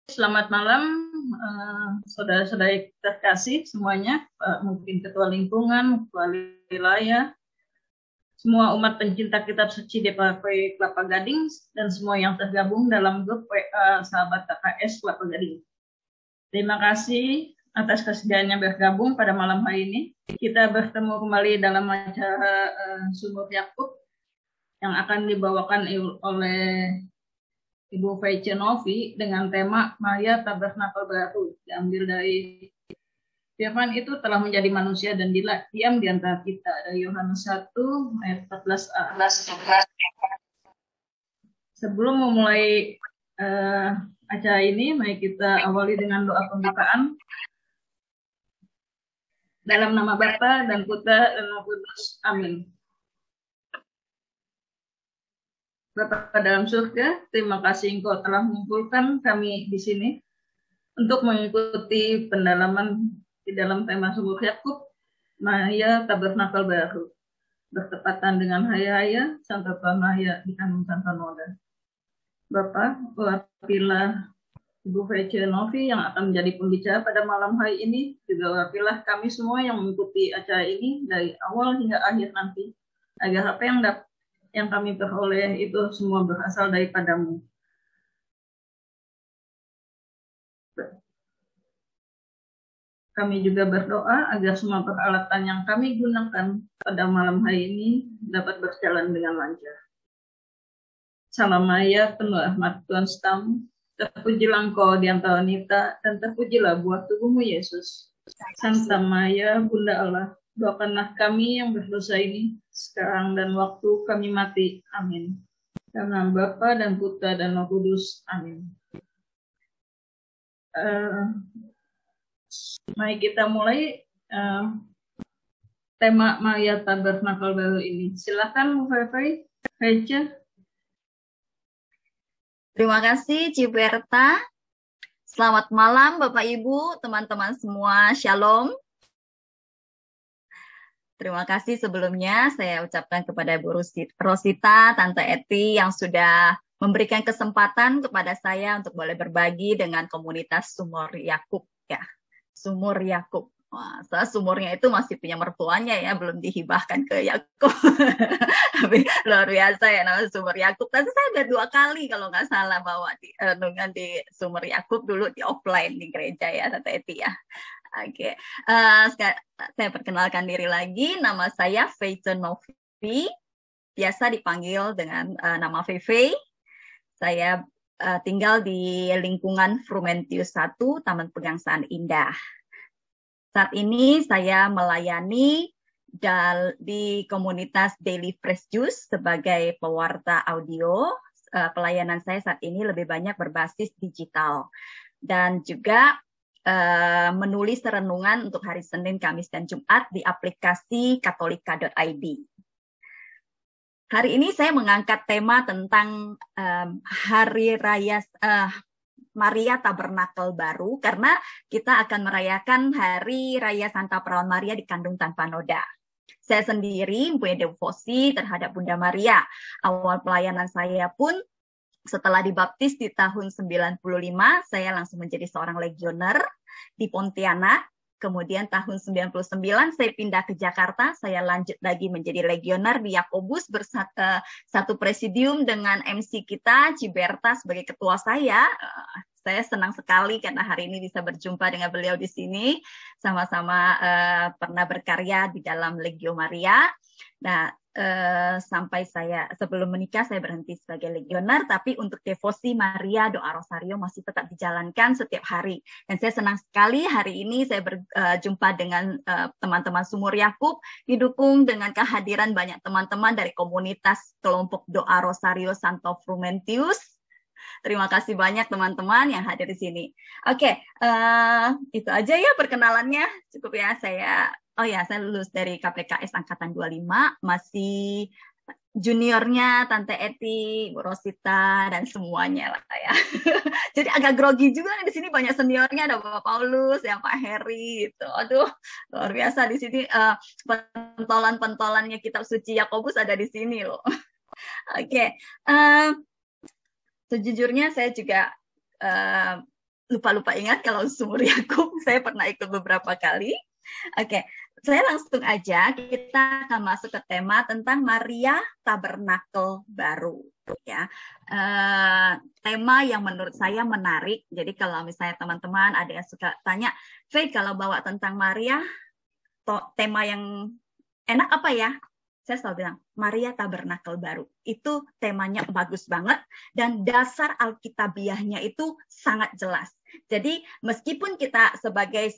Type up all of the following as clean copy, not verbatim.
Selamat malam, saudara-saudari terkasih semuanya, mungkin ketua lingkungan, ketua wilayah, semua umat pencinta kitab suci DPP Kelapa Gading, dan semua yang tergabung dalam grup WA Sahabat KKS Kelapa Gading. Terima kasih atas kesediaannya bergabung pada malam hari ini. Kita bertemu kembali dalam acara Sumur Yakub yang akan dibawakan oleh Ibu Faice Novi dengan tema Maria Tabernakel Baru, diambil dari firman itu telah menjadi manusia dan diam di antara kita, dari Yohanes 1 ayat 14a. Sebelum memulai acara ini, mari kita awali dengan doa pembukaan. Dalam nama Bapa dan Putra dan Roh Kudus, amin. Bapa dalam surga, terima kasih Engkau telah mengumpulkan kami di sini untuk mengikuti pendalaman di dalam tema Sumur Yakub, Maria Tabernakel Baru, bertepatan dengan hari raya Santa Maria di kandung Santa Noda. Bapak, wakilah Ibu Faice Novi yang akan menjadi pembicara pada malam hari ini, juga wakilah kami semua yang mengikuti acara ini dari awal hingga akhir nanti, agar apa yang kami peroleh itu semua berasal daripadamu. Kami juga berdoa agar semua peralatan yang kami gunakan pada malam hari ini dapat berjalan dengan lancar. Salam Maria, penuh rahmat Tuhan sertamu, terpujilah Engkau di antara wanita, dan terpujilah buah tubuhmu Yesus. Santa Maria, Bunda Allah, doakanlah kami yang berdosa ini, sekarang dan waktu kami mati. Amin. Dalam nama Bapa dan Putra dan Roh Kudus. Amin. Mari kita mulai tema Maria Tabernakel Baru ini. Silakan Bu Faice. Terima kasih Ciberta. Selamat malam Bapak Ibu, teman-teman semua. Shalom. Terima kasih sebelumnya saya ucapkan kepada Bu Rosita, Tante Eti yang sudah memberikan kesempatan kepada saya untuk boleh berbagi dengan komunitas Sumur Yakub ya. Sumur Yakub. Wah, sumurnya itu masih punya mertuanya ya, belum dihibahkan ke Yakub. Tapi luar biasa ya nama Sumur Yakub. Tapi saya udah 2 kali kalau nggak salah bawa renungan di Sumur Yakub dulu di offline di gereja ya, Tante Eti ya. Oke, saya perkenalkan diri lagi. Nama saya Faice Novi, biasa dipanggil dengan nama Feve. Saya tinggal di lingkungan Frumentius 1, Taman Pegangsaan Indah. Saat ini saya melayani di komunitas Daily Fresh Juice sebagai pewarta audio. Pelayanan saya saat ini lebih banyak berbasis digital. Dan juga menulis renungan untuk hari Senin, Kamis, dan Jumat di aplikasi katolika.id. Hari ini saya mengangkat tema tentang Hari Raya Maria Tabernakel Baru, karena kita akan merayakan Hari Raya Santa Perawan Maria di kandung tanpa noda. Saya sendiri mempunyai devosi terhadap Bunda Maria. Awal pelayanan saya pun setelah dibaptis di tahun 95, saya langsung menjadi seorang legioner di Pontianak. Kemudian tahun 99 saya pindah ke Jakarta, saya lanjut lagi menjadi legioner di Yakobus satu presidium dengan MC kita, Ciberta sebagai ketua saya. Saya senang sekali karena hari ini bisa berjumpa dengan beliau di sini, sama-sama pernah berkarya di dalam Legio Maria. Nah, sampai sebelum menikah saya berhenti sebagai legioner, tapi untuk devosi Maria, doa Rosario masih tetap dijalankan setiap hari. Dan saya senang sekali hari ini saya berjumpa dengan teman-teman Sumur Yakub, didukung dengan kehadiran banyak teman-teman dari komunitas kelompok doa Rosario Santo Frumentius. Terima kasih banyak teman-teman yang hadir di sini. Oke, itu aja ya perkenalannya. Cukup ya saya lulus dari KPKS Angkatan 25, masih juniornya Tante Eti, Bu Rosita, dan semuanya lah ya. Jadi agak grogi juga di sini, banyak seniornya, ada Bapak Paulus, ya Pak Heri, gitu. Aduh, luar biasa di sini pentolan-pentolannya kitab suci Yakobus ada di sini loh. Oke. Sejujurnya saya juga lupa-lupa ingat kalau seumur Yakub saya pernah ikut beberapa kali. Oke, saya langsung aja kita akan masuk ke tema tentang Maria Tabernakel Baru ya. Tema yang menurut saya menarik. Jadi kalau misalnya teman-teman ada yang suka tanya, Faye kalau bawa tentang Maria, tema yang enak apa ya? Saya selalu bilang, Maria Tabernakel Baru. Itu temanya bagus banget, dan dasar Alkitabiahnya itu sangat jelas. Jadi meskipun kita sebagai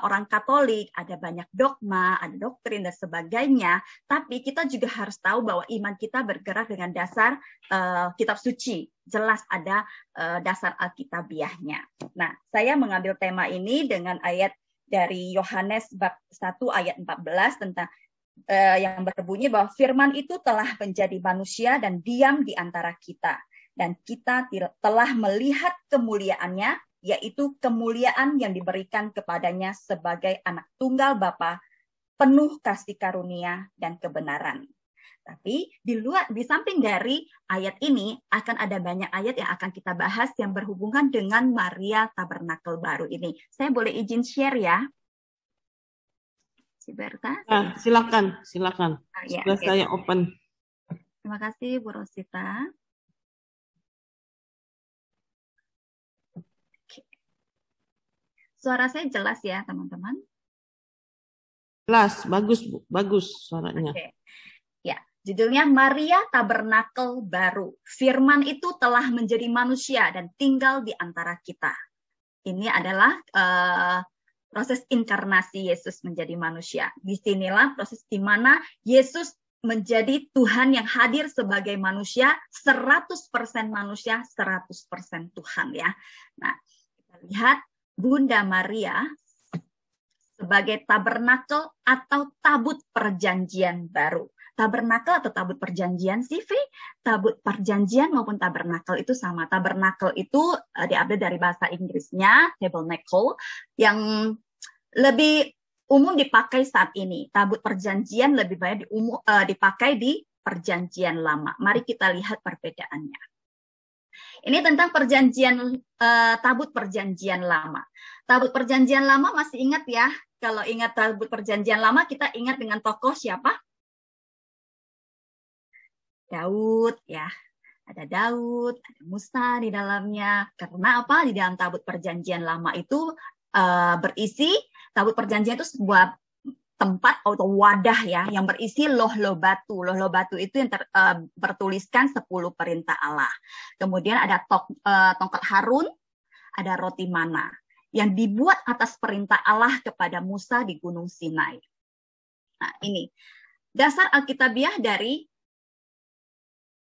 orang Katolik, ada banyak dogma, ada doktrin, dan sebagainya, tapi kita juga harus tahu bahwa iman kita bergerak dengan dasar kitab suci. Jelas ada dasar Alkitabiahnya. Nah, saya mengambil tema ini dengan ayat dari Yohanes bab 1 ayat 14 tentang yang berbunyi bahwa firman itu telah menjadi manusia dan diam di antara kita. Dan kita telah melihat kemuliaannya, yaitu kemuliaan yang diberikan kepadanya sebagai anak tunggal Bapa, penuh kasih karunia dan kebenaran. Tapi di samping dari ayat ini akan ada banyak ayat yang akan kita bahas yang berhubungan dengan Maria Tabernakel Baru ini. Saya boleh izin share ya? Berta? Silakan. Ya, sudah saya open. Terima kasih Bu Rosita. Suara saya jelas ya teman-teman? Jelas, bagus suaranya. Ya, judulnya Maria Tabernakel Baru. Firman itu telah menjadi manusia dan tinggal di antara kita. Ini adalah proses inkarnasi Yesus menjadi manusia. Disinilah proses di mana Yesus menjadi Tuhan yang hadir sebagai manusia, 100% manusia, 100% Tuhan ya. Nah, kita lihat Bunda Maria sebagai tabernakel atau tabut perjanjian baru. Tabernakel atau tabut perjanjian sih, tabut perjanjian maupun tabernakel itu sama. Tabernakel itu diambil dari bahasa Inggrisnya tabernacle, yang lebih umum dipakai saat ini. Tabut perjanjian lebih banyak dipakai di perjanjian lama. Mari kita lihat perbedaannya. Ini tentang tabut perjanjian lama. Tabut perjanjian lama masih ingat ya? Kalau ingat tabut perjanjian lama, kita ingat dengan tokoh siapa? Daud ya, ada Daud, ada Musa di dalamnya. Karena apa? Di dalam tabut perjanjian lama itu berisi, tabut perjanjian itu sebuah tempat atau wadah ya yang berisi loh-loh batu. Loh-loh batu itu yang bertuliskan 10 perintah Allah. Kemudian ada tongkat Harun, ada roti mana yang dibuat atas perintah Allah kepada Musa di Gunung Sinai. Nah, ini dasar Alkitabiah dari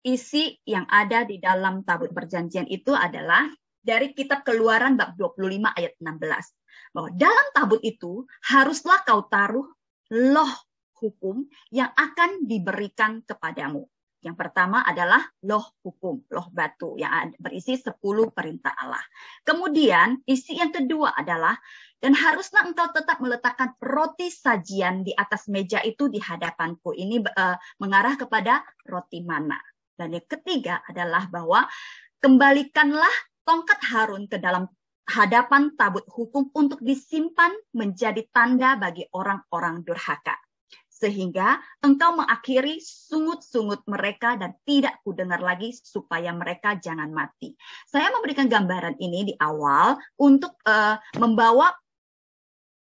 isi yang ada di dalam tabut perjanjian itu adalah dari kitab Keluaran bab 25 ayat 16. Bahwa dalam tabut itu haruslah kau taruh loh hukum yang akan diberikan kepadamu. Yang pertama adalah loh hukum, loh batu yang berisi 10 perintah Allah. Kemudian isi yang kedua adalah, dan haruslah engkau tetap meletakkan roti sajian di atas meja itu di hadapanku. Ini mengarah kepada roti mana. Dan yang ketiga adalah bahwa kembalikanlah tongkat Harun ke dalam hadapan tabut hukum untuk disimpan menjadi tanda bagi orang-orang durhaka. Sehingga engkau mengakhiri sungut-sungut mereka dan tidak kudengar lagi supaya mereka jangan mati. Saya memberikan gambaran ini di awal untuk membawa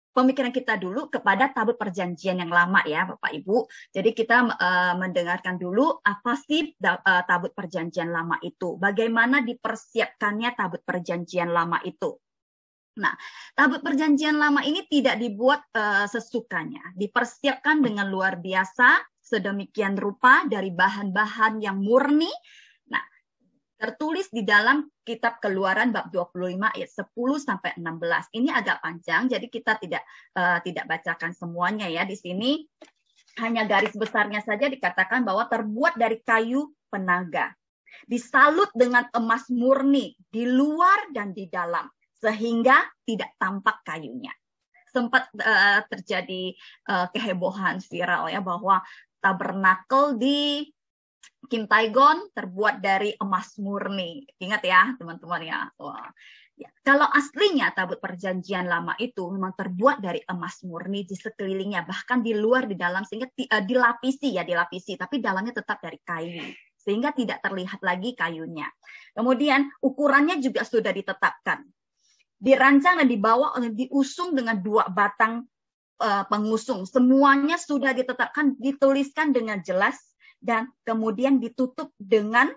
pemikiran kita dulu kepada tabut perjanjian yang lama ya Bapak Ibu. Jadi kita mendengarkan dulu apa sih tabut perjanjian lama itu. Bagaimana dipersiapkannya tabut perjanjian lama itu. Nah, tabut perjanjian lama ini tidak dibuat sesukanya. Dipersiapkan dengan luar biasa, sedemikian rupa dari bahan-bahan yang murni. Nah, tertulis di dalam kitab Keluaran bab 25 ayat 10 sampai 16. Ini agak panjang, jadi kita tidak bacakan semuanya ya. Di sini hanya garis besarnya saja dikatakan bahwa terbuat dari kayu penaga. Disalut dengan emas murni di luar dan di dalam, sehingga tidak tampak kayunya. Sempat terjadi kehebohan viral ya bahwa tabernakel di Kim Taegon terbuat dari emas murni. Ingat ya teman-teman ya. Wah. Ya, kalau aslinya tabut perjanjian lama itu memang terbuat dari emas murni di sekelilingnya, bahkan di luar, di dalam, sehingga dilapisi, tapi dalamnya tetap dari kayu, sehingga tidak terlihat lagi kayunya. Kemudian ukurannya juga sudah ditetapkan, dirancang dan dibawa oleh diusung dengan 2 batang pengusung. Semuanya sudah ditetapkan, dituliskan dengan jelas, dan kemudian ditutup dengan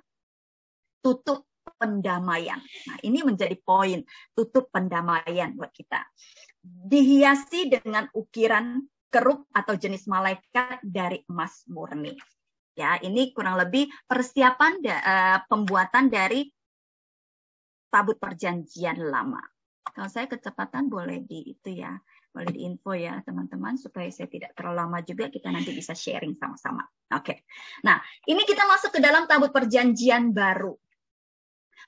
tutup pendamaian. Nah, ini menjadi poin, tutup pendamaian buat kita. Dihiasi dengan ukiran kerub atau jenis malaikat dari emas murni. Ya, ini kurang lebih persiapan pembuatan dari tabut perjanjian lama. Kalau saya kecepatan boleh boleh diinfo ya teman-teman, supaya saya tidak terlalu lama juga, kita nanti bisa sharing sama-sama. Oke. Nah, ini kita masuk ke dalam tabut perjanjian baru.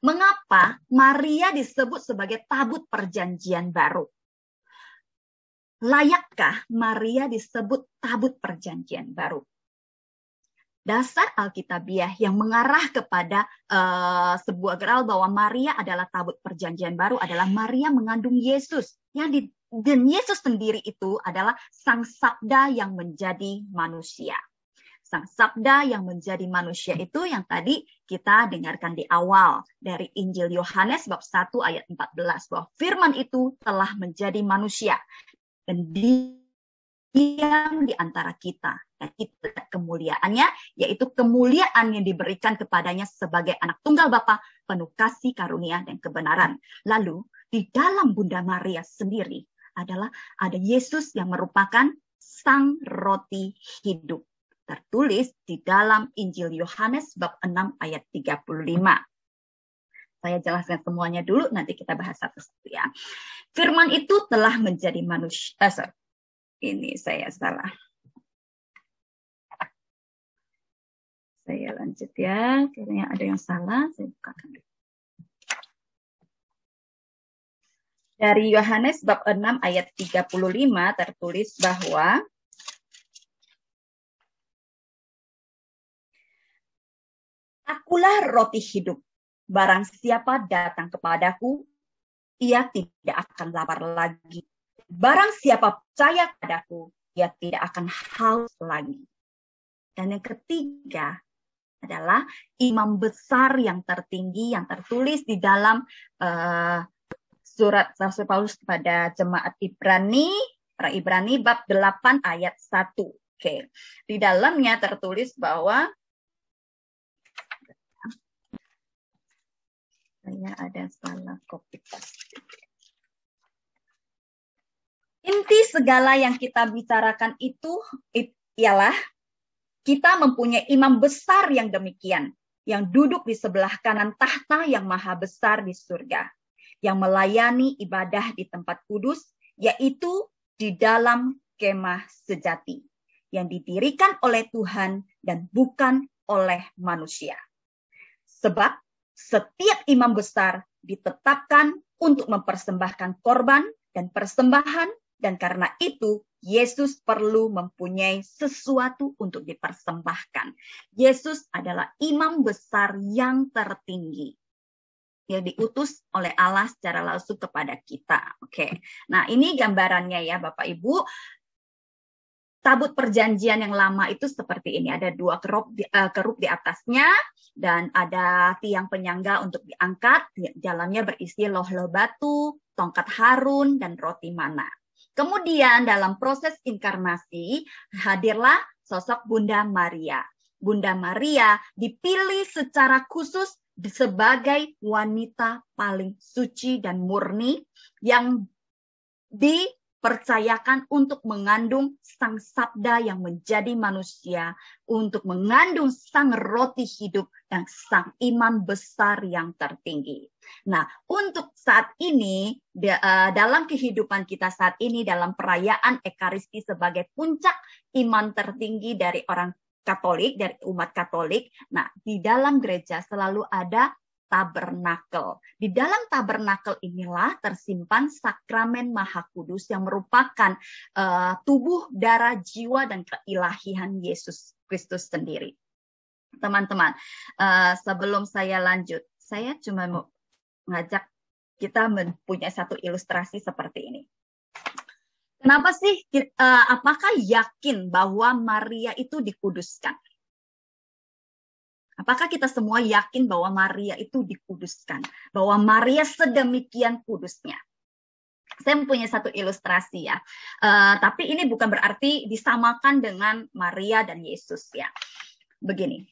Mengapa Maria disebut sebagai tabut perjanjian baru? Layakkah Maria disebut tabut perjanjian baru? Dasar Alkitabiah yang mengarah kepada sebuah geral bahwa Maria adalah tabut perjanjian baru adalah Maria mengandung Yesus. Dan Yesus sendiri itu adalah Sang Sabda yang menjadi manusia. Sang Sabda yang menjadi manusia itu yang tadi kita dengarkan di awal dari Injil Yohanes bab 1 ayat 14, bahwa firman itu telah menjadi manusia dan diam di antara kita. Dan itu kemuliaannya, yaitu kemuliaan yang diberikan kepadanya sebagai anak tunggal Bapa, penuh kasih, karunia, dan kebenaran. Lalu di dalam Bunda Maria sendiri adalah ada Yesus yang merupakan Sang Roti Hidup. Tertulis di dalam Injil Yohanes bab 6 ayat 35. Saya jelaskan semuanya dulu, nanti kita bahas satu-satu ya. Firman itu telah menjadi manusia. Ini saya salah. Saya lanjut ya, kayaknya ada yang salah, saya bukakan. Dari Yohanes bab 6 ayat 35 tertulis bahwa Akulah roti hidup. Barang siapa datang kepadaku, ia tidak akan lapar lagi. Barang siapa percaya padaku, ia tidak akan haus lagi. Dan yang ketiga adalah imam besar yang tertinggi yang tertulis di dalam surat Rasul Paulus kepada jemaat Ibrani bab 8 ayat 1. Oke. Di dalamnya tertulis bahwa saya ada salah copy paste. Inti segala yang kita bicarakan itu ialah kita mempunyai imam besar yang demikian, yang duduk di sebelah kanan tahta yang maha besar di surga, yang melayani ibadah di tempat kudus, yaitu di dalam kemah sejati, yang didirikan oleh Tuhan dan bukan oleh manusia. Sebab setiap imam besar ditetapkan untuk mempersembahkan korban dan persembahan, dan karena itu Yesus perlu mempunyai sesuatu untuk dipersembahkan. Yesus adalah imam besar yang tertinggi yang diutus oleh Allah secara langsung kepada kita. Oke. Nah, ini gambarannya ya Bapak Ibu. Tabut perjanjian yang lama itu seperti ini. Ada 2 kerup di atasnya dan ada tiang penyangga untuk diangkat. Di dalamnya berisi loh-loh batu, tongkat Harun, dan roti mana. Kemudian dalam proses inkarnasi hadirlah sosok Bunda Maria. Bunda Maria dipilih secara khusus sebagai wanita paling suci dan murni yang dipercayakan untuk mengandung Sang Sabda yang menjadi manusia, untuk mengandung Sang Roti Hidup dan Sang Imam Besar yang tertinggi. Nah, untuk saat ini, dalam kehidupan kita saat ini, dalam perayaan Ekaristi sebagai puncak iman tertinggi dari orang Katolik, dari umat Katolik, nah di dalam gereja selalu ada tabernakel. Di dalam tabernakel inilah tersimpan sakramen Maha Kudus yang merupakan tubuh, darah, jiwa, dan keilahian Yesus Kristus sendiri. teman-teman, sebelum saya lanjut, saya cuma mau ngajak kita mempunyai satu ilustrasi seperti ini. Kenapa sih, apakah yakin bahwa Maria itu dikuduskan? Apakah kita semua yakin bahwa Maria itu dikuduskan? Bahwa Maria sedemikian kudusnya? Saya mempunyai satu ilustrasi ya. Tapi ini bukan berarti disamakan dengan Maria dan Yesus ya. Begini.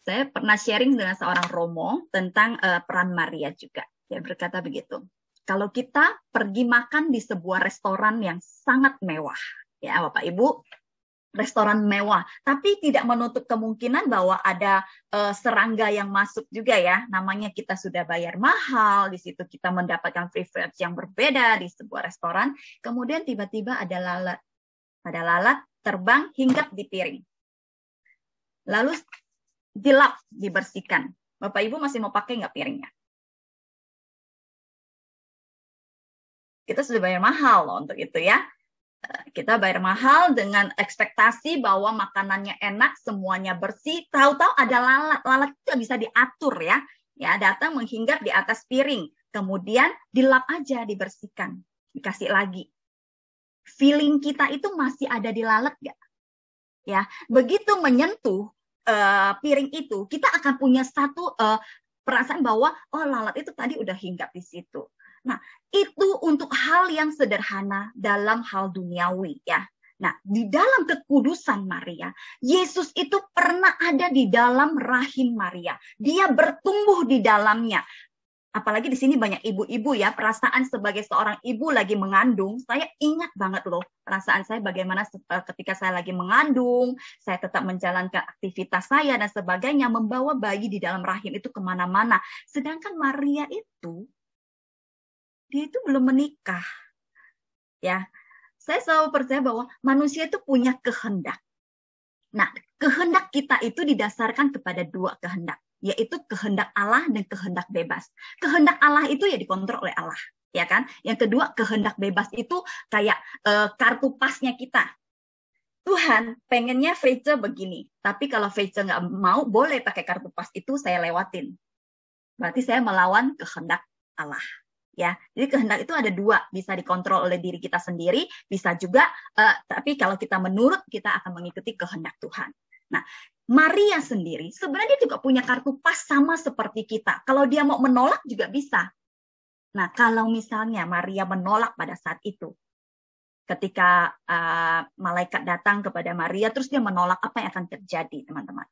Saya pernah sharing dengan seorang romo tentang peran Maria juga. Dia berkata begitu. Kalau kita pergi makan di sebuah restoran yang sangat mewah, ya Bapak Ibu, restoran mewah, tapi tidak menutup kemungkinan bahwa ada serangga yang masuk juga ya. Namanya kita sudah bayar mahal, di situ kita mendapatkan privilege yang berbeda di sebuah restoran. Kemudian tiba-tiba ada lalat. Ada lalat terbang hinggap di piring. Lalu dilap, dibersihkan. Bapak Ibu masih mau pakai nggak piringnya? Kita sudah bayar mahal loh untuk itu ya. Kita bayar mahal dengan ekspektasi bahwa makanannya enak, semuanya bersih. Tahu-tahu ada lalat. Lalat itu bisa diatur ya. Ya, datang menghinggap di atas piring. Kemudian dilap aja, dibersihkan. Dikasih lagi. Feeling kita itu masih ada di lalat nggak? Ya, begitu menyentuh piring itu, kita akan punya satu perasaan bahwa oh lalat itu tadi udah hinggap di situ. Nah, itu untuk hal yang sederhana dalam hal duniawi ya. Nah, di dalam kekudusan Maria, Yesus itu pernah ada di dalam rahim Maria. Dia bertumbuh di dalamnya. Apalagi di sini banyak ibu-ibu ya, perasaan sebagai seorang ibu lagi mengandung, saya ingat banget loh perasaan saya bagaimana ketika saya lagi mengandung, saya tetap menjalankan aktivitas saya dan sebagainya, membawa bayi di dalam rahim itu kemana-mana. Sedangkan Maria itu, dia itu belum menikah. Ya, saya selalu percaya bahwa manusia itu punya kehendak. Nah, kehendak kita itu didasarkan kepada dua kehendak, yaitu kehendak Allah dan kehendak bebas. Kehendak Allah itu ya dikontrol oleh Allah, ya kan? Yang kedua, kehendak bebas itu kayak kartu pasnya kita. Tuhan pengennya Fece begini, tapi kalau Fece nggak mau, boleh pakai kartu pas itu saya lewatin. Berarti saya melawan kehendak Allah. Ya, jadi kehendak itu ada dua, bisa dikontrol oleh diri kita sendiri, bisa juga, tapi kalau kita menurut, kita akan mengikuti kehendak Tuhan. Nah, Maria sendiri sebenarnya juga punya kartu pas sama seperti kita. Kalau dia mau menolak juga bisa. Nah, kalau misalnya Maria menolak pada saat itu, ketika malaikat datang kepada Maria, terus dia menolak, apa yang akan terjadi, teman-teman?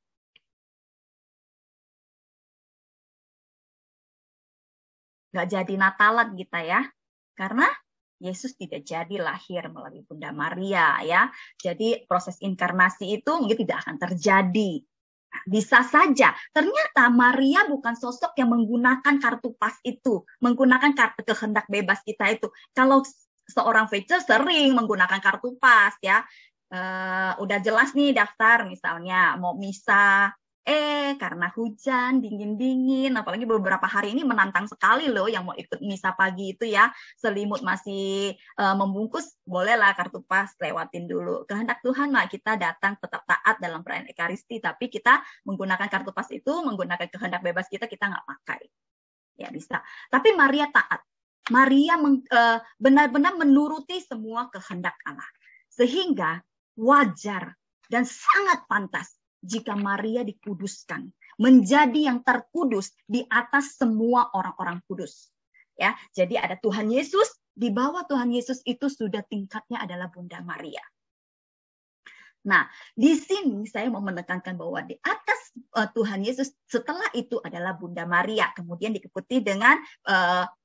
Nggak jadi Natalan kita ya, karena Yesus tidak jadi lahir melalui Bunda Maria ya. Jadi proses inkarnasi itu mungkin tidak akan terjadi. Nah, bisa saja, ternyata Maria bukan sosok yang menggunakan kartu pas itu, menggunakan kartu kehendak bebas kita itu. Kalau seorang Fece sering menggunakan kartu pas ya, udah jelas nih daftar misalnya mau misa, karena hujan, dingin-dingin, apalagi beberapa hari ini menantang sekali loh yang mau ikut misa pagi itu ya, selimut masih membungkus, bolehlah kartu pas lewatin dulu. Kehendak Tuhan mah kita datang tetap taat dalam perayaan Ekaristi, tapi kita menggunakan kartu pas itu, menggunakan kehendak bebas kita nggak pakai. Ya bisa. Tapi Maria taat. Maria benar-benar menuruti semua kehendak Allah. Sehingga wajar dan sangat pantas jika Maria dikuduskan, menjadi yang terkudus di atas semua orang-orang kudus. Ya, jadi ada Tuhan Yesus, di bawah Tuhan Yesus itu sudah tingkatnya adalah Bunda Maria. Nah, di sini saya mau menekankan bahwa di atas Tuhan Yesus, setelah itu adalah Bunda Maria, kemudian diikuti dengan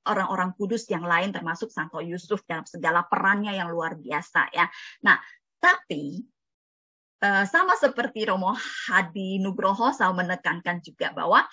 orang-orang kudus yang lain, termasuk Santo Yusuf dalam segala perannya yang luar biasa ya. Nah, tapi sama seperti Romo Hadi Nugroho, saya menekankan juga bahwa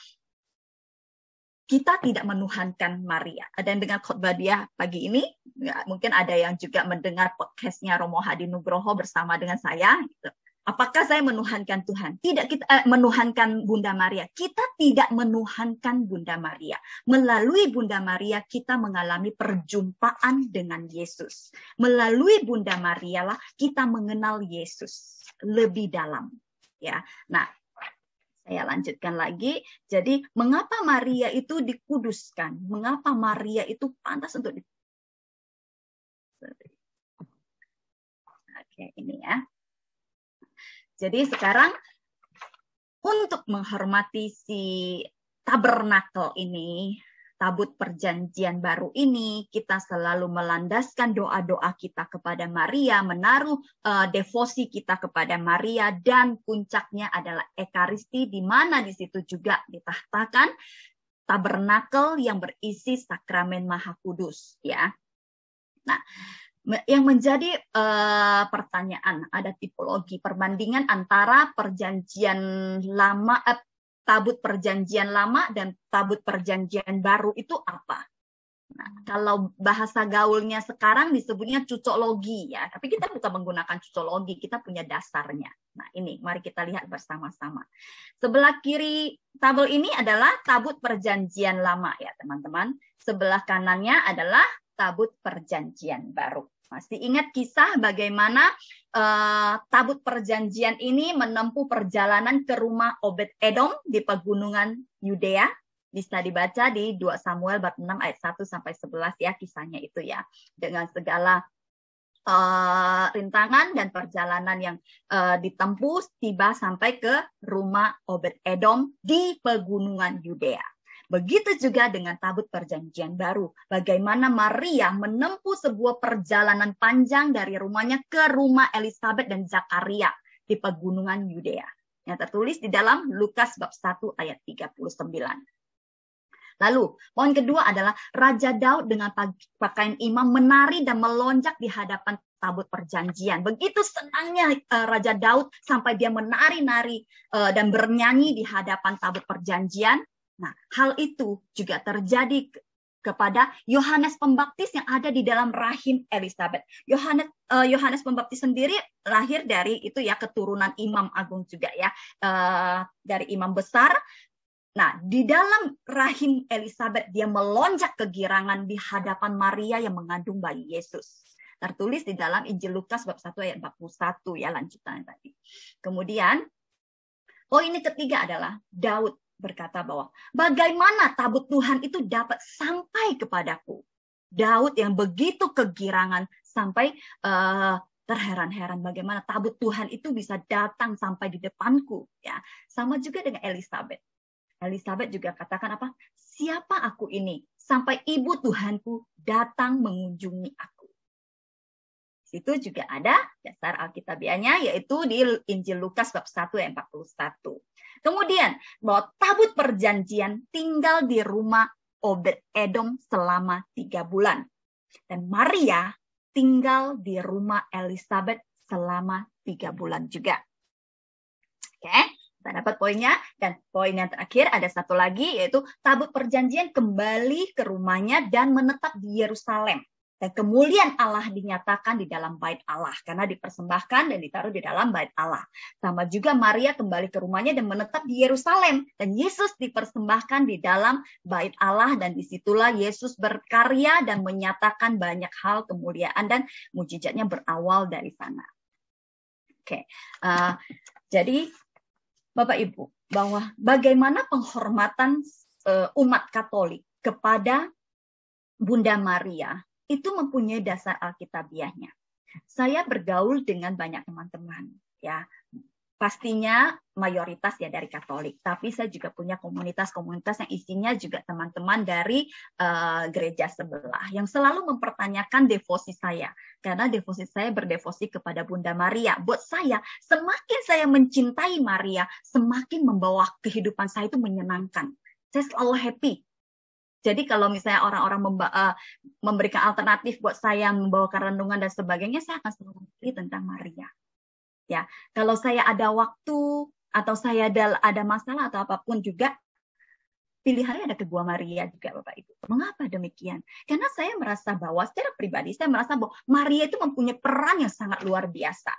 kita tidak menuhankan Maria. Dan dengan khotbah dia pagi ini, ya, mungkin ada yang juga mendengar podcastnya Romo Hadi Nugroho bersama dengan saya. Gitu. Apakah saya menuhankan Tuhan? Tidak, kita menuhankan Bunda Maria. Kita tidak menuhankan Bunda Maria. Melalui Bunda Maria kita mengalami perjumpaan dengan Yesus. Melalui Bunda Maria lah kita mengenal Yesus lebih dalam. Ya, nah Saya lanjutkan lagi. Jadi, mengapa Maria itu dikuduskan? Mengapa Maria itu pantas untuk Oke, ini ya. Jadi sekarang untuk menghormati si tabernakel ini, tabut perjanjian baru ini, kita selalu melandaskan doa-doa kita kepada Maria, menaruh devosi kita kepada Maria, dan puncaknya adalah Ekaristi, di mana di situ juga ditahtakan tabernakel yang berisi sakramen Maha Kudus, ya. Nah, yang menjadi pertanyaan, ada tipologi perbandingan antara perjanjian lama, tabut perjanjian lama dan tabut perjanjian baru itu apa? Nah, kalau bahasa gaulnya sekarang disebutnya cocologi ya, tapi kita bukan menggunakan cocologi, kita punya dasarnya. Nah, ini mari kita lihat bersama-sama. Sebelah kiri tabel ini adalah tabut perjanjian lama ya, teman-teman. Sebelah kanannya adalah tabut perjanjian baru. Masih ingat kisah bagaimana tabut perjanjian ini menempuh perjalanan ke rumah Obed-Edom di pegunungan Yudea? Bisa dibaca di 2 Samuel bab 6 ayat 1 sampai 11 ya, kisahnya itu ya. Dengan segala rintangan dan perjalanan yang ditempuh, tiba sampai ke rumah Obed-Edom di pegunungan Yudea. Begitu juga dengan tabut perjanjian baru. Bagaimana Maria menempuh sebuah perjalanan panjang dari rumahnya ke rumah Elisabet dan Zakaria di pegunungan Yudea. Yang tertulis di dalam Lukas bab 1 ayat 39. Lalu, poin kedua adalah Raja Daud dengan pakaian imam menari dan melonjak di hadapan tabut perjanjian. Begitu senangnya Raja Daud sampai dia menari-nari dan bernyanyi di hadapan tabut perjanjian. Nah, hal itu juga terjadi kepada Yohanes Pembaptis yang ada di dalam rahim Elisabet. Yohanes Pembaptis sendiri lahir dari itu ya, keturunan imam agung juga ya, dari imam besar. Nah, di dalam rahim Elisabet dia melonjak kegirangan di hadapan Maria yang mengandung bayi Yesus. Tertulis di dalam Injil Lukas bab 1 ayat 41 ya, lanjutan tadi. Kemudian poin ketiga adalah Daud berkata bahwa bagaimana tabut Tuhan itu dapat sampai kepadaku. Daud yang begitu kegirangan sampai terheran-heran bagaimana tabut Tuhan itu bisa datang sampai di depanku. Ya, sama juga dengan Elisabet. Elisabet juga katakan apa? Siapa aku ini sampai ibu Tuhanku datang mengunjungi aku. Itu juga ada dasar Alkitabiahnya, yaitu di Injil Lukas bab 1 ayat 41. Kemudian, bahwa tabut perjanjian tinggal di rumah Obed-Edom selama 3 bulan. Dan Maria tinggal di rumah Elisabet selama 3 bulan juga. Oke, kita dapat poinnya. Dan poin yang terakhir ada satu lagi, yaitu tabut perjanjian kembali ke rumahnya dan menetap di Yerusalem. Dan kemuliaan Allah dinyatakan di dalam bait Allah, karena dipersembahkan dan ditaruh di dalam bait Allah. Sama juga Maria kembali ke rumahnya dan menetap di Yerusalem. Dan Yesus dipersembahkan di dalam bait Allah, dan disitulah Yesus berkarya dan menyatakan banyak hal kemuliaan dan mujizatnya berawal dari sana. Oke, jadi Bapak Ibu, bahwa bagaimana penghormatan umat Katolik kepada Bunda Maria itu mempunyai dasar Alkitabiahnya. Saya bergaul dengan banyak teman-teman, ya. Pastinya mayoritas ya dari Katolik, tapi saya juga punya komunitas-komunitas yang isinya juga teman-teman dari gereja sebelah yang selalu mempertanyakan devosi saya, karena devosi saya berdevosi kepada Bunda Maria. Buat saya, semakin saya mencintai Maria, semakin membawa kehidupan saya itu menyenangkan. Saya selalu happy. Jadi kalau misalnya orang-orang memberikan alternatif buat saya membawakan renungan dan sebagainya, saya akan selalu pilih tentang Maria. Ya, kalau saya ada waktu atau saya ada masalah atau apapun juga, pilihannya ada ke Gua Maria juga, Bapak Ibu. Mengapa demikian? Karena saya merasa bahwa secara pribadi saya merasa bahwa Maria itu mempunyai peran yang sangat luar biasa.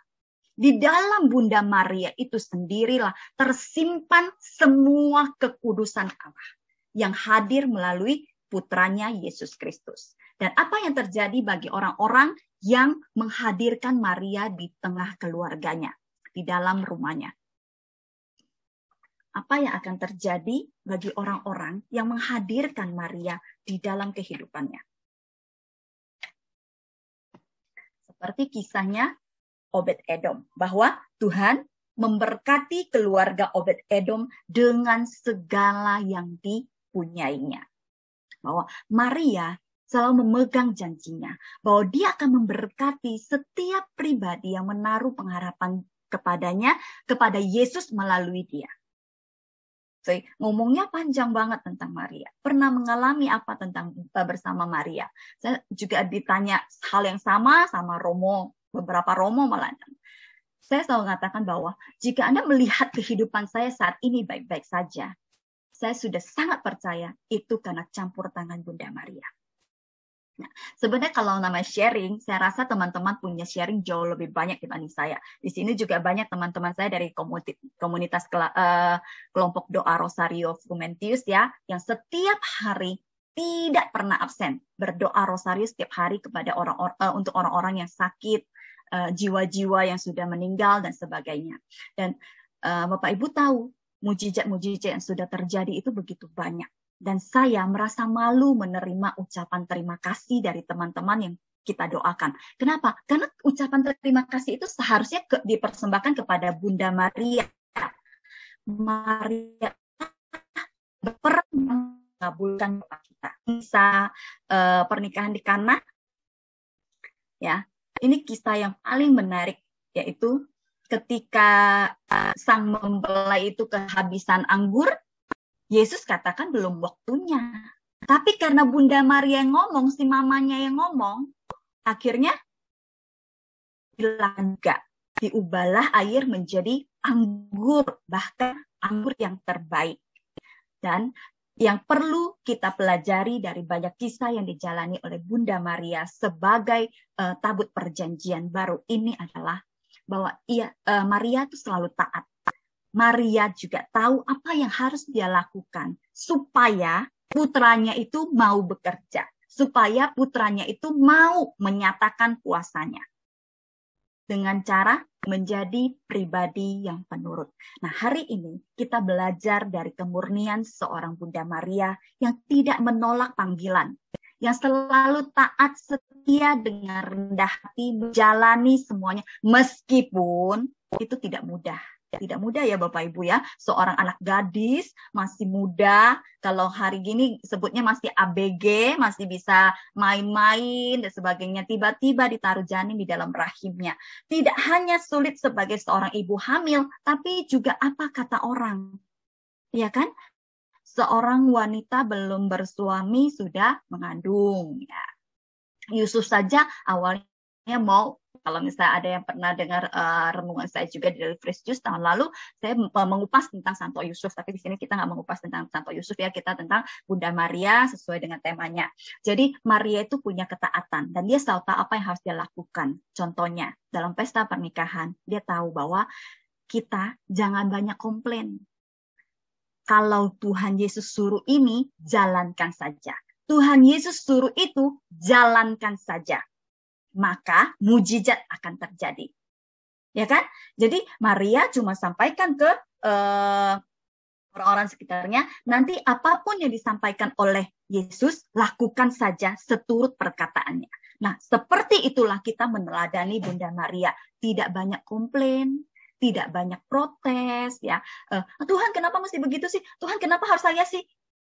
Di dalam Bunda Maria itu sendirilah tersimpan semua kekudusan Allah yang hadir melalui putranya Yesus Kristus. Dan apa yang terjadi bagi orang-orang yang menghadirkan Maria di tengah keluarganya, di dalam rumahnya. apa yang akan terjadi bagi orang-orang yang menghadirkan Maria di dalam kehidupannya. Seperti kisahnya Obed-Edom, bahwa Tuhan memberkati keluarga Obed-Edom dengan segala yang dipunyainya. Bahwa Maria selalu memegang janjinya, bahwa dia akan memberkati setiap pribadi yang menaruh pengharapan kepadanya, kepada Yesus melalui dia. So, ngomongnya panjang banget tentang Maria. Pernah mengalami apa tentang bersama Maria? Saya juga ditanya hal yang sama Romo, beberapa Romo malah. Saya selalu mengatakan bahwa jika Anda melihat kehidupan saya saat ini baik-baik saja, saya sudah sangat percaya itu karena campur tangan Bunda Maria. Nah, sebenarnya kalau namanya sharing, saya rasa teman-teman punya sharing jauh lebih banyak dibanding saya. Di sini juga banyak teman-teman saya dari komunitas kelompok doa Rosario Frumentius ya, yang setiap hari tidak pernah absen berdoa Rosario setiap hari kepada untuk orang-orang yang sakit, jiwa-jiwa yang sudah meninggal dan sebagainya. Dan Bapak Ibu tahu mujizat-mujizat yang sudah terjadi itu begitu banyak. Dan saya merasa malu menerima ucapan terima kasih dari teman-teman yang kita doakan. Kenapa? Karena ucapan terima kasih itu seharusnya dipersembahkan kepada Bunda Maria. Maria pernah mengabulkan doa kita. Kisah pernikahan di Kana, ya, ini kisah yang paling menarik, yaitu ketika sang mempelai itu kehabisan anggur, Yesus katakan belum waktunya. Tapi karena Bunda Maria yang ngomong, si mamanya yang ngomong, akhirnya diubahlah air menjadi anggur, bahkan anggur yang terbaik. Dan yang perlu kita pelajari dari banyak kisah yang dijalani oleh Bunda Maria sebagai tabut perjanjian baru ini adalah bahwa Maria itu selalu taat. Maria juga tahu apa yang harus dia lakukan supaya putranya itu mau bekerja, supaya putranya itu mau menyatakan puasanya dengan cara menjadi pribadi yang penurut. Nah, hari ini kita belajar dari kemurnian seorang Bunda Maria yang tidak menolak panggilan, yang selalu taat setia dengan rendah hati menjalani semuanya meskipun itu tidak mudah. Tidak mudah ya Bapak Ibu ya, seorang anak gadis masih muda, kalau hari gini sebutnya masih ABG, masih bisa main-main dan sebagainya, tiba-tiba ditaruh janin di dalam rahimnya. Tidak hanya sulit sebagai seorang ibu hamil, tapi juga apa kata orang. Ya kan? Seorang wanita belum bersuami sudah mengandung. Ya. Yusuf saja awalnya mau, kalau misalnya ada yang pernah dengar renungan saya juga dari Fresh Juice tahun lalu, saya mengupas tentang Santo Yusuf, tapi di sini kita nggak mengupas tentang Santo Yusuf ya, kita tentang Bunda Maria sesuai dengan temanya. Jadi Maria itu punya ketaatan dan dia selalu tahu apa yang harus dia lakukan. Contohnya dalam pesta pernikahan, dia tahu bahwa kita jangan banyak komplain. Kalau Tuhan Yesus suruh ini, jalankan saja. Tuhan Yesus suruh itu, jalankan saja. Maka mujizat akan terjadi. Ya kan? Jadi Maria cuma sampaikan ke orang-orang sekitarnya, nanti apapun yang disampaikan oleh Yesus, lakukan saja seturut perkataannya. Nah, seperti itulah kita meneladani Bunda Maria. Tidak banyak komplain, tidak banyak protes, ya. Tuhan kenapa mesti begitu sih? Tuhan kenapa harus saya sih?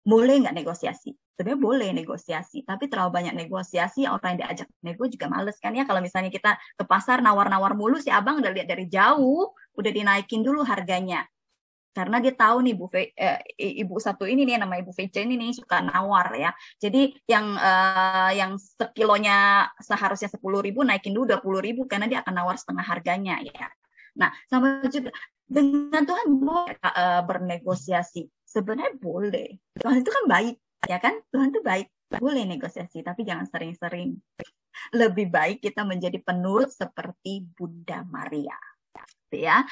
Boleh nggak negosiasi? Sebenarnya boleh negosiasi, tapi terlalu banyak negosiasi, orang yang diajak nego juga males kan ya. Kalau misalnya kita ke pasar nawar-nawar mulu, si abang udah lihat dari jauh, udah dinaikin dulu harganya. Karena dia tahu nih ibu satu ini nih, nama Ibu VC ini nih suka nawar ya. Jadi yang sekilonya seharusnya 10.000 naikin dulu 20.000 karena dia akan nawar setengah harganya ya. Nah, sama juga dengan Tuhan boleh bernegosiasi. Sebenarnya boleh. Tuhan itu kan baik, ya kan? Tuhan itu baik. Boleh negosiasi, tapi jangan sering-sering. Lebih baik kita menjadi penurut seperti Bunda Maria. Ya.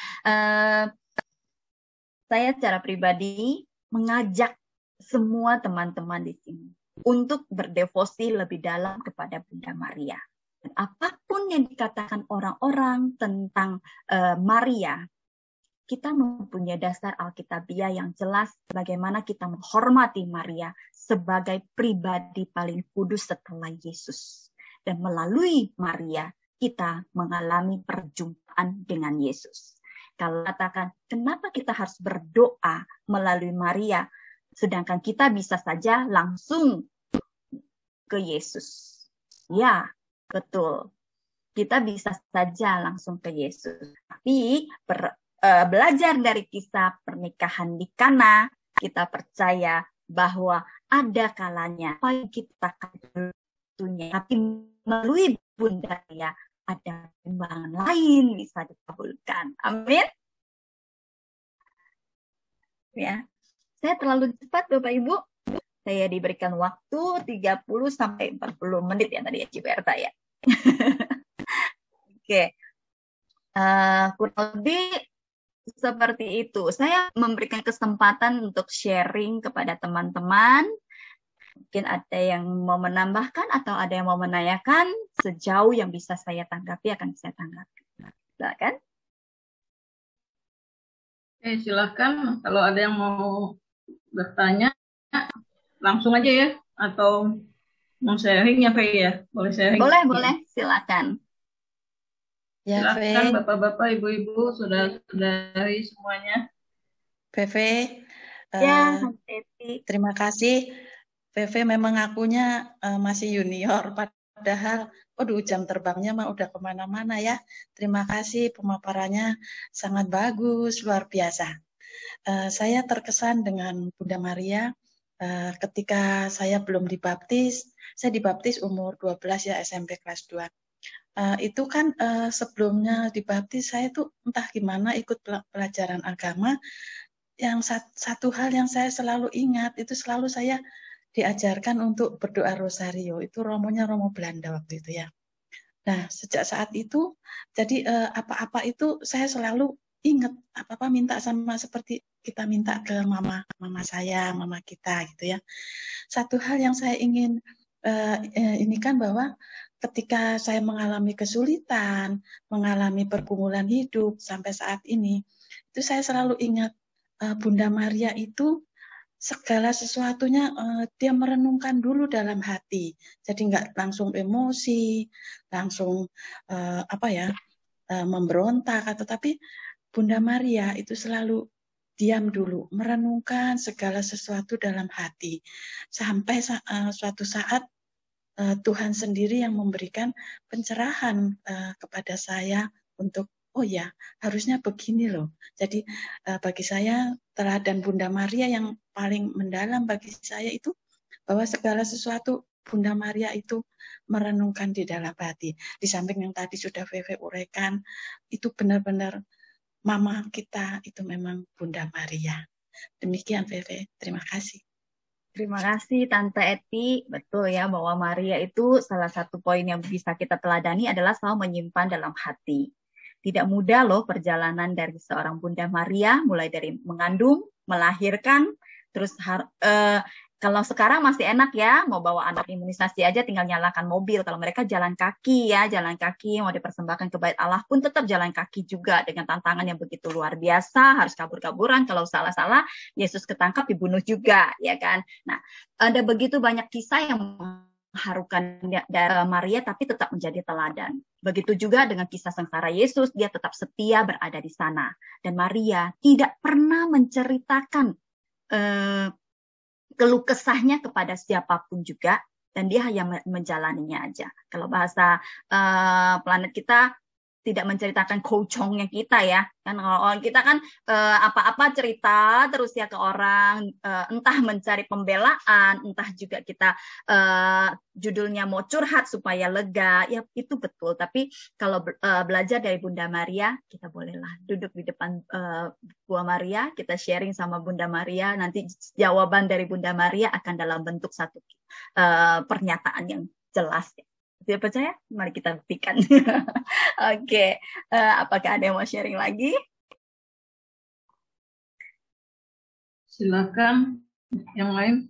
Saya secara pribadi mengajak semua teman-teman di sini untuk berdevosi lebih dalam kepada Bunda Maria. Dan apapun yang dikatakan orang-orang tentang Maria, kita mempunyai dasar Alkitabiah yang jelas bagaimana kita menghormati Maria sebagai pribadi paling kudus setelah Yesus. Dan melalui Maria, kita mengalami perjumpaan dengan Yesus. Kalau katakan, kenapa kita harus berdoa melalui Maria, sedangkan kita bisa saja langsung ke Yesus? Ya, betul. Kita bisa saja langsung ke Yesus. Tapi belajar dari kisah pernikahan di Kana, kita percaya bahwa ada kalanya apa yang kita tentunya, tapi melalui Bunda Maria ada pertimbangan lain bisa dikabulkan. Amin. Ya, saya terlalu cepat Bapak Ibu. Saya diberikan waktu 30 sampai 40 menit ya tadi ya Ciberta ya. Oke. Kurang lebih seperti itu. Saya memberikan kesempatan untuk sharing kepada teman-teman. Mungkin ada yang mau menambahkan atau ada yang mau menanyakan, sejauh yang bisa saya tanggapi akan saya tanggapi. Silakan. Silakan kalau ada yang mau bertanya langsung aja ya, atau mau sharing ya Faye ya? Boleh sharing? Boleh, silakan. Ya, silakan Bapak-bapak, Ibu-ibu, saudara-saudari semuanya. Feve, Ya, terima kasih. Feve memang akunya masih junior, padahal jam terbangnya mah udah kemana-mana ya. Terima kasih, pemaparannya sangat bagus, luar biasa. Saya terkesan dengan Bunda Maria ketika saya belum dibaptis. Saya dibaptis umur 12 ya, SMP kelas 2. Itu kan sebelumnya dibaptis saya tuh entah gimana ikut pelajaran agama. Yang satu hal yang saya selalu ingat itu selalu saya diajarkan untuk berdoa rosario. Itu romonya Romo Belanda waktu itu ya. Nah, sejak saat itu jadi apa-apa itu saya selalu ingat, apa-apa minta sama seperti kita minta ke mama saya, mama kita gitu ya. Satu hal yang saya ingin ini kan bahwa ketika saya mengalami kesulitan, mengalami pergumulan hidup sampai saat ini, itu saya selalu ingat Bunda Maria itu segala sesuatunya dia merenungkan dulu dalam hati. Jadi nggak langsung emosi, langsung memberontak, tetapi Bunda Maria itu selalu diam dulu, merenungkan segala sesuatu dalam hati. Sampai suatu saat Tuhan sendiri yang memberikan pencerahan kepada saya untuk, oh ya, harusnya begini loh. Jadi bagi saya teladan Bunda Maria yang paling mendalam bagi saya itu bahwa segala sesuatu Bunda Maria itu merenungkan di dalam hati. Di samping yang tadi sudah Feve uraikan, itu benar-benar mama kita itu memang Bunda Maria. Demikian Feve, terima kasih. Terima kasih Tante Eti. Betul ya bahwa Maria itu salah satu poin yang bisa kita teladani adalah selalu menyimpan dalam hati. Tidak mudah loh perjalanan dari seorang Bunda Maria, mulai dari mengandung, melahirkan, terus kalau sekarang masih enak ya, mau bawa anak imunisasi aja tinggal nyalakan mobil. Kalau mereka jalan kaki ya, jalan kaki mau dipersembahkan ke Bait Allah pun tetap jalan kaki juga dengan tantangan yang begitu luar biasa, harus kabur-kaburan, kalau salah-salah Yesus ketangkap dibunuh juga, ya kan. Nah, ada begitu banyak kisah yang mengharukan dari Maria tapi tetap menjadi teladan. Begitu juga dengan kisah sengsara Yesus, dia tetap setia berada di sana. Dan Maria tidak pernah menceritakan keluh kesahnya kepada siapapun juga, dan dia hanya menjalaninya aja. Kalau bahasa planet kita tidak menceritakan kocongnya kita ya, kan kalau kita kan apa-apa cerita terus ya ke orang, entah mencari pembelaan, entah juga kita judulnya mau curhat supaya lega, ya itu betul. Tapi kalau belajar dari Bunda Maria, kita bolehlah duduk di depan Bu Maria, kita sharing sama Bunda Maria, nanti jawaban dari Bunda Maria akan dalam bentuk satu pernyataan yang jelas. Tidak percaya? Mari kita buktikan. Oke. Apakah ada yang mau sharing lagi? Silakan yang lain.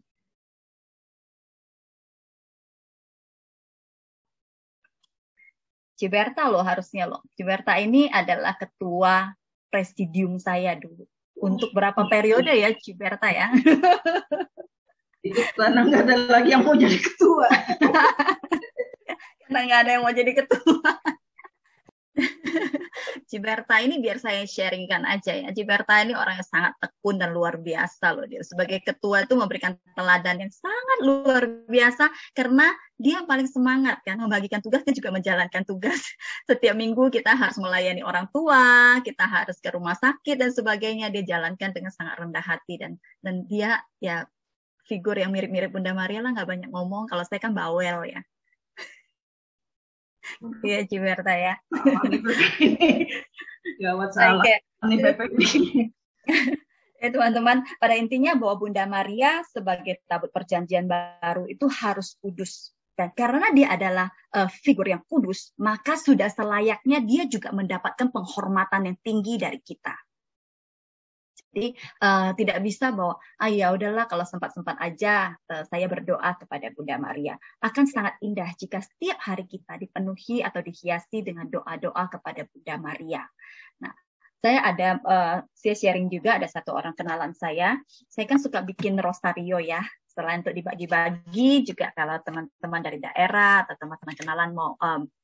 Ciberta loh harusnya loh. Ciberta ini adalah ketua presidium saya dulu. Untuk berapa periode ya, Ciberta ya? Itu karena nggak ada lagi yang mau jadi ketua. Karena nggak ada yang mau jadi ketua. Ciberta ini biar saya sharingkan aja ya. Ciberta ini orang yang sangat tekun dan luar biasa loh dia. Sebagai ketua itu memberikan teladan yang sangat luar biasa karena dia paling semangat kan membagikan tugas dan juga menjalankan tugas. Setiap minggu kita harus melayani orang tua, kita harus ke rumah sakit dan sebagainya. Dia jalankan dengan sangat rendah hati dan dia ya figur yang mirip-mirip Bunda Maria lah, nggak banyak ngomong. Kalau saya kan bawel ya. Iya Ciberta ya. Gawat salah. Teman-teman, pada intinya bahwa Bunda Maria sebagai tabut perjanjian baru itu harus kudus. Dan karena dia adalah figur yang kudus, maka sudah selayaknya dia juga mendapatkan penghormatan yang tinggi dari kita. Jadi tidak bisa bahwa ya udahlah kalau sempat-sempat aja saya berdoa kepada Bunda Maria. Akan sangat indah jika setiap hari kita dipenuhi atau dihiasi dengan doa-doa kepada Bunda Maria. Nah, saya ada saya sharing juga, ada satu orang kenalan saya. Saya kan suka bikin rosario ya. Selain untuk dibagi-bagi juga kalau teman-teman dari daerah atau teman-teman kenalan mau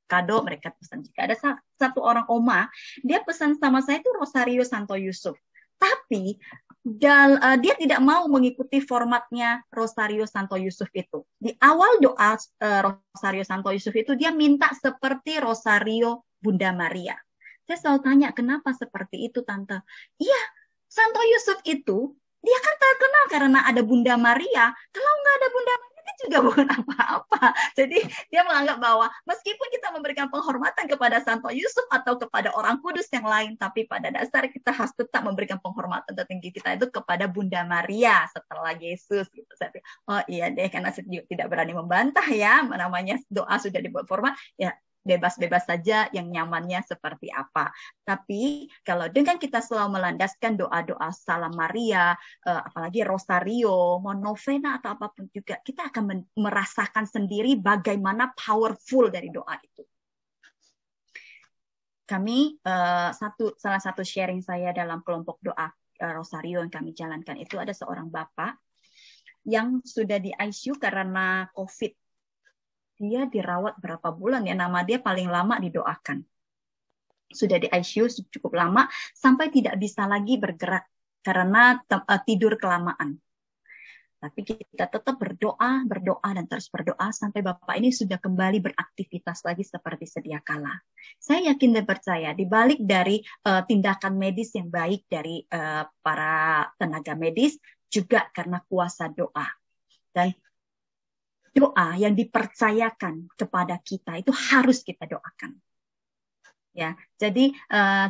kado, mereka pesan juga. Ada satu orang oma, dia pesan sama saya itu rosario Santo Yusuf. Tapi dia tidak mau mengikuti formatnya Rosario Santo Yusuf itu. Di awal doa Rosario Santo Yusuf itu dia minta seperti Rosario Bunda Maria. Saya selalu tanya, kenapa seperti itu Tante? Iya, Santo Yusuf itu dia kan terkenal karena ada Bunda Maria. Kalau nggak ada Bunda Maria itu juga bukan apa-apa. Jadi dia menganggap bahwa meskipun kita memberikan penghormatan kepada Santo Yusuf atau kepada orang kudus yang lain, tapi pada dasar kita harus tetap memberikan penghormatan tertinggi kita itu kepada Bunda Maria setelah Yesus. Gitu. Oh iya deh, karena saya tidak berani membantah ya, namanya doa sudah dibuat format, ya bebas-bebas saja yang nyamannya seperti apa. Tapi kalau dengan kita selalu melandaskan doa-doa Salam Maria, apalagi Rosario, mau novena atau apapun juga, kita akan merasakan sendiri bagaimana powerful dari doa itu. Kami, salah satu sharing saya dalam kelompok doa Rosario yang kami jalankan itu ada seorang bapak yang sudah di ICU karena COVID. Dia dirawat berapa bulan ya, nama dia paling lama didoakan. Sudah di ICU cukup lama sampai tidak bisa lagi bergerak karena tidur kelamaan. Tapi kita tetap berdoa dan terus berdoa sampai Bapak ini sudah kembali beraktivitas lagi seperti sedia kala. Saya yakin dan percaya di balik dari tindakan medis yang baik dari para tenaga medis juga karena kuasa doa. Dan doa yang dipercayakan kepada kita itu harus kita doakan. Ya, jadi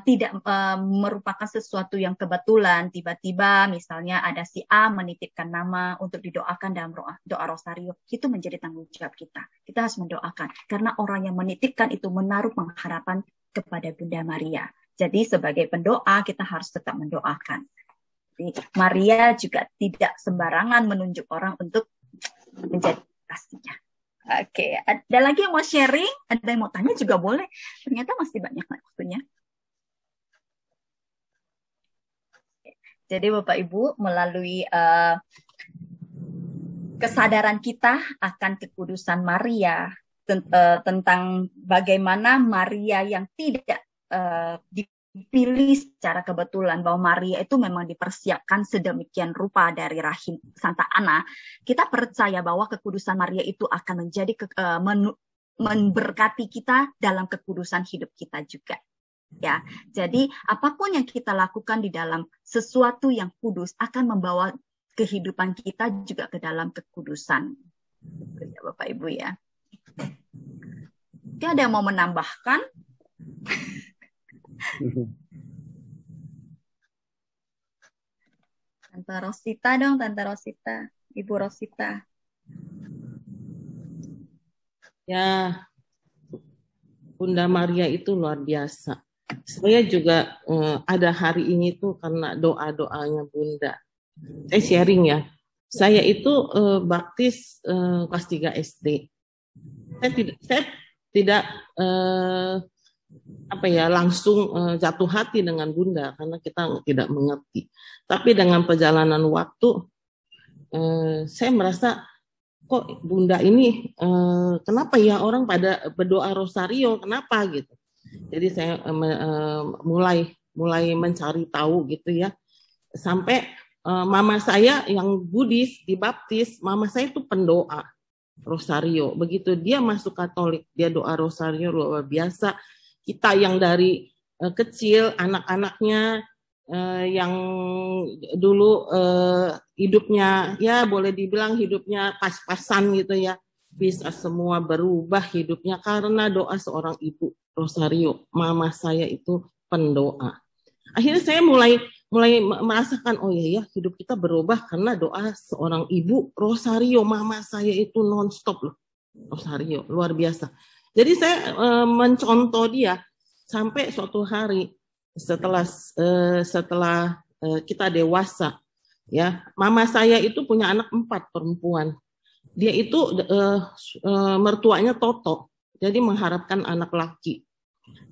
tidak merupakan sesuatu yang kebetulan tiba-tiba misalnya ada si A menitipkan nama untuk didoakan dalam doa rosario, itu menjadi tanggung jawab kita. Kita harus mendoakan karena orang yang menitipkan itu menaruh pengharapan kepada Bunda Maria. Jadi sebagai pendoa kita harus tetap mendoakan. Jadi, Maria juga tidak sembarangan menunjuk orang untuk menjadi kasihnya. Oke, ada lagi yang mau sharing? Ada yang mau tanya juga boleh. Ternyata masih banyak waktunya. Jadi Bapak Ibu, melalui kesadaran kita akan kekudusan Maria, tentang bagaimana Maria yang tidak dipilih secara kebetulan, bahwa Maria itu memang dipersiapkan sedemikian rupa dari rahim Santa Ana, kita percaya bahwa kekudusan Maria itu akan menjadi memberkati kita dalam kekudusan hidup kita juga. Ya, jadi apapun yang kita lakukan di dalam sesuatu yang kudus akan membawa kehidupan kita juga ke dalam kekudusan. Ya, Bapak Ibu ya. Dia ada yang mau menambahkan? Tante Rosita dong, Tante Rosita, Ibu Rosita. Ya, Bunda Maria itu luar biasa. Saya juga ada hari ini tuh karena doa-doanya Bunda. Saya sharing ya. Saya itu baptis kelas 3 SD. Saya tidak langsung jatuh hati dengan Bunda karena kita tidak mengerti. Tapi dengan perjalanan waktu saya merasa kok Bunda ini kenapa ya orang pada berdoa rosario, kenapa gitu. Jadi saya mulai mencari tahu gitu ya. Sampai mama saya yang Buddhis dibaptis, mama saya itu pendoa rosario. Begitu dia masuk Katolik, dia doa rosario luar biasa. Kita yang dari kecil, anak-anaknya yang dulu hidupnya ya boleh dibilang hidupnya pas-pasan gitu ya, bisa semua berubah hidupnya karena doa seorang ibu rosario. Mama saya itu pendoa. Akhirnya saya mulai merasakan oh ya hidup kita berubah karena doa seorang ibu rosario. Mama saya itu nonstop loh rosario, luar biasa. Jadi saya mencontoh dia sampai suatu hari setelah kita dewasa, ya, mama saya itu punya anak 4 perempuan. Dia itu mertuanya Toto, jadi mengharapkan anak laki.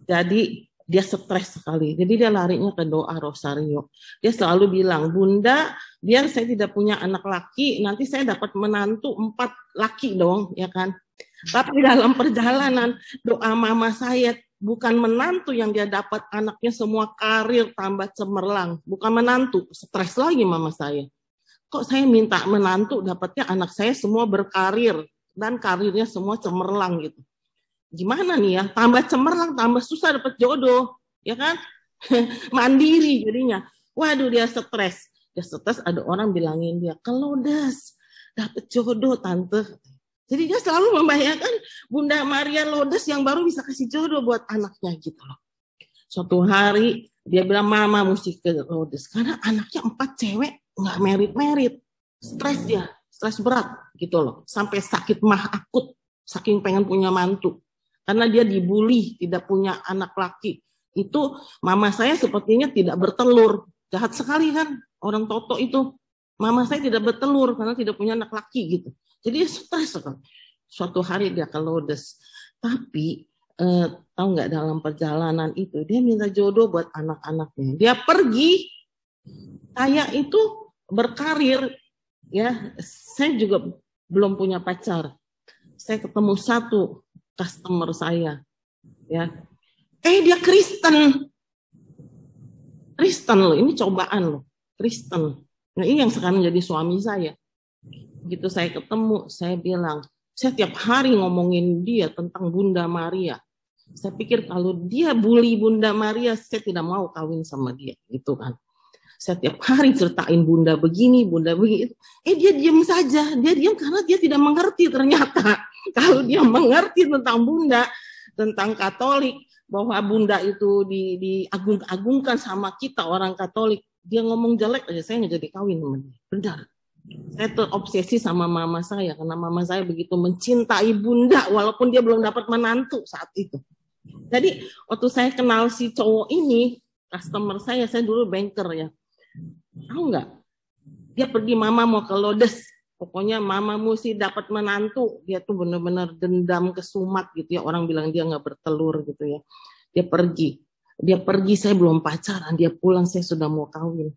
Jadi dia stres sekali. Jadi dia larinya ke doa rosario. Dia selalu bilang, Bunda, biar saya tidak punya anak laki, nanti saya dapat menantu 4 laki dong, ya kan? Tapi dalam perjalanan doa mama saya bukan menantu yang dia dapat, anaknya semua karir tambah cemerlang. Bukan menantu, stres lagi mama saya. Kok saya minta menantu, dapatnya anak saya semua berkarir dan karirnya semua cemerlang gitu. Gimana nih ya? Tambah cemerlang, tambah susah dapat jodoh, ya kan? Mandiri jadinya. Waduh, dia stres. Dia stres, ada orang bilangin dia, "Kelodes, dapat jodoh tante." Jadi dia selalu membayangkan Bunda Maria Lourdes yang baru bisa kasih jodoh buat anaknya gitu loh. Suatu hari dia bilang, "Mama mesti ke Lourdes karena anaknya 4 cewek nggak merit. Stres dia, stres berat gitu loh. Sampai sakit mah akut, saking pengen punya mantu. Karena dia dibully, tidak punya anak laki. Itu mama saya sepertinya tidak bertelur. Jahat sekali kan orang Toto itu. Mama saya tidak bertelur karena tidak punya anak laki gitu. Jadi dia stres sekali. Suatu hari dia ke Lourdes. Tapi tahu nggak dalam perjalanan itu dia minta jodoh buat anak-anaknya. Dia pergi. Saya itu berkarir, ya. Saya juga belum punya pacar. Saya ketemu satu customer saya, ya. Dia Kristen loh. Ini cobaan loh, Kristen. Nah ini yang sekarang jadi suami saya. Begitu saya ketemu, saya bilang, saya tiap hari ngomongin dia tentang Bunda Maria. Saya pikir kalau dia bully Bunda Maria, saya tidak mau kawin sama dia, gitu kan. Saya tiap hari ceritain Bunda begini, Bunda begitu. Dia diam saja, dia diam karena dia tidak mengerti ternyata. Kalau dia mengerti tentang Bunda, tentang Katolik, bahwa Bunda itu diagung-agungkan sama kita orang Katolik, dia ngomong jelek aja, saya nggak jadi kawin sama dia. Benar. Saya terobsesi sama mama saya karena mama saya begitu mencintai Bunda walaupun dia belum dapat menantu saat itu. Jadi waktu saya kenal si cowok ini, customer saya dulu banker ya. Tahu nggak? Dia pergi, "Mama mau ke Lourdes. Pokoknya mama mesti dapat menantu." Dia tuh benar-benar dendam kesumat gitu ya. Orang bilang dia nggak bertelur gitu ya. Dia pergi, saya belum pacaran. Dia pulang, saya sudah mau kawin.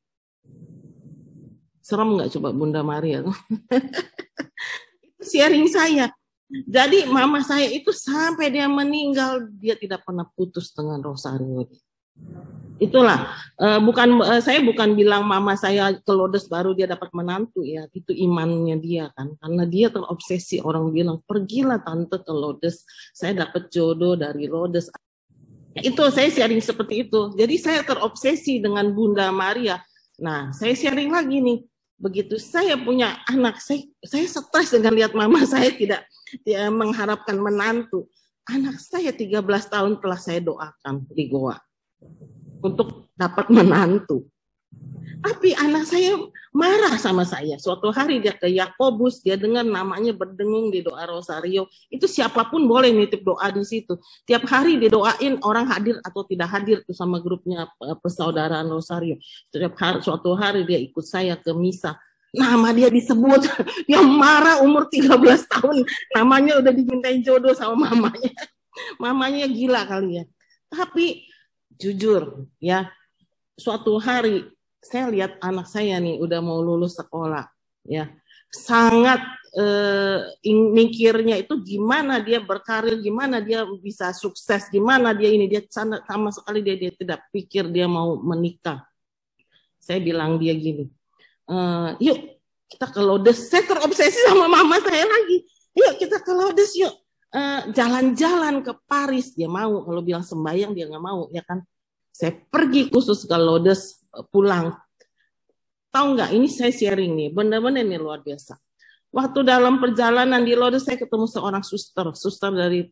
Serem nggak coba Bunda Maria? Itu sharing saya. Jadi mama saya itu sampai dia meninggal, dia tidak pernah putus dengan rosario. Itulah, saya bukan bilang mama saya ke Lourdes baru dia dapat menantu ya, itu imannya dia kan, karena dia terobsesi. Orang bilang, "Pergilah tante ke Lourdes, saya dapat jodoh dari Lourdes." Itu saya sharing seperti itu. Jadi saya terobsesi dengan Bunda Maria. Nah, saya sharing lagi nih. Begitu saya punya anak, saya stres dengan lihat mama saya tidak mengharapkan menantu. Anak saya 13 tahun telah saya doakan di Goa untuk dapat menantu. Tapi anak saya marah sama saya. Suatu hari dia ke Yakobus, dia dengar namanya berdengung di doa rosario. Itu siapapun boleh nitip doa di situ. Tiap hari didoain, orang hadir atau tidak hadir tuh sama grupnya persaudaraan rosario. Suatu hari dia ikut saya ke misa. Nama dia disebut. Dia marah, umur 13 tahun. Namanya udah dimintain jodoh sama mamanya. Mamanya gila kali ya. Tapi jujur ya, suatu hari saya lihat anak saya nih udah mau lulus sekolah ya, sangat mikirnya itu gimana dia berkarir, gimana dia bisa sukses, gimana dia ini, dia sama sekali dia tidak pikir dia mau menikah. Saya bilang dia gini, yuk kita ke Lodes. Saya terobsesi sama mama saya lagi, yuk kita ke Lodes yuk, jalan-jalan ke Paris. Dia mau, kalau bilang sembahyang dia nggak mau ya kan. Saya pergi khusus ke Lodes, pulang. Tahu nggak, ini saya sharing nih, benar-benar ini luar biasa. Waktu dalam perjalanan di Lodes saya ketemu seorang suster dari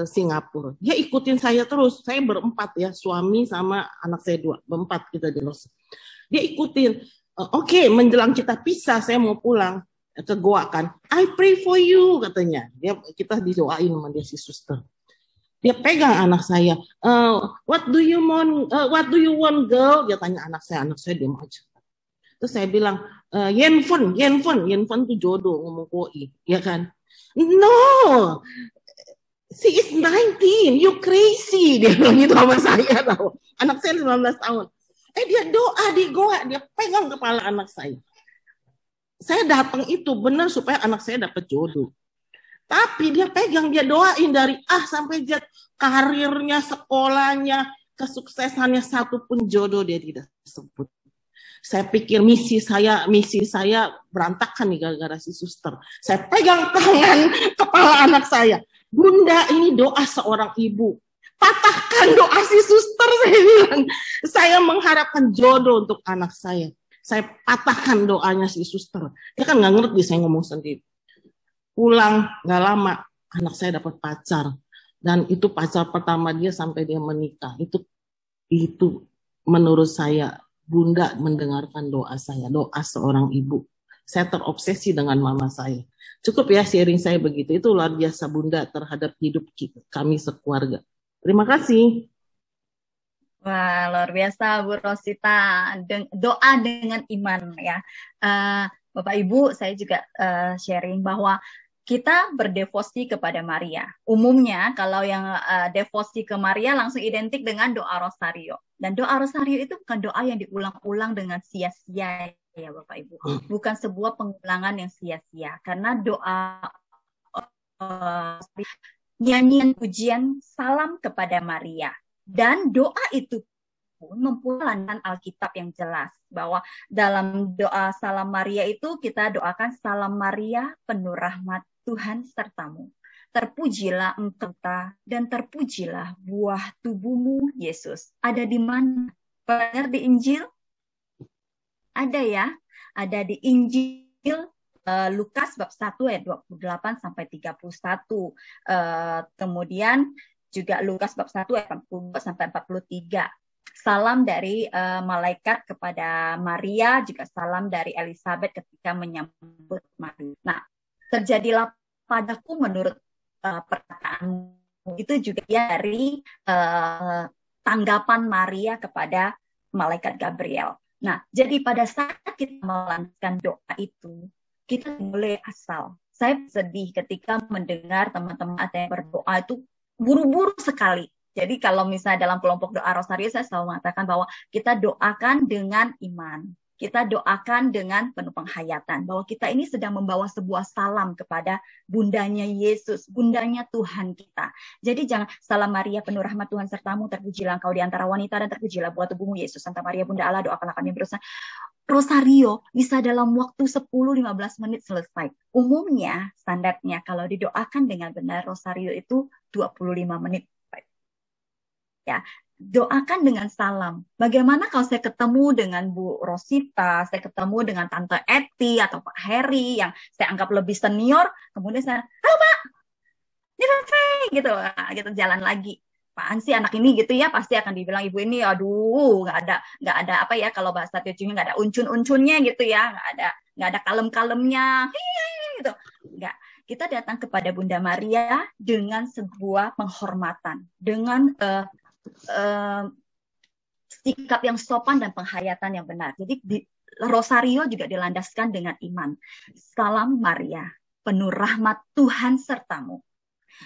Singapura. Dia ikutin saya terus. Saya berempat ya, suami sama anak saya 2, berempat kita di Lodes. Dia ikutin. Oke, menjelang kita pisah, saya mau pulang ke Goa kan. I pray for you katanya. Kita didoain sama dia si suster. Dia pegang anak saya. What do you want girl? Dia tanya anak saya diam aja. Terus saya bilang, Yenfun tuh jodoh, ngomong koi, ya kan? No, she is 19, you crazy, dia bilang gitu sama saya, tahu. Anak saya 19 tahun. Dia doa di Goa, dia pegang kepala anak saya. Saya datang itu benar supaya anak saya dapat jodoh. Tapi dia pegang, dia doain dari A sampai Z, karirnya, sekolahnya, kesuksesannya, satu pun jodoh dia tidak sebut. Saya pikir misi saya berantakan nih gara-gara si suster. Saya pegang tangan kepala anak saya. Bunda, ini doa seorang ibu. Patahkan doa si suster, saya bilang. Saya mengharapkan jodoh untuk anak saya. Saya patahkan doanya si suster. Dia kan nggak ngerti saya ngomong sendiri. Pulang nggak lama, anak saya dapat pacar. Dan itu pacar pertama dia sampai dia menikah. Itu menurut saya, Bunda mendengarkan doa saya, doa seorang ibu. Saya terobsesi dengan mama saya. Cukup ya sharing saya begitu. Itu luar biasa Bunda terhadap hidup kami sekeluarga. Terima kasih. Wah, luar biasa Bu Rosita. Doa dengan iman ya. Bapak Ibu, saya juga sharing bahwa kita berdevosi kepada Maria. Umumnya kalau yang devosi ke Maria langsung identik dengan doa rosario. Dan doa rosario itu bukan doa yang diulang-ulang dengan sia-sia ya Bapak Ibu. Bukan sebuah pengulangan yang sia-sia. Karena doa nyanyian pujian salam kepada Maria. Dan doa itu pun mempunyai Alkitab yang jelas bahwa dalam doa salam Maria itu kita doakan salam Maria penuh rahmat Tuhan sertamu. Terpujilah engkau dan terpujilah buah tubuhmu Yesus. Ada di mana? Benar di Injil? Ada ya? Ada di Injil Lukas bab 1 ayat 28 sampai 31. Kemudian juga Lukas bab 1 ayat 42 sampai 43. Salam dari malaikat kepada Maria, juga salam dari Elizabeth ketika menyambut Maria. Nah, terjadilah padaku menurut perkataan itu juga dari tanggapan Maria kepada malaikat Gabriel. Nah, jadi pada saat kita melanjutkan doa itu, kita boleh asal. Saya sedih ketika mendengar teman-teman ada yang berdoa itu buru-buru sekali. Jadi kalau misalnya dalam kelompok doa rosario, saya selalu mengatakan bahwa kita doakan dengan iman. Kita doakan dengan penuh penghayatan. Bahwa kita ini sedang membawa sebuah salam kepada bundanya Yesus, bundanya Tuhan kita. Jadi jangan, salam Maria penuh rahmat Tuhan sertamu, terpujilah engkau di antara wanita dan terpujilah buah tubuhmu Yesus. Santa Maria Bunda Allah, doakanlah kami berusaha. Rosario bisa dalam waktu 10-15 menit selesai. Umumnya, standarnya kalau didoakan dengan benar, Rosario itu 25 menit. Ya, doakan dengan salam. Bagaimana kalau saya ketemu dengan Bu Rosita, saya ketemu dengan Tante Eti atau Pak Heri yang saya anggap lebih senior, kemudian saya, halo Pak, ini gitu, gitu jalan lagi. Apaan sih anak ini gitu ya, pasti akan dibilang ibu ini, aduh, nggak ada apa ya kalau bahasa Teochew nggak ada uncun-uncunnya gitu ya, nggak ada kalem-kalemnya, gitu, nggak. Kita datang kepada Bunda Maria dengan sebuah penghormatan, dengan sikap yang sopan dan penghayatan yang benar. Jadi Rosario juga dilandaskan dengan iman. Salam Maria, penuh rahmat Tuhan sertamu.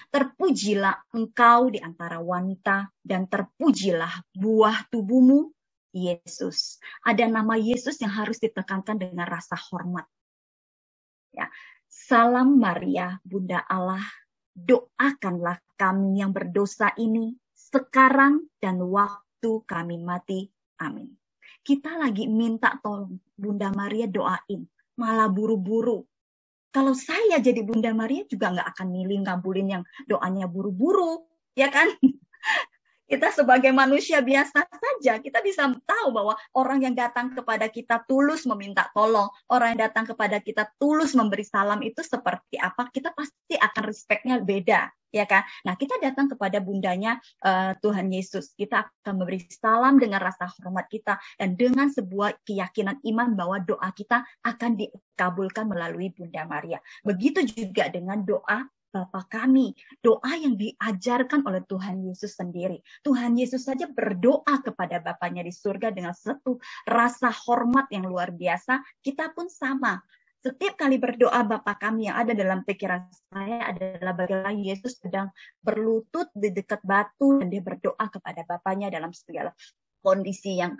Terpujilah engkau di antara wanita, dan terpujilah buah tubuhmu, Yesus. Ada nama Yesus yang harus ditekankan dengan rasa hormat. Ya. Salam Maria, Bunda Allah, doakanlah kami yang berdosa ini sekarang dan waktu kami mati. Amin. Kita lagi minta tolong Bunda Maria doain, malah buru-buru. Kalau saya jadi Bunda Maria juga nggak akan milih ngabulin yang doanya buru-buru, ya kan? Kita sebagai manusia biasa saja, kita bisa tahu bahwa orang yang datang kepada kita tulus meminta tolong, orang yang datang kepada kita tulus memberi salam itu seperti apa, kita pasti akan respect-nya beda, ya kan? Nah, kita datang kepada bundanya Tuhan Yesus, kita akan memberi salam dengan rasa hormat kita, dan dengan sebuah keyakinan iman bahwa doa kita akan dikabulkan melalui Bunda Maria. Begitu juga dengan doa Bapa kami, doa yang diajarkan oleh Tuhan Yesus sendiri. Tuhan Yesus saja berdoa kepada Bapanya di surga dengan satu rasa hormat yang luar biasa. Kita pun sama. Setiap kali berdoa Bapa kami, yang ada dalam pikiran saya adalah bagaimana Yesus sedang berlutut di dekat batu dan dia berdoa kepada Bapanya dalam segala kondisi yang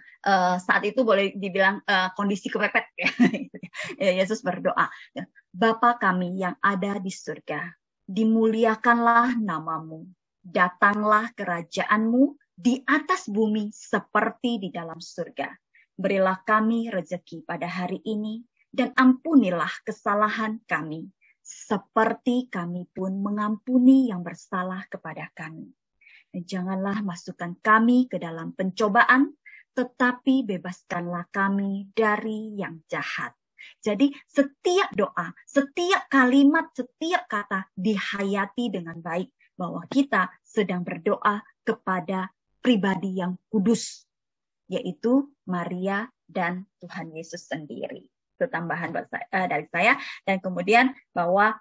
saat itu boleh dibilang kondisi kepepet. Yesus berdoa, Bapa kami yang ada di surga, dimuliakanlah namamu, datanglah kerajaanmu di atas bumi seperti di dalam surga. Berilah kami rezeki pada hari ini, dan ampunilah kesalahan kami, seperti kami pun mengampuni yang bersalah kepada kami. Dan janganlah masukkan kami ke dalam pencobaan, tetapi bebaskanlah kami dari yang jahat. Jadi setiap doa, setiap kalimat, setiap kata dihayati dengan baik. Bahwa kita sedang berdoa kepada pribadi yang kudus. Yaitu Maria dan Tuhan Yesus sendiri. Itu tambahan dari saya. Dan kemudian bahwa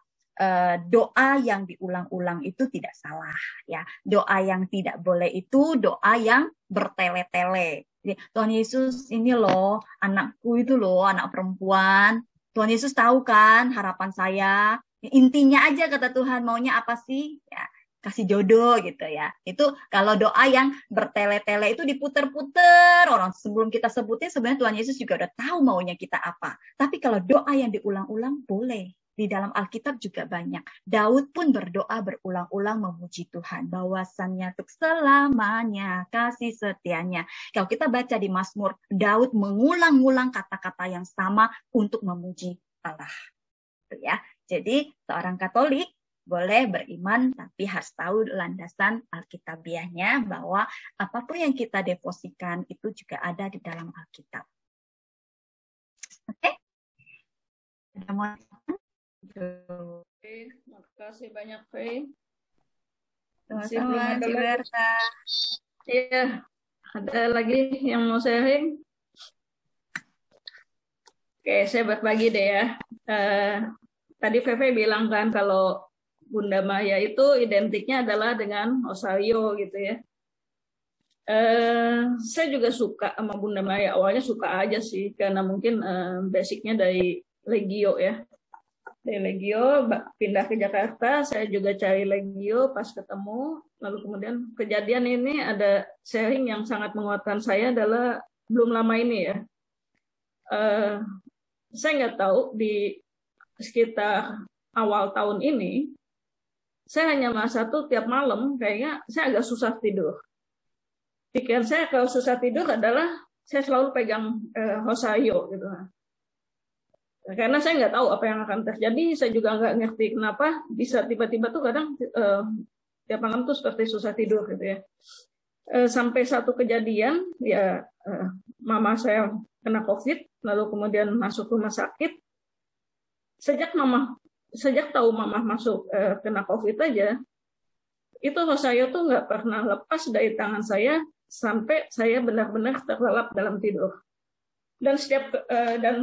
doa yang diulang-ulang itu tidak salah. Ya, doa yang tidak boleh itu doa yang bertele-tele. Tuhan Yesus ini loh, anakku itu loh, anak perempuan. Tuhan Yesus tahu kan harapan saya. Intinya aja kata Tuhan, maunya apa sih? Ya, kasih jodoh gitu ya. Itu kalau doa yang bertele-tele itu diputer-puter. Orang sebelum kita sebutin sebenarnya Tuhan Yesus juga udah tahu maunya kita apa. Tapi kalau doa yang diulang-ulang boleh. Di dalam Alkitab juga banyak. Daud pun berdoa berulang-ulang memuji Tuhan. Bahwasannya untuk selamanya kasih setianya. Kalau kita baca di Mazmur, Daud mengulang-ulang kata-kata yang sama untuk memuji Allah. Ya. Jadi seorang Katolik boleh beriman, tapi harus tahu landasan Alkitabiahnya bahwa apapun yang kita deposikan itu juga ada di dalam Alkitab. Oke? Ada mau? Oke, terima kasih banyak, Faye. Sama-sama, Ciberta. Iya, ada lagi yang mau sharing? Oke, saya berbagi deh ya. Tadi Feve bilang kan kalau Bunda Maya itu identiknya adalah dengan Rosario gitu ya. Saya juga suka sama Bunda Maya. Awalnya suka aja sih, karena mungkin basicnya dari Legio ya. Dari Legio pindah ke Jakarta, saya juga cari Legio pas ketemu, lalu kemudian kejadian ini ada sharing yang sangat menguatkan saya adalah belum lama ini ya. Saya nggak tahu di sekitar awal tahun ini, saya hanya merasa tuh tiap malam kayaknya saya agak susah tidur. Pikiran saya kalau susah tidur adalah saya selalu pegang Rosario gitu. Karena saya nggak tahu apa yang akan terjadi, saya juga nggak ngerti kenapa bisa tiba-tiba tuh kadang tiap malam tuh seperti susah tidur gitu ya. Sampai satu kejadian, ya mama saya kena COVID, lalu kemudian masuk rumah sakit. Sejak tahu mama masuk kena COVID aja, itu Rosario tuh nggak pernah lepas dari tangan saya sampai saya benar-benar terlelap dalam tidur. Dan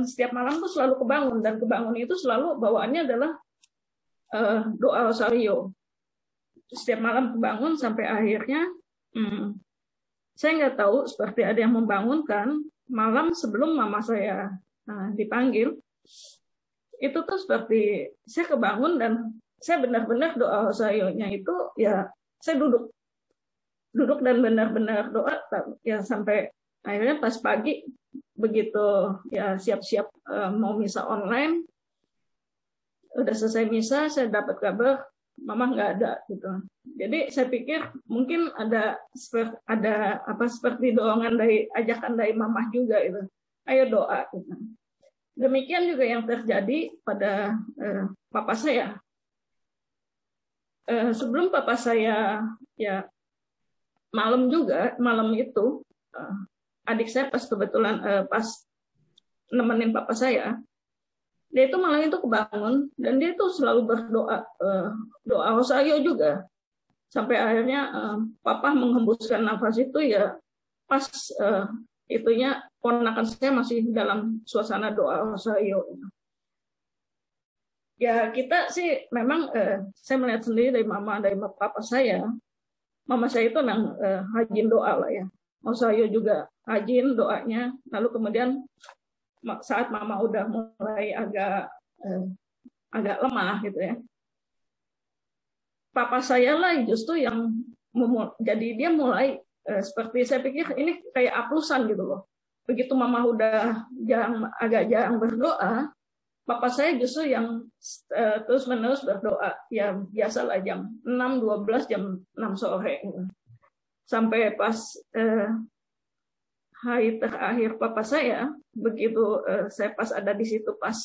setiap malam tuh selalu kebangun, dan kebangun itu selalu bawaannya adalah doa Rosario. Setiap malam kebangun sampai akhirnya saya nggak tahu seperti ada yang membangunkan malam sebelum mama saya dipanggil. Itu tuh seperti saya kebangun dan saya benar-benar doa Hosayonya itu ya saya duduk dan benar-benar doa ya sampai akhirnya pas pagi begitu ya siap-siap mau misa online, udah selesai misa saya dapat kabar mama nggak ada gitu. Jadi saya pikir mungkin ada seperti dorongan ajakan dari mama juga itu, ayo doa gitu. Demikian juga yang terjadi pada papa saya. Sebelum papa saya ya malam itu adik saya pas kebetulan pas nemenin papa saya, dia itu malam itu kebangun dan dia itu selalu berdoa doa Hosayo juga sampai akhirnya papa menghembuskan nafas itu ya pas itunya ponakan saya masih dalam suasana doa Hosayo. Ya kita sih memang saya melihat sendiri dari papa saya, mama saya itu memang rajin doa lah ya. Hosayo juga rajin doanya. Lalu kemudian saat mama udah mulai agak lemah gitu ya, papa saya lah justru yang jadi dia mulai seperti saya pikir ini kayak aplusan gitu loh. Begitu mama udah agak jarang berdoa, papa saya justru yang terus menerus berdoa ya biasalah jam 6.12 jam 6 sore gitu. Sampai pas hari terakhir papa saya, begitu saya pas ada di situ pas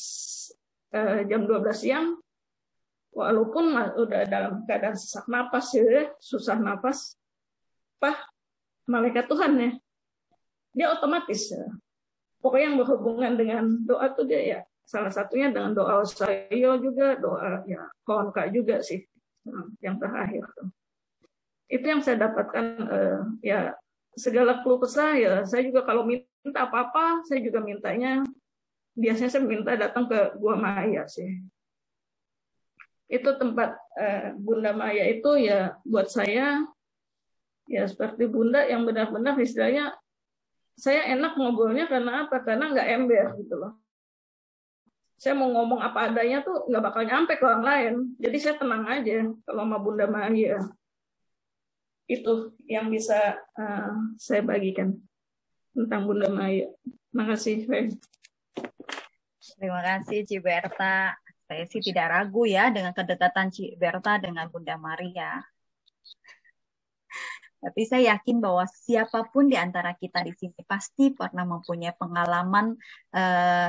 jam 12 siang, walaupun udah dalam keadaan sesak napas ya, susah napas, malaikat Tuhan ya, dia otomatis pokoknya yang berhubungan dengan doa tuh dia ya, salah satunya dengan doa Hosayo juga, doa ya Kohanka juga sih yang terakhir tuh. Itu yang saya dapatkan ya. Segala keluh kesah ya, saya juga kalau minta apa-apa, saya juga mintanya, biasanya saya minta datang ke Gua Maya sih. Itu tempat Bunda Maya itu ya buat saya, ya seperti Bunda yang benar-benar istilahnya, saya enak ngobrolnya karena apa? Karena nggak ember gitu loh. Saya mau ngomong apa adanya tuh nggak bakal nyampe ke orang lain, jadi saya tenang aja kalau sama Bunda Maya. Itu yang bisa saya bagikan tentang Bunda Maya. Terima kasih. Terima kasih Ci Berta. Saya sih tidak ragu ya dengan kedekatan Ci Berta dengan Bunda Maria. Tapi saya yakin bahwa siapapun di antara kita di sini pasti pernah mempunyai pengalaman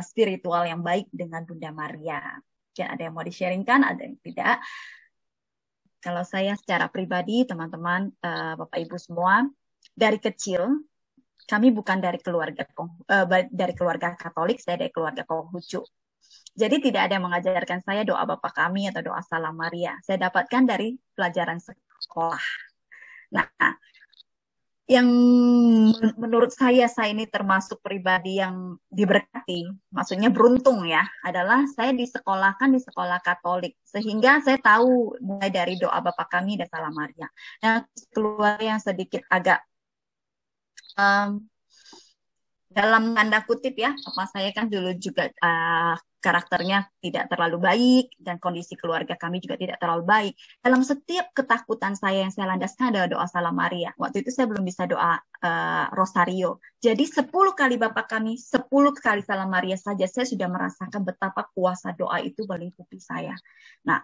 spiritual yang baik dengan Bunda Maria. Mungkin ada yang mau di-sharingkan, ada yang tidak. Kalau saya secara pribadi, teman-teman, Bapak Ibu semua, dari kecil kami bukan dari keluarga Katolik, saya dari keluarga Konghucu. Jadi tidak ada yang mengajarkan saya doa Bapa Kami atau doa Salam Maria. Saya dapatkan dari pelajaran sekolah. Nah, yang menurut saya ini termasuk pribadi yang diberkati, maksudnya beruntung ya, adalah saya disekolahkan di sekolah Katolik, sehingga saya tahu mulai dari doa Bapa Kami dan Salam Maria. Nah, keluar yang sedikit agak dalam tanda kutip ya, papa saya kan dulu juga karakternya tidak terlalu baik dan kondisi keluarga kami juga tidak terlalu baik. Dalam setiap ketakutan saya yang saya landaskan adalah doa Salam Maria. Waktu itu saya belum bisa doa Rosario. Jadi 10 kali Bapa Kami, 10 kali Salam Maria saja saya sudah merasakan betapa kuasa doa itu melingkupi saya. Nah,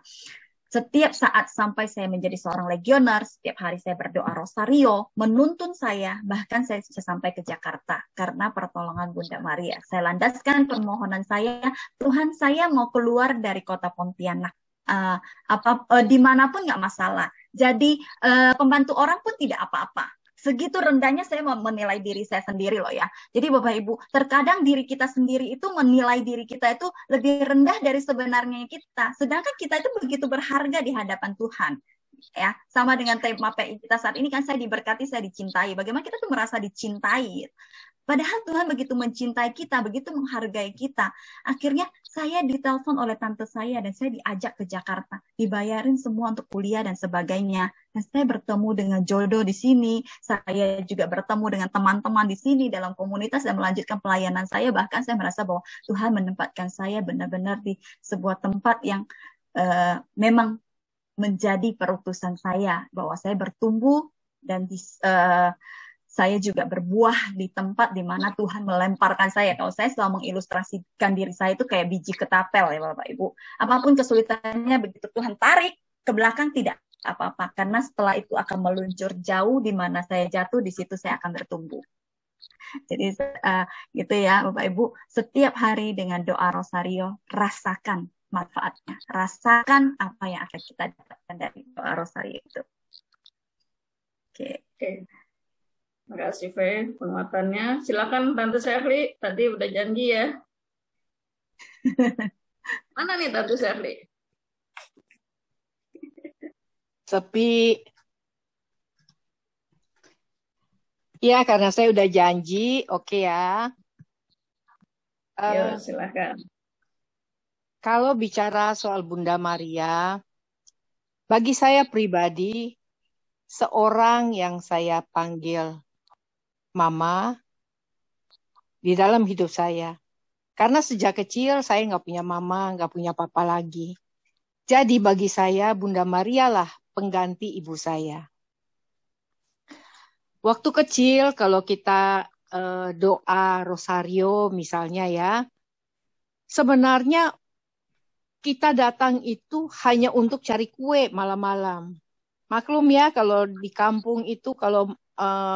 setiap saat sampai saya menjadi seorang legioner, setiap hari saya berdoa Rosario, menuntun saya, bahkan saya bisa sampai ke Jakarta, karena pertolongan Bunda Maria. Saya landaskan permohonan saya, Tuhan saya mau keluar dari kota Pontianak, dimanapun nggak masalah. Jadi pembantu orang pun tidak apa-apa. Segitu rendahnya saya menilai diri saya sendiri loh ya. Jadi Bapak Ibu, terkadang diri kita sendiri itu menilai diri kita itu lebih rendah dari sebenarnya kita. Sedangkan kita itu begitu berharga di hadapan Tuhan. Ya, sama dengan tema PI kita saat ini kan, saya diberkati, saya dicintai. Bagaimana kita tuh merasa dicintai? Padahal Tuhan begitu mencintai kita, begitu menghargai kita. Akhirnya saya ditelepon oleh tante saya dan saya diajak ke Jakarta. Dibayarin semua untuk kuliah dan sebagainya. Dan saya bertemu dengan jodoh di sini. Saya juga bertemu dengan teman-teman di sini dalam komunitas dan melanjutkan pelayanan saya. Bahkan saya merasa bahwa Tuhan menempatkan saya benar-benar di sebuah tempat yang memang menjadi perutusan saya, bahwa saya bertumbuh dan saya juga berbuah di tempat di mana Tuhan melemparkan saya. Kalau saya selalu mengilustrasikan diri saya itu kayak biji ketapel ya Bapak Ibu. Apapun kesulitannya, begitu Tuhan tarik ke belakang tidak apa-apa, karena setelah itu akan meluncur jauh, di mana saya jatuh, di situ saya akan bertumbuh. Jadi gitu ya Bapak Ibu, setiap hari dengan doa Rosario, rasakan manfaatnya, rasakan apa yang akan kita dapatkan dari doa Rosario itu. Oke. Terima kasih Fe penguatannya. Silakan Tante Sherly, tadi udah janji ya. Mana nih Tante Sherly? Sepi. Ya, karena saya udah janji, oke ya. Yo, silakan. Kalau bicara soal Bunda Maria, bagi saya pribadi, seorang yang saya panggil Mama di dalam hidup saya. Karena sejak kecil saya nggak punya mama, nggak punya papa lagi. Jadi bagi saya Bunda Maria lah pengganti ibu saya. Waktu kecil kalau kita doa Rosario misalnya ya, sebenarnya kita datang itu hanya untuk cari kue malam-malam. Maklum ya kalau di kampung itu kalau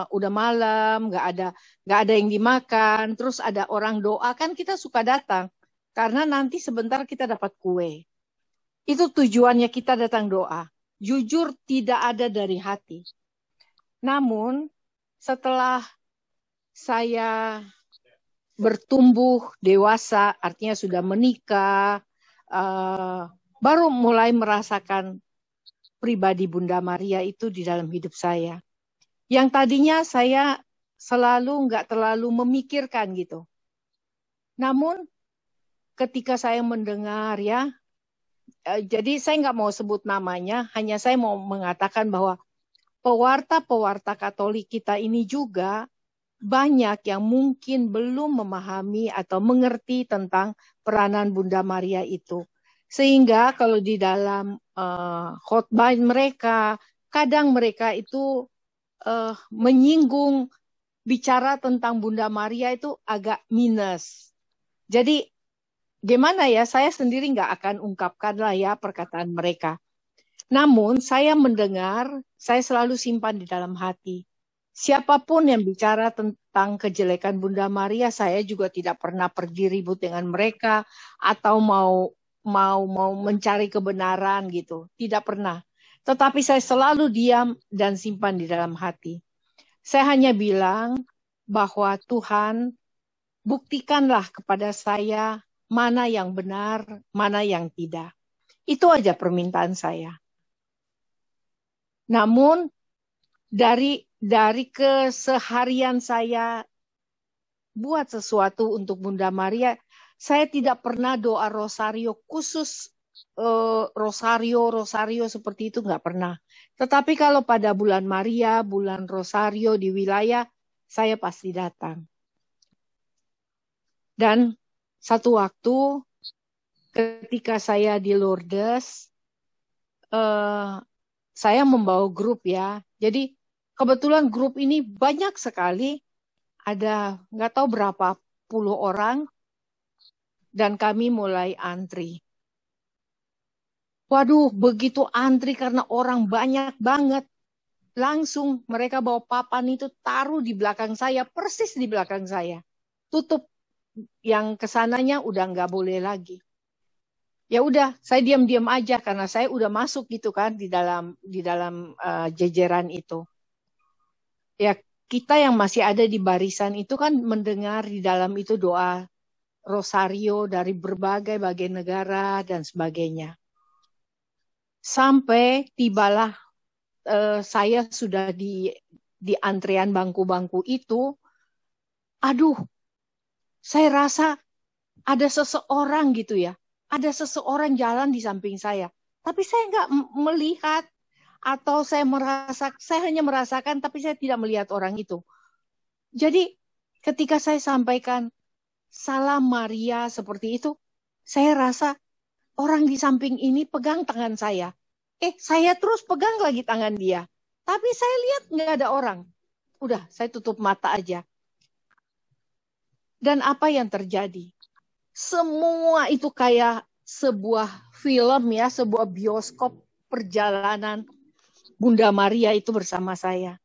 udah malam nggak ada yang dimakan, terus ada orang doa kan kita suka datang karena nanti sebentar kita dapat kue. Itu tujuannya kita datang doa. Jujur tidak ada dari hati. Namun setelah saya bertumbuh dewasa, artinya sudah menikah, baru mulai merasakan pribadi Bunda Maria itu di dalam hidup saya. Yang tadinya saya selalu nggak terlalu memikirkan gitu. Namun ketika saya mendengar ya, jadi saya nggak mau sebut namanya, hanya saya mau mengatakan bahwa pewarta-pewarta Katolik kita ini juga banyak yang mungkin belum memahami atau mengerti tentang peranan Bunda Maria itu. Sehingga kalau di dalam khotbah mereka, kadang mereka itu menyinggung bicara tentang Bunda Maria itu agak minus. Jadi gimana ya, saya sendiri nggak akan ungkapkan lah ya perkataan mereka. Namun saya mendengar, saya selalu simpan di dalam hati. Siapapun yang bicara tentang kejelekan Bunda Maria, saya juga tidak pernah pergi ribut dengan mereka atau mau mencari kebenaran gitu. Tidak pernah. Tetapi saya selalu diam dan simpan di dalam hati. Saya hanya bilang bahwa Tuhan, buktikanlah kepada saya mana yang benar, mana yang tidak. Itu aja permintaan saya. Namun dari keseharian saya buat sesuatu untuk Bunda Maria, saya tidak pernah doa Rosario khusus, Rosario seperti itu nggak pernah. Tetapi kalau pada bulan Maria, bulan Rosario di wilayah, saya pasti datang. Dan satu waktu ketika saya di Lourdes, saya membawa grup ya. Jadi kebetulan grup ini banyak sekali, ada nggak tahu berapa puluh orang, dan kami mulai antri. Waduh, begitu antri karena orang banyak banget. Langsung mereka bawa papan itu taruh di belakang saya, persis di belakang saya. Tutup yang kesananya udah nggak boleh lagi. Ya udah, saya diam-diam aja karena saya udah masuk gitu kan di dalam jajaran itu. Ya kita yang masih ada di barisan itu kan mendengar di dalam itu doa Rosario dari berbagai negara dan sebagainya. Sampai tibalah saya sudah di antrean bangku-bangku itu. Aduh, saya rasa ada seseorang gitu ya. Ada seseorang jalan di samping saya. Tapi saya nggak melihat. Atau saya hanya merasakan, tapi saya tidak melihat orang itu. Jadi ketika saya sampaikan salam Maria seperti itu, saya rasa orang di samping ini pegang tangan saya. Saya terus pegang lagi tangan dia. Tapi saya lihat nggak ada orang. Udah, saya tutup mata aja. Dan apa yang terjadi? Semua itu kayak sebuah film ya, sebuah bioskop perjalanan Bunda Maria itu bersama saya.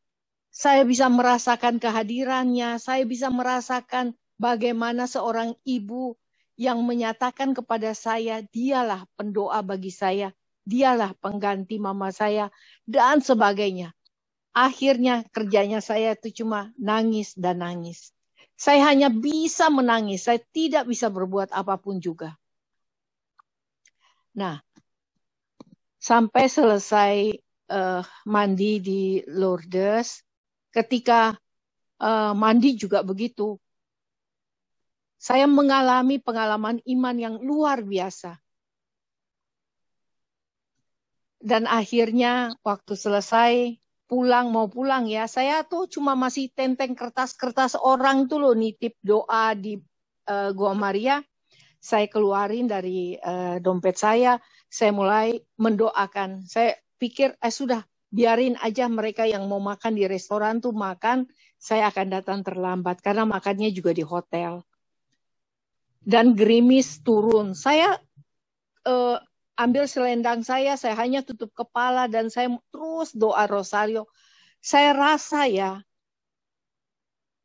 Saya bisa merasakan kehadirannya, saya bisa merasakan bagaimana seorang ibu yang menyatakan kepada saya, dialah pendoa bagi saya, dialah pengganti mama saya, dan sebagainya. Akhirnya kerjanya saya itu cuma nangis dan nangis. Saya hanya bisa menangis, saya tidak bisa berbuat apapun juga. Nah, sampai selesai mandi di Lourdes, ketika mandi juga begitu. Saya mengalami pengalaman iman yang luar biasa. Dan akhirnya waktu selesai mau pulang ya, saya tuh cuma masih tenteng kertas-kertas orang tuh loh nitip doa di Gua Maria. Saya keluarin dari dompet saya mulai mendoakan. Saya pikir sudah biarin aja mereka yang mau makan di restoran tuh makan, saya akan datang terlambat karena makannya juga di hotel. Dan gerimis turun. Saya ambil selendang saya hanya tutup kepala dan saya terus doa rosario. Saya rasa ya,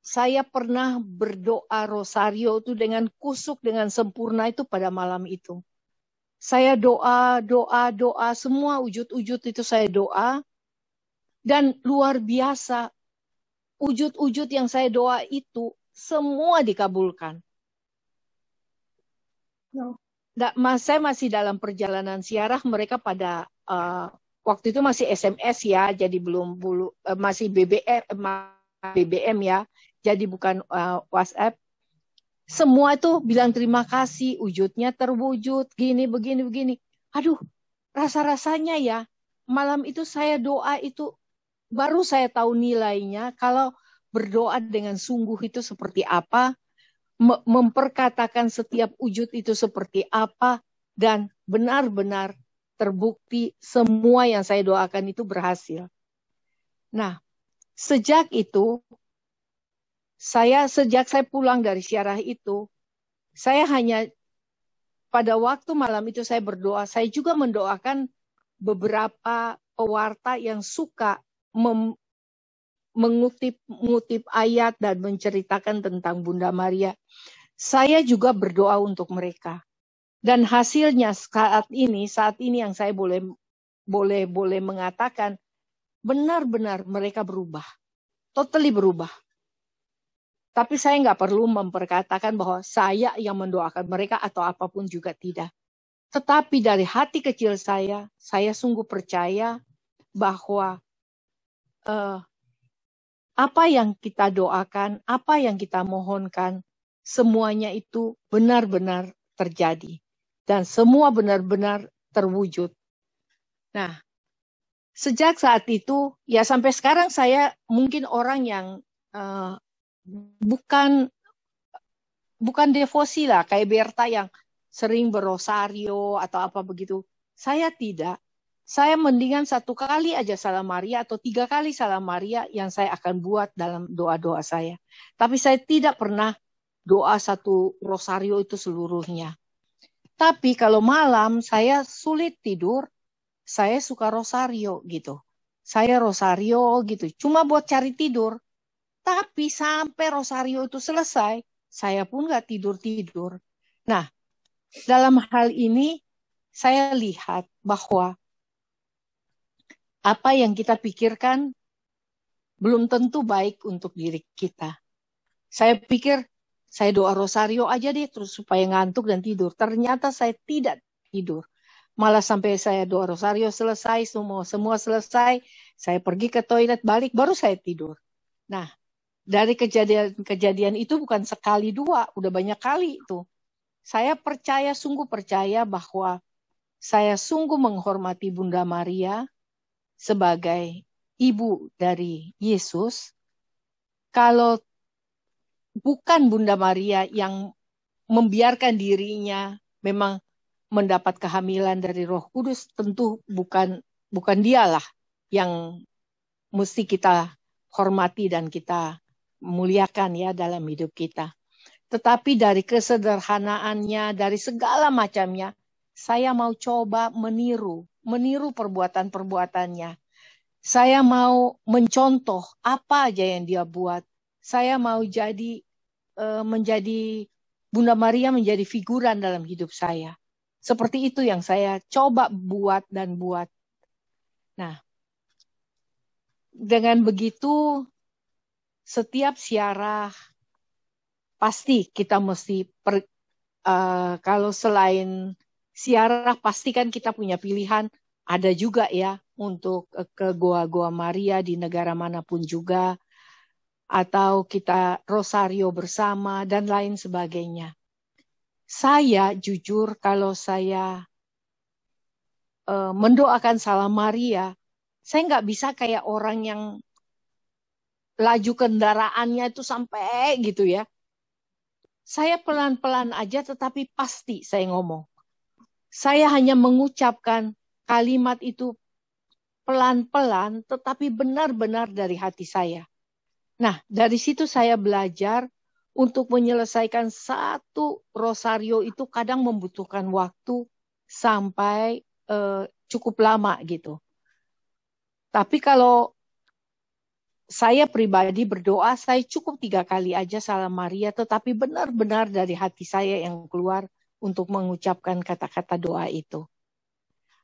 saya pernah berdoa rosario itu dengan kusuk, dengan sempurna itu pada malam itu. Saya doa, semua ujud-ujud itu saya doa. Dan luar biasa, ujud-ujud yang saya doa itu semua dikabulkan. Saya masih dalam perjalanan ziarah, mereka pada waktu itu masih SMS ya, jadi masih BBM ya, jadi bukan WhatsApp. Semua itu bilang terima kasih, ujudnya terwujud, begini. Aduh, rasa-rasanya ya, malam itu saya doa itu, baru saya tahu nilainya, kalau berdoa dengan sungguh itu seperti apa, memperkatakan setiap wujud itu seperti apa, dan benar-benar terbukti semua yang saya doakan itu berhasil. Nah, sejak saya pulang dari ziarah itu, saya hanya pada waktu malam itu saya berdoa, saya juga mendoakan beberapa pewarta yang suka mengutip ayat dan menceritakan tentang Bunda Maria. Saya juga berdoa untuk mereka. Dan hasilnya saat ini yang saya boleh mengatakan, benar-benar mereka berubah. Totally berubah. Tapi saya nggak perlu memperkatakan bahwa saya yang mendoakan mereka atau apapun juga tidak. Tetapi dari hati kecil saya sungguh percaya bahwa apa yang kita doakan, apa yang kita mohonkan, semuanya itu benar-benar terjadi. Dan semua benar-benar terwujud. Nah, sejak saat itu, ya sampai sekarang saya mungkin orang yang bukan devosi lah, kayak Berta yang sering berosario atau apa begitu. Saya tidak. Saya mendingan 1 kali aja Salam Maria atau 3 kali Salam Maria yang saya akan buat dalam doa-doa saya. Tapi saya tidak pernah doa 1 rosario itu seluruhnya. Tapi kalau malam saya sulit tidur, saya suka rosario gitu. Saya rosario gitu, cuma buat cari tidur. Tapi sampai rosario itu selesai, saya pun nggak tidur-tidur. Nah, dalam hal ini saya lihat bahwa apa yang kita pikirkan belum tentu baik untuk diri kita. Saya pikir saya doa rosario aja deh terus supaya ngantuk dan tidur. Ternyata saya tidak tidur. Malah sampai saya doa rosario selesai, semua selesai, saya pergi ke toilet, balik, baru saya tidur. Nah, dari kejadian itu bukan sekali 2, udah banyak kali itu. Saya sungguh percaya bahwa saya sungguh menghormati Bunda Maria sebagai ibu dari Yesus. Kalau bukan Bunda Maria yang membiarkan dirinya memang mendapat kehamilan dari Roh Kudus, tentu bukan bukan dialah yang mesti kita hormati dan kita muliakan ya dalam hidup kita. Tetapi dari kesederhanaannya, dari segala macamnya, saya mau coba meniru perbuatan-perbuatannya. Saya mau mencontoh apa aja yang dia buat. Saya mau menjadi Bunda Maria menjadi figuran dalam hidup saya. Seperti itu yang saya coba buat dan buat. Nah, dengan begitu setiap ziarah pasti kita mesti kalau selain ziarah pasti kan kita punya pilihan, ada juga ya untuk ke Goa-Goa Maria di negara manapun juga, atau kita rosario bersama dan lain sebagainya. Saya jujur kalau saya mendoakan Salam Maria, saya nggak bisa kayak orang yang laju kendaraannya itu sampai gitu ya. Saya pelan-pelan aja tetapi pasti saya ngomong. Saya hanya mengucapkan kalimat itu pelan-pelan tetapi benar-benar dari hati saya. Nah, dari situ saya belajar untuk menyelesaikan satu rosario itu kadang membutuhkan waktu sampai cukup lama gitu. Tapi kalau saya pribadi berdoa, saya cukup 3 kali aja Salam Maria, tetapi benar-benar dari hati saya yang keluar untuk mengucapkan kata-kata doa itu.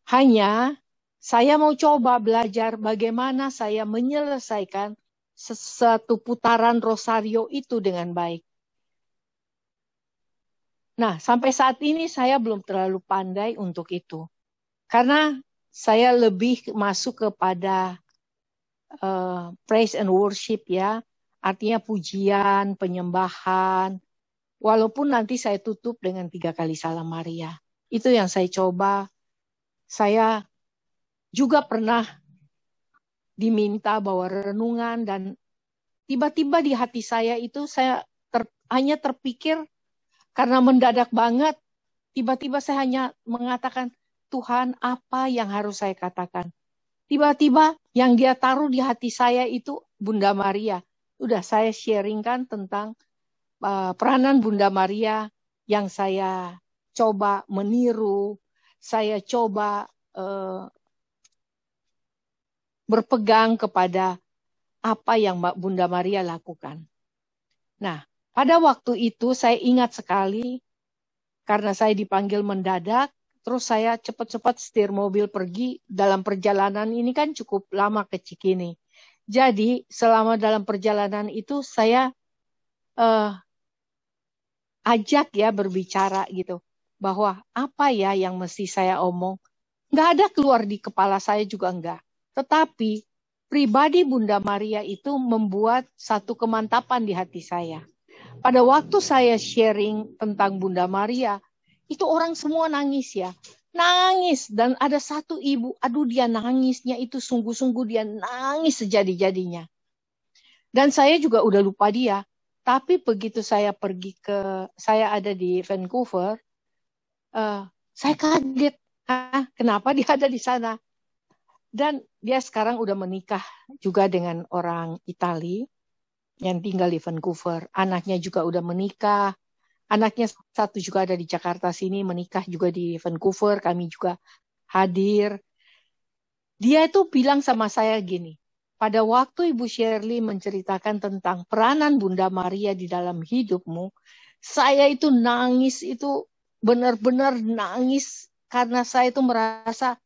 Hanya saya mau coba belajar bagaimana saya menyelesaikan satu putaran rosario itu dengan baik. Nah, sampai saat ini saya belum terlalu pandai untuk itu. Karena saya lebih masuk kepada praise and worship ya, artinya pujian, penyembahan, walaupun nanti saya tutup dengan 3 kali Salam Maria. Itu yang saya coba. Saya juga pernah diminta bawa renungan dan tiba-tiba di hati saya itu saya hanya terpikir karena mendadak banget, tiba-tiba saya hanya mengatakan, Tuhan apa yang harus saya katakan? Tiba-tiba yang dia taruh di hati saya itu Bunda Maria. Udah saya sharingkan tentang peranan Bunda Maria yang saya coba meniru, saya coba berpegang kepada apa yang Bunda Maria lakukan. Nah, pada waktu itu saya ingat sekali karena saya dipanggil mendadak, terus saya cepat-cepat setir mobil pergi. Dalam perjalanan ini kan cukup lama ke Cikini. Jadi selama dalam perjalanan itu saya ajak ya berbicara gitu. Bahwa apa ya yang mesti saya omong. Nggak ada keluar di kepala saya juga enggak. Tetapi pribadi Bunda Maria itu membuat satu kemantapan di hati saya. Pada waktu saya sharing tentang Bunda Maria, itu orang semua nangis ya. Nangis. Dan ada satu ibu, aduh dia nangisnya itu sungguh-sungguh dia nangis sejadi-jadinya. Dan saya juga udah lupa dia. Tapi begitu saya saya ada di Vancouver, saya kaget. Kenapa dia ada di sana? Dan dia sekarang udah menikah juga dengan orang Itali yang tinggal di Vancouver. Anaknya juga udah menikah. Anaknya satu juga ada di Jakarta sini, menikah juga di Vancouver. Kami juga hadir. Dia itu bilang sama saya gini, pada waktu Ibu Shirley menceritakan tentang peranan Bunda Maria di dalam hidupmu, saya itu nangis, itu benar-benar nangis karena saya itu merasa,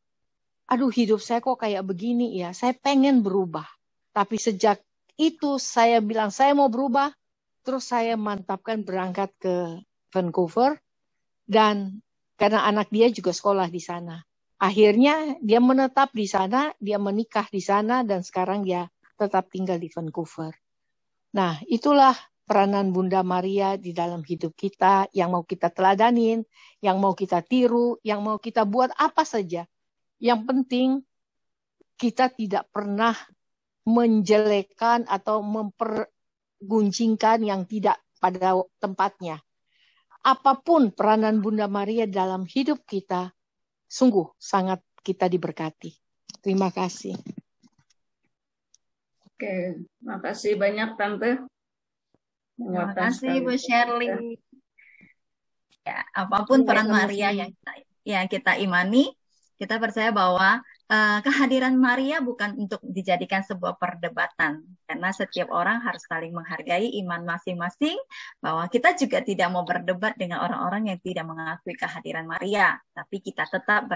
aduh hidup saya kok kayak begini ya, saya pengen berubah. Tapi sejak itu saya bilang saya mau berubah, terus saya mantapkan berangkat ke Vancouver dan karena anak dia juga sekolah di sana. Akhirnya dia menetap di sana, dia menikah di sana dan sekarang dia tetap tinggal di Vancouver. Nah, itulah peranan Bunda Maria di dalam hidup kita yang mau kita teladanin, yang mau kita tiru, yang mau kita buat apa saja. Yang penting kita tidak pernah menjelekkan atau mempergunjingkan yang tidak pada tempatnya. Apapun peranan Bunda Maria dalam hidup kita, sungguh sangat kita diberkati. Terima kasih. Oke, makasih banyak Tante. Terima Penguatan kasih sekali. Bu Shirley. Ya, apapun peran Maria yang kita imani, kita percaya bahwa kehadiran Maria bukan untuk dijadikan sebuah perdebatan, karena setiap orang harus saling menghargai iman masing-masing, bahwa kita juga tidak mau berdebat dengan orang-orang yang tidak mengakui kehadiran Maria, tapi kita tetap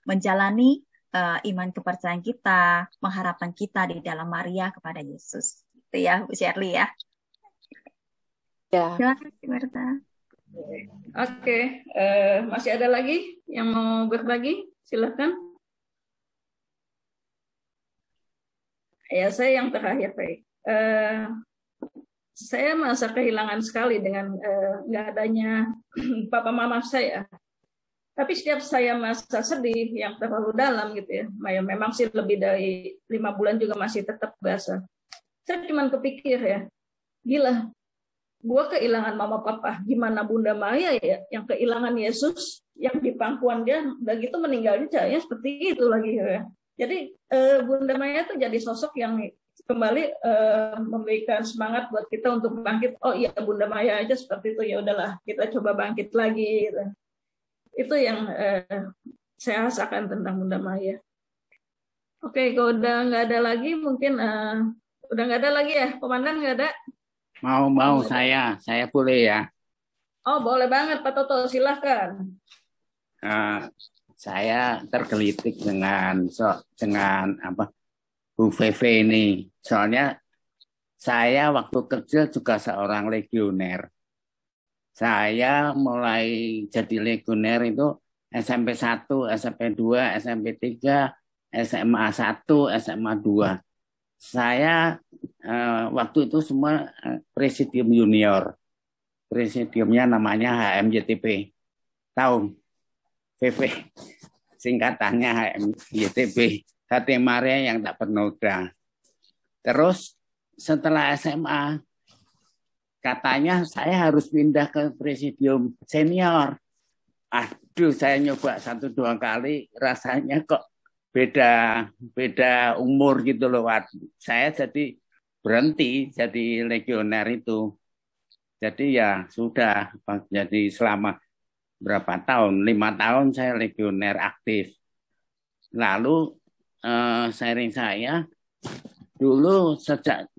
menjalani iman kepercayaan kita, pengharapan kita di dalam Maria kepada Yesus. Itu ya Bu Shirley ya. Ya. Terima kasih Berta. Oke, masih ada lagi yang mau berbagi? Silahkan. Ya, saya yang terakhir, Pak. Saya merasa kehilangan sekali dengan nggak adanya papa mama saya. Tapi setiap saya merasa sedih yang terlalu dalam gitu ya, memang sih lebih dari 5 bulan juga masih tetap berasa. Saya cuma kepikir ya, gila, gua kehilangan mama papa, gimana Bunda Maria ya, yang kehilangan Yesus, yang di pangkuan dia, udah gitu meninggalnya caranya seperti itu lagi ya. Jadi Bunda Maria itu jadi sosok yang kembali memberikan semangat buat kita untuk bangkit. Oh iya, Bunda Maria aja seperti itu, ya udahlah kita coba bangkit lagi gitu. Itu yang saya rasakan tentang Bunda Maria. Oke, kalau udah nggak ada lagi, mungkin udah nggak ada lagi ya, Komandan nggak ada? Mau saya boleh ya? Oh boleh banget Pak Toto, silahkan. Saya tergelitik dengan Bu Feve ini. Soalnya saya waktu kecil juga seorang legioner. Saya mulai jadi legioner itu SMP 1, SMP 2, SMP 3, SMA 1, SMA 2. Saya waktu itu semua presidium junior. Presidiumnya namanya HMJTP. Tahu? PP. Singkatannya HMJTP. Hati Maria yang tak bernoda. Terus setelah SMA, katanya saya harus pindah ke presidium senior. Aduh, saya nyoba 1-2 kali, rasanya kok beda umur gitu loh. Saya jadi berhenti jadi legioner itu. Jadi ya sudah, jadi selama berapa tahun? 5 tahun saya legioner aktif. Lalu sharing saya dulu sejak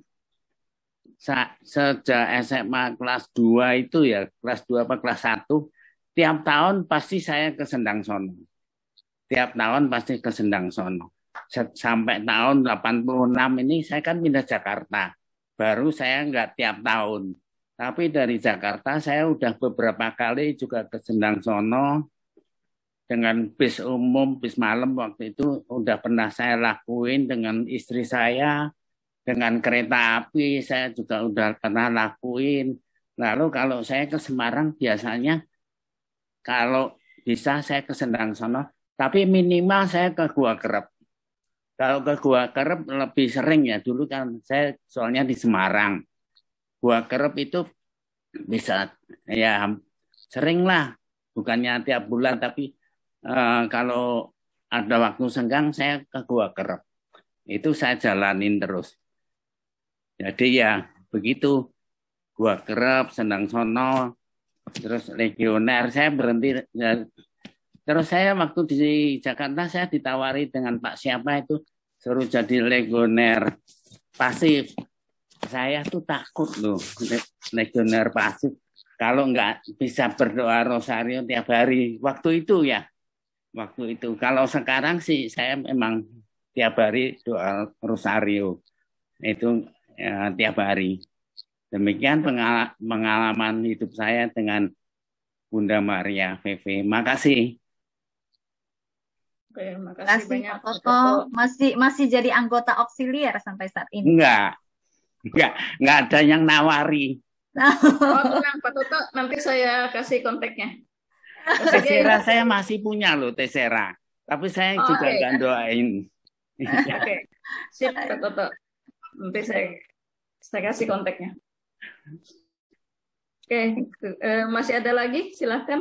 SMA kelas 2 itu ya, kelas 2 apa kelas 1, tiap tahun pasti saya ke Sendang Sono. Tiap tahun pasti ke Sendang Sono. Sampai tahun 86 ini saya kan pindah Jakarta. Baru saya nggak tiap tahun. Tapi dari Jakarta saya udah beberapa kali juga ke Sendang Sono. Dengan bis umum, bis malam waktu itu udah pernah saya lakuin dengan istri saya. Dengan kereta api saya juga udah pernah lakuin. Lalu kalau saya ke Semarang biasanya kalau bisa saya ke Sendang Sono. Tapi minimal saya ke Gua Kerep. Kalau ke Gua Kerep lebih sering ya. Dulu kan saya soalnya di Semarang. Gua Kerep itu bisa ya sering lah. Bukannya tiap bulan tapi kalau ada waktu senggang saya ke Gua Kerep. Itu saya jalanin terus. Jadi ya begitu. Gua Kerep, Sendang Sono, terus legioner. Saya berhenti. Terus saya waktu di Jakarta saya ditawari dengan Pak siapa itu suruh jadi legioner pasif. Saya tuh takut loh legioner pasif. Kalau nggak bisa berdoa rosario tiap hari. Waktu itu ya. Waktu itu. Kalau sekarang sih saya memang tiap hari doa rosario. Itu ya, tiap hari. Demikian pengalaman hidup saya dengan Bunda Maria Veve. Makasih. Oke, makasih banyak Pak Toto. Masih jadi anggota auxiliar sampai saat ini? Enggak ada yang nawari. Oh, tenang Pak Toto, nanti saya kasih kontaknya. Tesera saya masih punya loh, Tesera. Tapi saya juga nggak doain. Oke, sip Pak Toto. Nanti saya kasih kontaknya. Oke, masih ada lagi? Silahkan.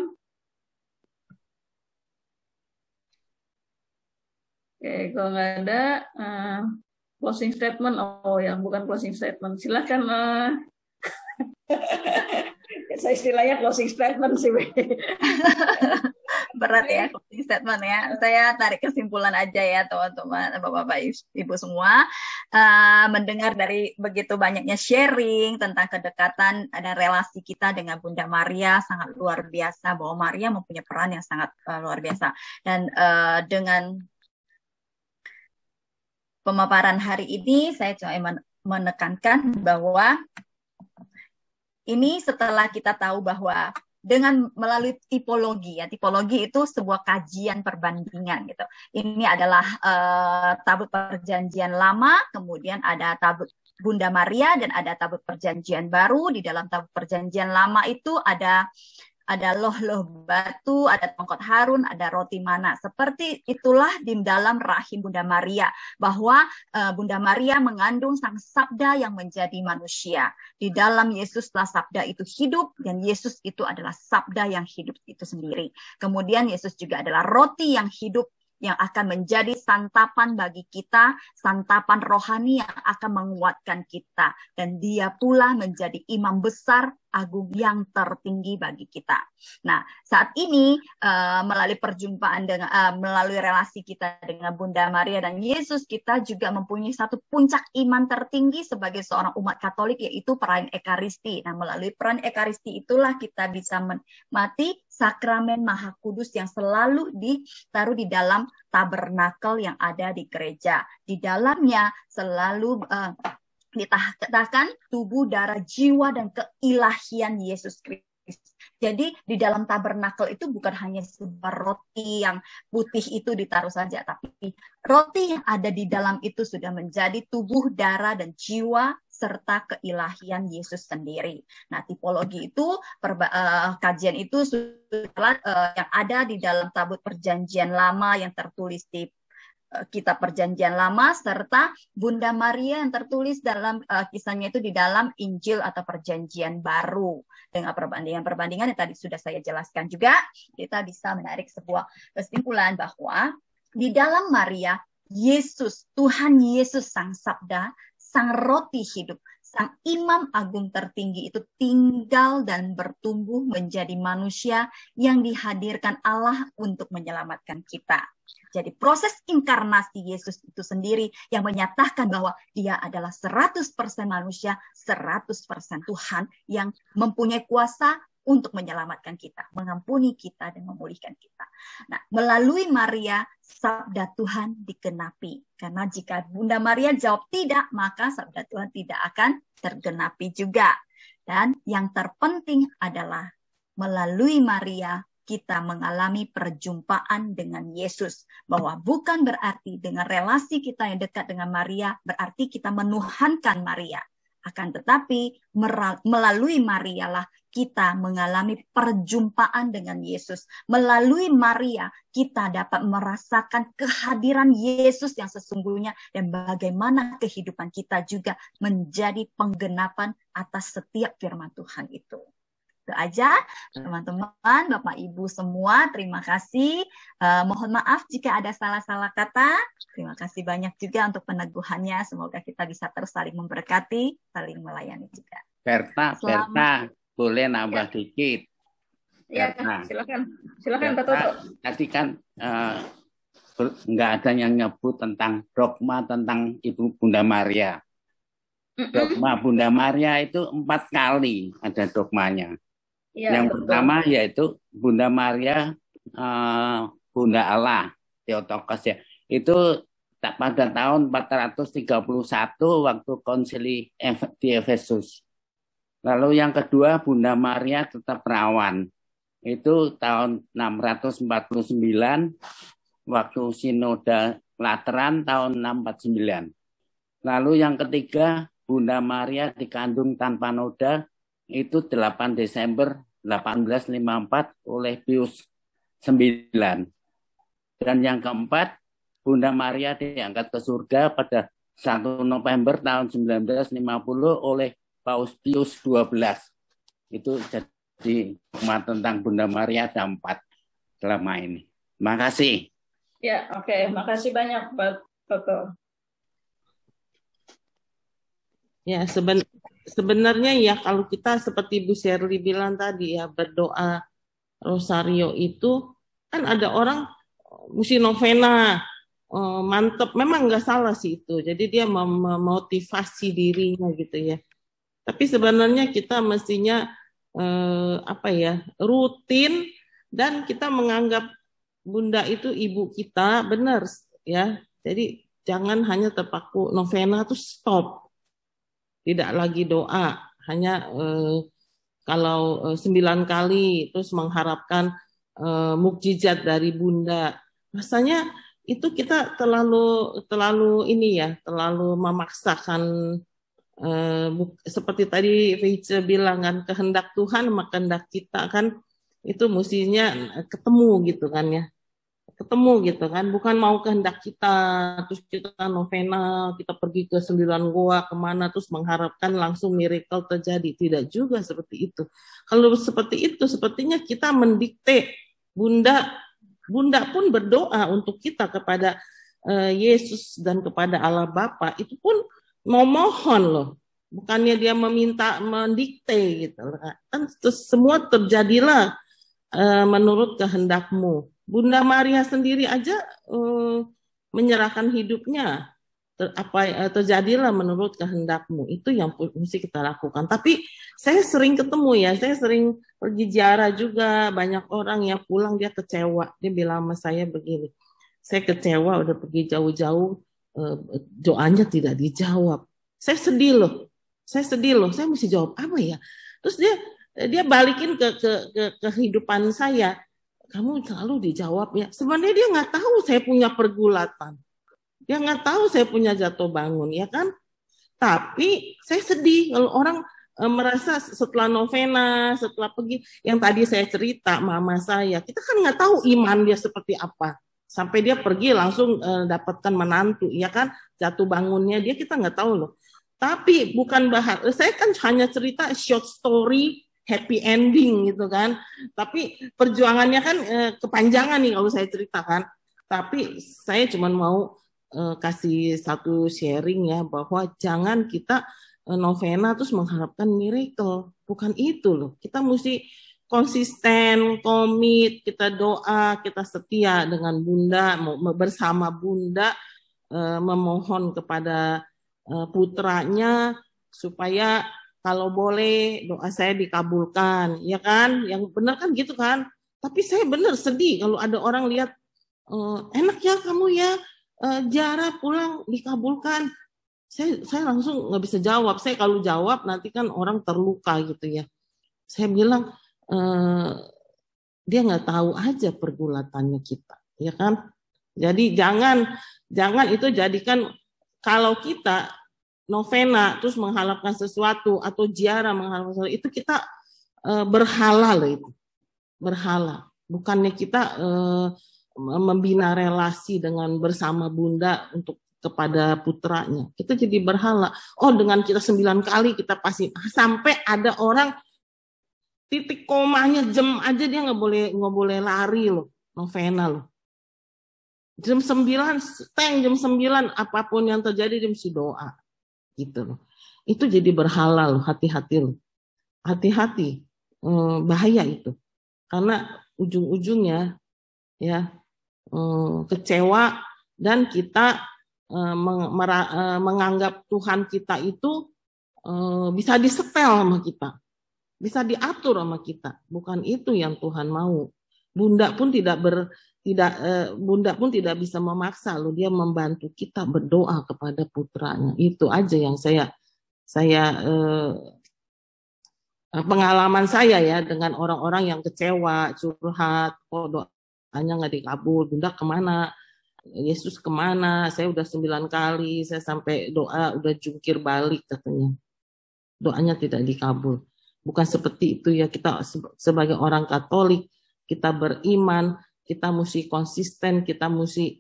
Oke, kalau nggak ada closing statement. Oh ya, bukan closing statement. Silahkan. Saya istilahnya closing statement sih. Berat ya closing statement ya. Saya tarik kesimpulan aja ya teman-teman, Bapak-bapak, Ibu semua. Mendengar dari begitu banyaknya sharing tentang kedekatan dan relasi kita dengan Bunda Maria sangat luar biasa, bahwa Maria mempunyai peran yang sangat luar biasa. Dan dengan pemaparan hari ini saya cuma menekankan bahwa ini setelah kita tahu bahwa dengan melalui tipologi, ya, tipologi itu sebuah kajian perbandingan gitu. Ini adalah tabut perjanjian lama, kemudian ada tabut Bunda Maria dan ada tabut perjanjian baru. Di dalam tabut perjanjian lama itu ada loh-loh batu, ada tongkat Harun, ada roti mana. Seperti itulah di dalam rahim Bunda Maria, bahwa Bunda Maria mengandung sang sabda yang menjadi manusia. Di dalam Yesuslah sabda itu hidup, dan Yesus itu adalah sabda yang hidup itu sendiri. Kemudian Yesus juga adalah roti yang hidup, yang akan menjadi santapan bagi kita, santapan rohani yang akan menguatkan kita. Dan dia pula menjadi imam besar agung yang tertinggi bagi kita. Nah, saat ini melalui perjumpaan dengan melalui relasi kita dengan Bunda Maria dan Yesus, kita juga mempunyai satu puncak iman tertinggi sebagai seorang umat Katolik, yaitu peran Ekaristi. Nah, melalui peran Ekaristi itulah kita bisa menikmati sakramen Maha Kudus yang selalu ditaruh di dalam tabernakel yang ada di gereja. Di dalamnya selalu dikatakan tubuh, darah, jiwa, dan keilahian Yesus Kristus. Jadi di dalam tabernakel itu bukan hanya sebuah roti yang putih itu ditaruh saja, tapi roti yang ada di dalam itu sudah menjadi tubuh, darah, dan jiwa serta keilahian Yesus sendiri. Nah, tipologi itu, kajian itu yang ada di dalam tabut perjanjian lama yang tertulis di kitab perjanjian lama, serta Bunda Maria yang tertulis dalam kisahnya itu di dalam Injil atau perjanjian baru. Dengan perbandingan yang tadi sudah saya jelaskan juga, kita bisa menarik sebuah kesimpulan bahwa di dalam Maria, Yesus, Tuhan Yesus sang sabda, sang roti hidup, sang imam agung tertinggi itu tinggal dan bertumbuh menjadi manusia yang dihadirkan Allah untuk menyelamatkan kita. Jadi proses inkarnasi Yesus itu sendiri yang menyatakan bahwa dia adalah 100% manusia, 100% Tuhan yang mempunyai kuasa untuk menyelamatkan kita, mengampuni kita, dan memulihkan kita. Nah, melalui Maria, sabda Tuhan digenapi. Karena jika Bunda Maria jawab tidak, maka sabda Tuhan tidak akan tergenapi juga. Dan yang terpenting adalah melalui Maria, kita mengalami perjumpaan dengan Yesus. Bahwa bukan berarti dengan relasi kita yang dekat dengan Maria, berarti kita menuhankan Maria. Akan tetapi melalui Maria lah kita mengalami perjumpaan dengan Yesus. Melalui Maria kita dapat merasakan kehadiran Yesus yang sesungguhnya, dan bagaimana kehidupan kita juga menjadi penggenapan atas setiap firman Tuhan itu. Itu aja teman-teman, Bapak Ibu semua, terima kasih. Mohon maaf jika ada salah-salah kata. Terima kasih banyak juga untuk peneguhannya. Semoga kita bisa terus saling memberkati, saling melayani juga. Berta, boleh nambah dikit. Ya, silakan Pak Toto. Tadi kan nggak ada yang nyebut tentang dogma tentang Ibu Bunda Maria. Dogma Bunda Maria itu 4 kali ada dogmanya. Ya, yang pertama yaitu Bunda Maria, Bunda Allah, Theotokos ya. Itu pada tahun 431 waktu konsili di Efesus. Lalu yang kedua Bunda Maria tetap perawan. Itu tahun 649 waktu Sinode Lateran tahun 649. Lalu yang ketiga Bunda Maria dikandung tanpa noda, itu 8 Desember 1854 oleh Pius IX. Dan yang keempat, Bunda Maria diangkat ke surga pada 1 November tahun 1950 oleh Paus Pius XII. Itu jadi dogma tentang Bunda Maria ada 4 selama ini. Terima kasih. Ya, oke. Makasih banyak, Pak Toto. Ya, sebenarnya ya kalau kita seperti Bu Shirley bilang tadi ya, berdoa rosario itu kan ada orang mesti novena, mantep, memang nggak salah sih itu. Jadi dia memotivasi dirinya gitu ya. Tapi sebenarnya kita mestinya apa ya, rutin, dan kita menganggap Bunda itu ibu kita, benar ya. Jadi jangan hanya terpaku novena tuh stop, tidak lagi doa, hanya kalau 9 kali terus mengharapkan mukjizat dari Bunda. Rasanya itu kita terlalu ini ya, terlalu memaksakan, seperti tadi Vice bilang kan, kehendak Tuhan sama kehendak kita kan itu mestinya ketemu gitu kan ya, ketemu gitu kan, bukan mau kehendak kita terus kita novena, kita pergi ke 9 goa kemana terus mengharapkan langsung miracle terjadi, tidak juga seperti itu. Kalau seperti itu sepertinya kita mendikte. Bunda pun berdoa untuk kita kepada Yesus dan kepada Allah Bapa, itu pun mau mohon loh, bukannya dia meminta, mendikte gitu kan. Semua terjadilah menurut kehendakmu. Bunda Maria sendiri aja menyerahkan hidupnya, terjadilah menurut kehendakmu. Itu yang mesti kita lakukan. Tapi saya sering ketemu ya, saya sering pergi ziarah juga, banyak orang yang pulang dia kecewa. Dia bilang sama saya begini, saya kecewa udah pergi jauh-jauh, doanya tidak dijawab. Saya sedih loh, saya mesti jawab apa ya? Terus dia balikin ke kehidupan saya. Kamu selalu dijawab ya. Sebenarnya dia nggak tahu saya punya pergulatan. Dia nggak tahu saya punya jatuh bangun, ya kan? Tapi saya sedih kalau orang merasa setelah novena, setelah pergi, yang tadi saya cerita mama saya, kita kan nggak tahu iman dia seperti apa. Sampai dia pergi langsung dapatkan menantu, ya kan? Jatuh bangunnya dia kita nggak tahu loh. Tapi bukan saya kan hanya cerita short story, happy ending gitu kan. Tapi perjuangannya kan kepanjangan nih kalau saya ceritakan. Tapi saya cuma mau kasih satu sharing ya, bahwa jangan kita novena terus mengharapkan miracle. Bukan itu loh. Kita mesti konsisten, komit, kita doa, kita setia dengan Bunda, bersama Bunda, memohon kepada putranya supaya kalau boleh doa saya dikabulkan, ya kan? Yang benar kan gitu kan? Tapi saya benar sedih kalau ada orang lihat enak ya kamu ya ziarah pulang dikabulkan. Saya langsung nggak bisa jawab. Saya kalau jawab nanti kan orang terluka gitu ya. Saya bilang dia nggak tahu aja pergulatannya kita, ya kan? Jadi jangan itu jadikan, kalau kita novena terus mengharapkan sesuatu atau ziarah mengharapkan sesuatu, itu kita berhala loh itu. Berhala. Bukannya kita membina relasi dengan bersama Bunda untuk kepada putranya. Kita jadi berhala. Oh, dengan kita 9 kali kita pasti, sampai ada orang titik komanya jam aja dia nggak boleh lari loh, novena loh. Jam 9, jam 9 apapun yang terjadi dia mesti doa. Gitu loh. Itu jadi berhala loh, hati-hati loh. Hati-hati. Bahaya itu. Karena ujung-ujungnya ya kecewa, dan kita menganggap Tuhan kita itu bisa disetel sama kita, bisa diatur sama kita. Bukan itu yang Tuhan mau. Bunda pun tidak bisa memaksa loh, dia membantu kita berdoa kepada putranya. Itu aja yang saya pengalaman saya ya dengan orang-orang yang kecewa, curhat, kok doanya nggak dikabul, Bunda kemana, Yesus kemana, saya udah 9 kali, saya sampai doa udah jungkir balik katanya, doanya tidak dikabul. Bukan seperti itu ya. Kita sebagai orang Katolik, kita beriman, kita mesti konsisten, kita mesti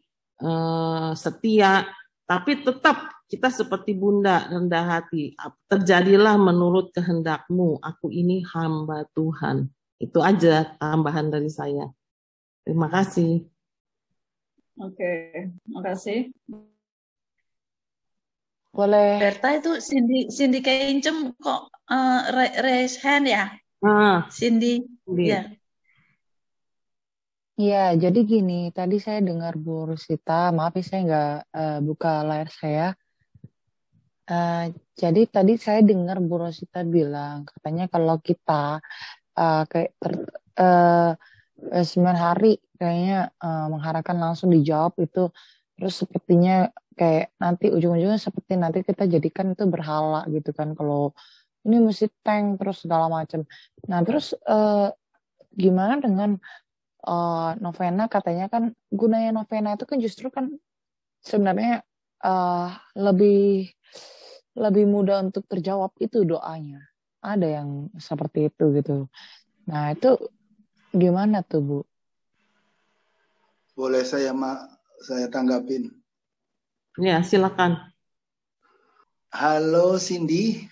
setia, tapi tetap kita seperti Bunda, rendah hati. Terjadilah menurut kehendakmu, aku ini hamba Tuhan. Itu aja tambahan dari saya. Terima kasih. Oke, makasih. Boleh. Berta itu Cindy Keincem kok raise hand ya? Cindy, ya. Iya, jadi gini, tadi saya dengar Bu Rosita, maaf ya saya nggak buka layar saya. Jadi tadi saya dengar Bu Rosita bilang, katanya kalau kita kayak 9 hari kayaknya mengharapkan langsung dijawab itu, terus sepertinya kayak nanti ujung-ujungnya seperti nanti kita jadikan itu berhala gitu kan, kalau ini mesti tank terus segala macam. Nah terus gimana dengan novena? Katanya kan gunanya novena itu kan justru kan sebenarnya lebih mudah untuk terjawab itu doanya. Ada yang seperti itu gitu. Nah itu gimana tuh Bu? Boleh saya tanggapin? Ya, silakan. Halo Cindy.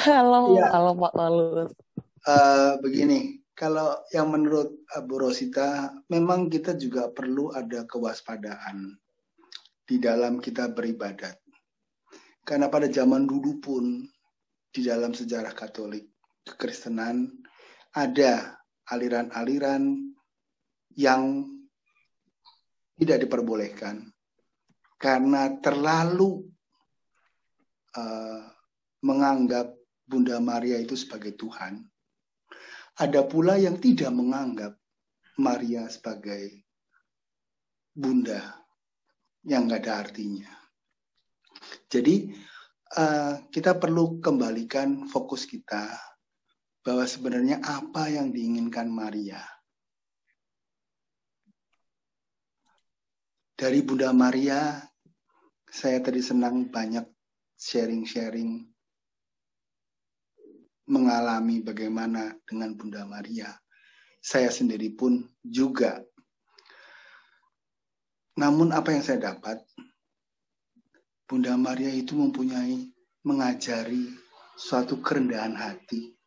Halo, ya. Halo Pak Walus. Begini, kalau yang menurut Bu Rosita, memang kita juga perlu ada kewaspadaan di dalam kita beribadat. Karena pada zaman dulu pun, di dalam sejarah Katolik, kekristenan, ada aliran-aliran yang tidak diperbolehkan karena terlalu menganggap Bunda Maria itu sebagai Tuhan. Ada pula yang tidak menganggap Maria sebagai Bunda yang nggak ada artinya. Jadi kita perlu kembalikan fokus kita bahwa sebenarnya apa yang diinginkan Maria. Dari Bunda Maria, saya tadi senang banyak sharing-sharing mengalami bagaimana dengan Bunda Maria. Saya sendiri pun juga. Namun apa yang saya dapat, Bunda Maria itu mengajari suatu kerendahan hati.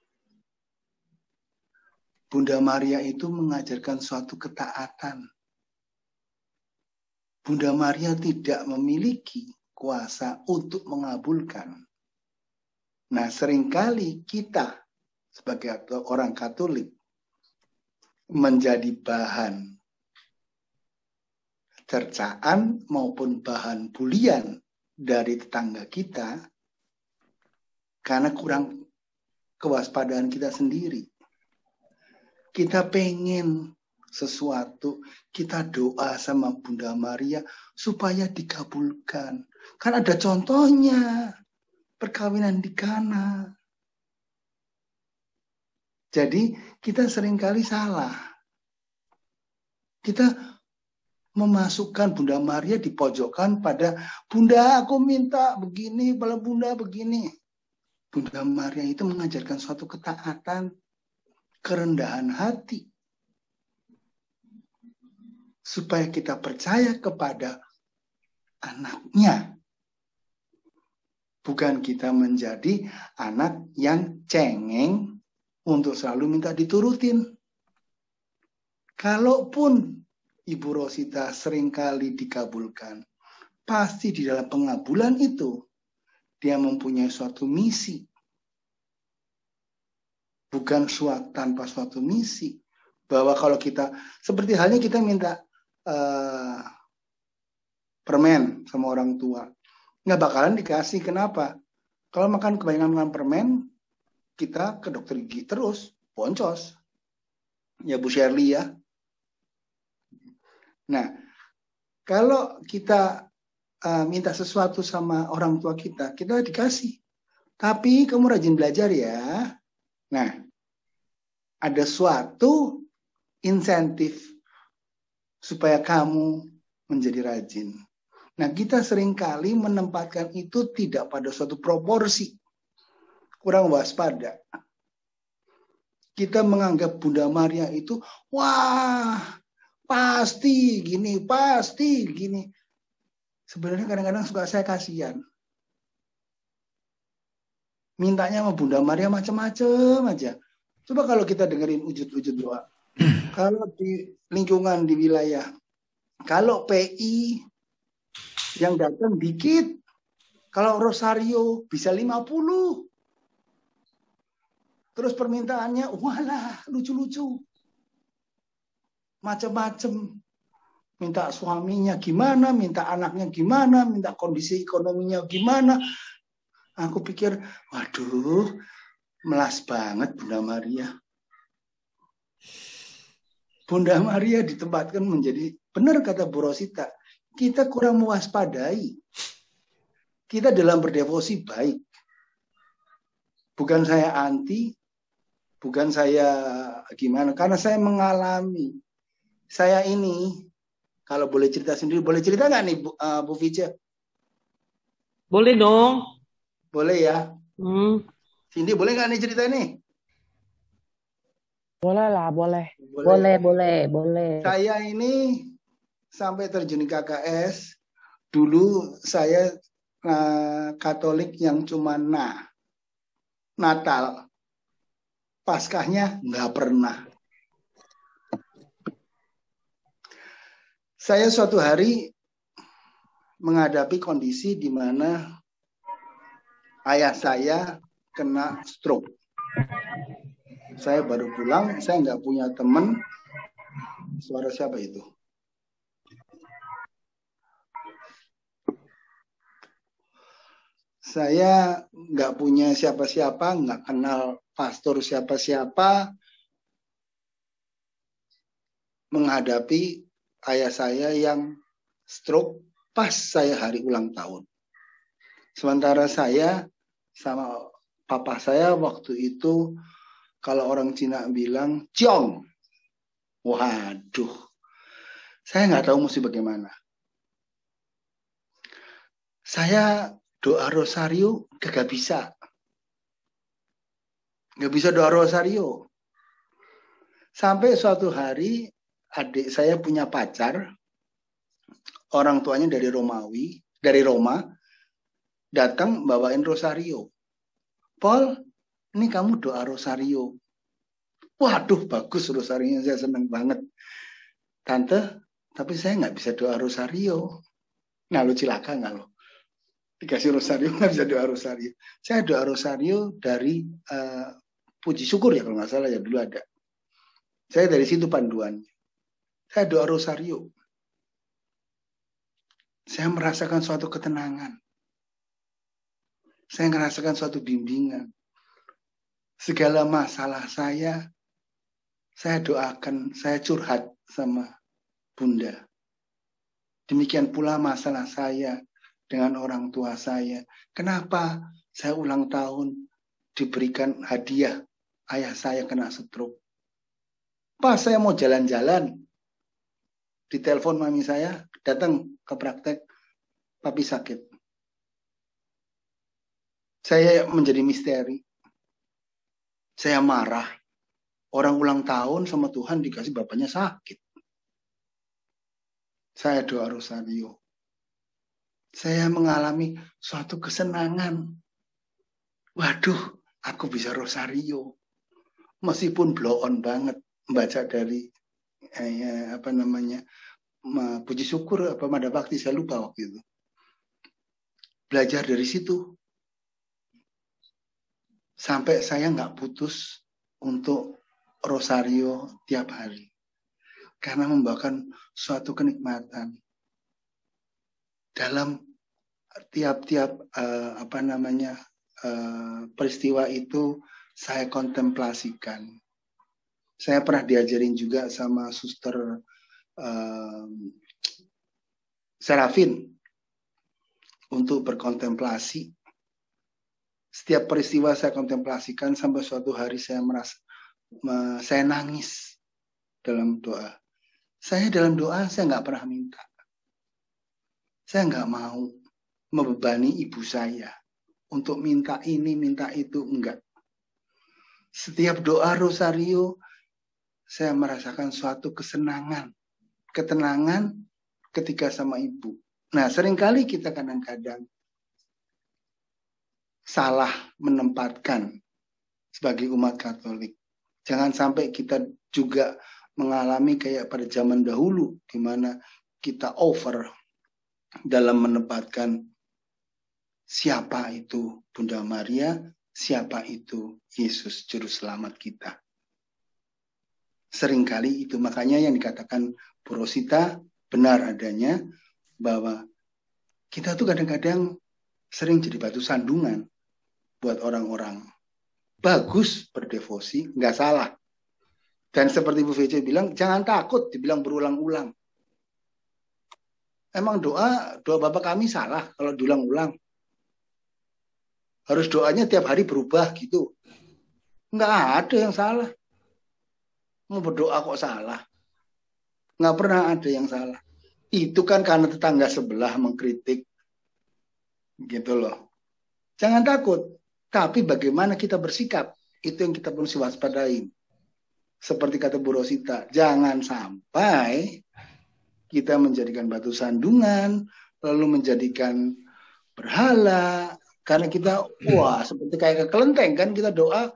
Bunda Maria itu mengajarkan suatu ketaatan. Bunda Maria tidak memiliki kuasa untuk mengabulkan. Nah, seringkali kita sebagai orang Katolik menjadi bahan cercaan maupun bahan bulian dari tetangga kita karena kurang kewaspadaan kita sendiri. Kita pengen sesuatu, kita doa sama Bunda Maria supaya dikabulkan. Kan ada contohnya, perkawinan di Kana. Jadi kita seringkali salah. Kita memasukkan Bunda Maria di pojokan pada Bunda aku minta begini, Bunda begini. Bunda Maria itu mengajarkan suatu ketaatan, kerendahan hati. Supaya kita percaya kepada anaknya. Bukan kita menjadi anak yang cengeng untuk selalu minta diturutin. Kalaupun Ibu Rosita seringkali dikabulkan, pasti di dalam pengabulan itu dia mempunyai suatu misi. Bukan tanpa suatu misi. Bahwa kalau kita, seperti halnya kita minta permen sama orang tua, nggak bakalan dikasih. Kenapa? Kalau kebanyakan makan permen, kita ke dokter gigi terus, boncos. Ya Bu Shirley ya. Nah, kalau kita minta sesuatu sama orang tua kita dikasih. Tapi kamu rajin belajar ya. Nah, ada suatu insentif supaya kamu menjadi rajin. Nah, kita seringkali menempatkan itu tidak pada suatu proporsi. Kurang waspada. Kita menganggap Bunda Maria itu, wah, pasti gini. Sebenarnya kadang-kadang suka saya kasihan. Mintanya sama Bunda Maria macam-macam aja. Coba kalau kita dengerin wujud-wujud doa. Kalau di lingkungan di wilayah Kalau PI yang datang dikit, kalau Rosario bisa 50. Terus permintaannya, walah, lucu-lucu. Macam-macam. Minta suaminya gimana, minta anaknya gimana, minta kondisi ekonominya gimana. Aku pikir, waduh, melas banget Bunda Maria. Bunda Maria ditempatkan menjadi, benar kata Bu Rosita, kita kurang mewaspadai. Kita dalam berdevosi baik. Bukan saya anti, bukan saya gimana, karena saya mengalami. Saya ini, kalau boleh cerita sendiri, boleh cerita nggak nih Bu Vice? Boleh dong. Boleh ya? Cindy, boleh nggak nih cerita nih? Boleh lah, boleh. Boleh. Saya ini sampai terjun di KKS, dulu saya Katolik yang cuma Natal. Paskahnya nggak pernah. Saya suatu hari menghadapi kondisi di mana ayah saya kena stroke. Saya baru pulang, saya nggak punya teman. Suara siapa itu? Saya nggak punya siapa-siapa, nggak kenal pastor siapa-siapa. Menghadapi ayah saya yang stroke pas saya hari ulang tahun. Sementara saya sama papa saya waktu itu, kalau orang Cina bilang, ciong. Waduh. Saya nggak tahu mesti bagaimana. Saya doa rosario gak bisa. Nggak bisa doa rosario. Sampai suatu hari, adik saya punya pacar, orang tuanya dari Roma, datang bawain rosario. Paul, ini kamu doa rosario. Waduh, bagus rosario, saya senang banget. Tante, tapi saya nggak bisa doa rosario. Nah, lu cilaka nggak lo? Dikasih rosario, nggak bisa doa rosario. Saya doa rosario dari puji syukur ya, kalau nggak salah ya, dulu ada. Saya dari situ panduannya. Saya doa rosario. Saya merasakan suatu ketenangan. Saya merasakan suatu bimbingan. Segala masalah saya doakan, saya curhat sama Bunda. Demikian pula masalah saya dengan orang tua saya. Kenapa saya ulang tahun diberikan hadiah ayah saya kena stroke? Pas saya mau jalan-jalan, ditelepon mami saya, datang ke praktek, papi sakit. Saya menjadi misteri. Saya marah. Orang ulang tahun sama Tuhan dikasih bapaknya sakit. Saya doa rosario. Saya mengalami suatu kesenangan. Waduh, aku bisa rosario. Meskipun blow on banget membaca dari puji syukur apa Mada Bakti, saya lupa waktu itu. Belajar dari situ. Sampai saya nggak putus untuk rosario tiap hari. Karena membawakan suatu kenikmatan. Dalam tiap-tiap peristiwa itu saya kontemplasikan. Saya pernah diajarin juga sama suster Serafin untuk berkontemplasi. Setiap peristiwa saya kontemplasikan sampai suatu hari saya merasa saya nangis dalam doa. Saya dalam doa saya nggak pernah minta. Saya nggak mau membebani ibu saya untuk minta ini, minta itu, enggak. Setiap doa rosario saya merasakan suatu kesenangan, ketenangan ketika sama ibu. Nah, seringkali kita kadang-kadang salah menempatkan sebagai umat Katolik. Jangan sampai kita juga mengalami kayak pada zaman dahulu, di mana kita over dalam menempatkan siapa itu Bunda Maria, siapa itu Yesus Juru Selamat kita. Seringkali itu, makanya yang dikatakan Bu Rosita benar adanya, bahwa kita tuh kadang-kadang sering jadi batu sandungan buat orang-orang. Bagus berdevosi, nggak salah. Dan seperti Bu VC bilang, jangan takut dibilang berulang-ulang. Emang doa Bapa Kami salah kalau diulang-ulang? Harus doanya tiap hari berubah gitu? Nggak ada yang salah. Mau berdoa kok salah? Nggak pernah ada yang salah. Itu kan karena tetangga sebelah mengkritik. Gitu loh. Jangan takut. Tapi bagaimana kita bersikap, itu yang kita perlu waspadain. Seperti kata Bu Rosita, jangan sampai kita menjadikan batu sandungan, lalu menjadikan berhala, karena kita, wah seperti kayak ke kelenteng kan, kita doa,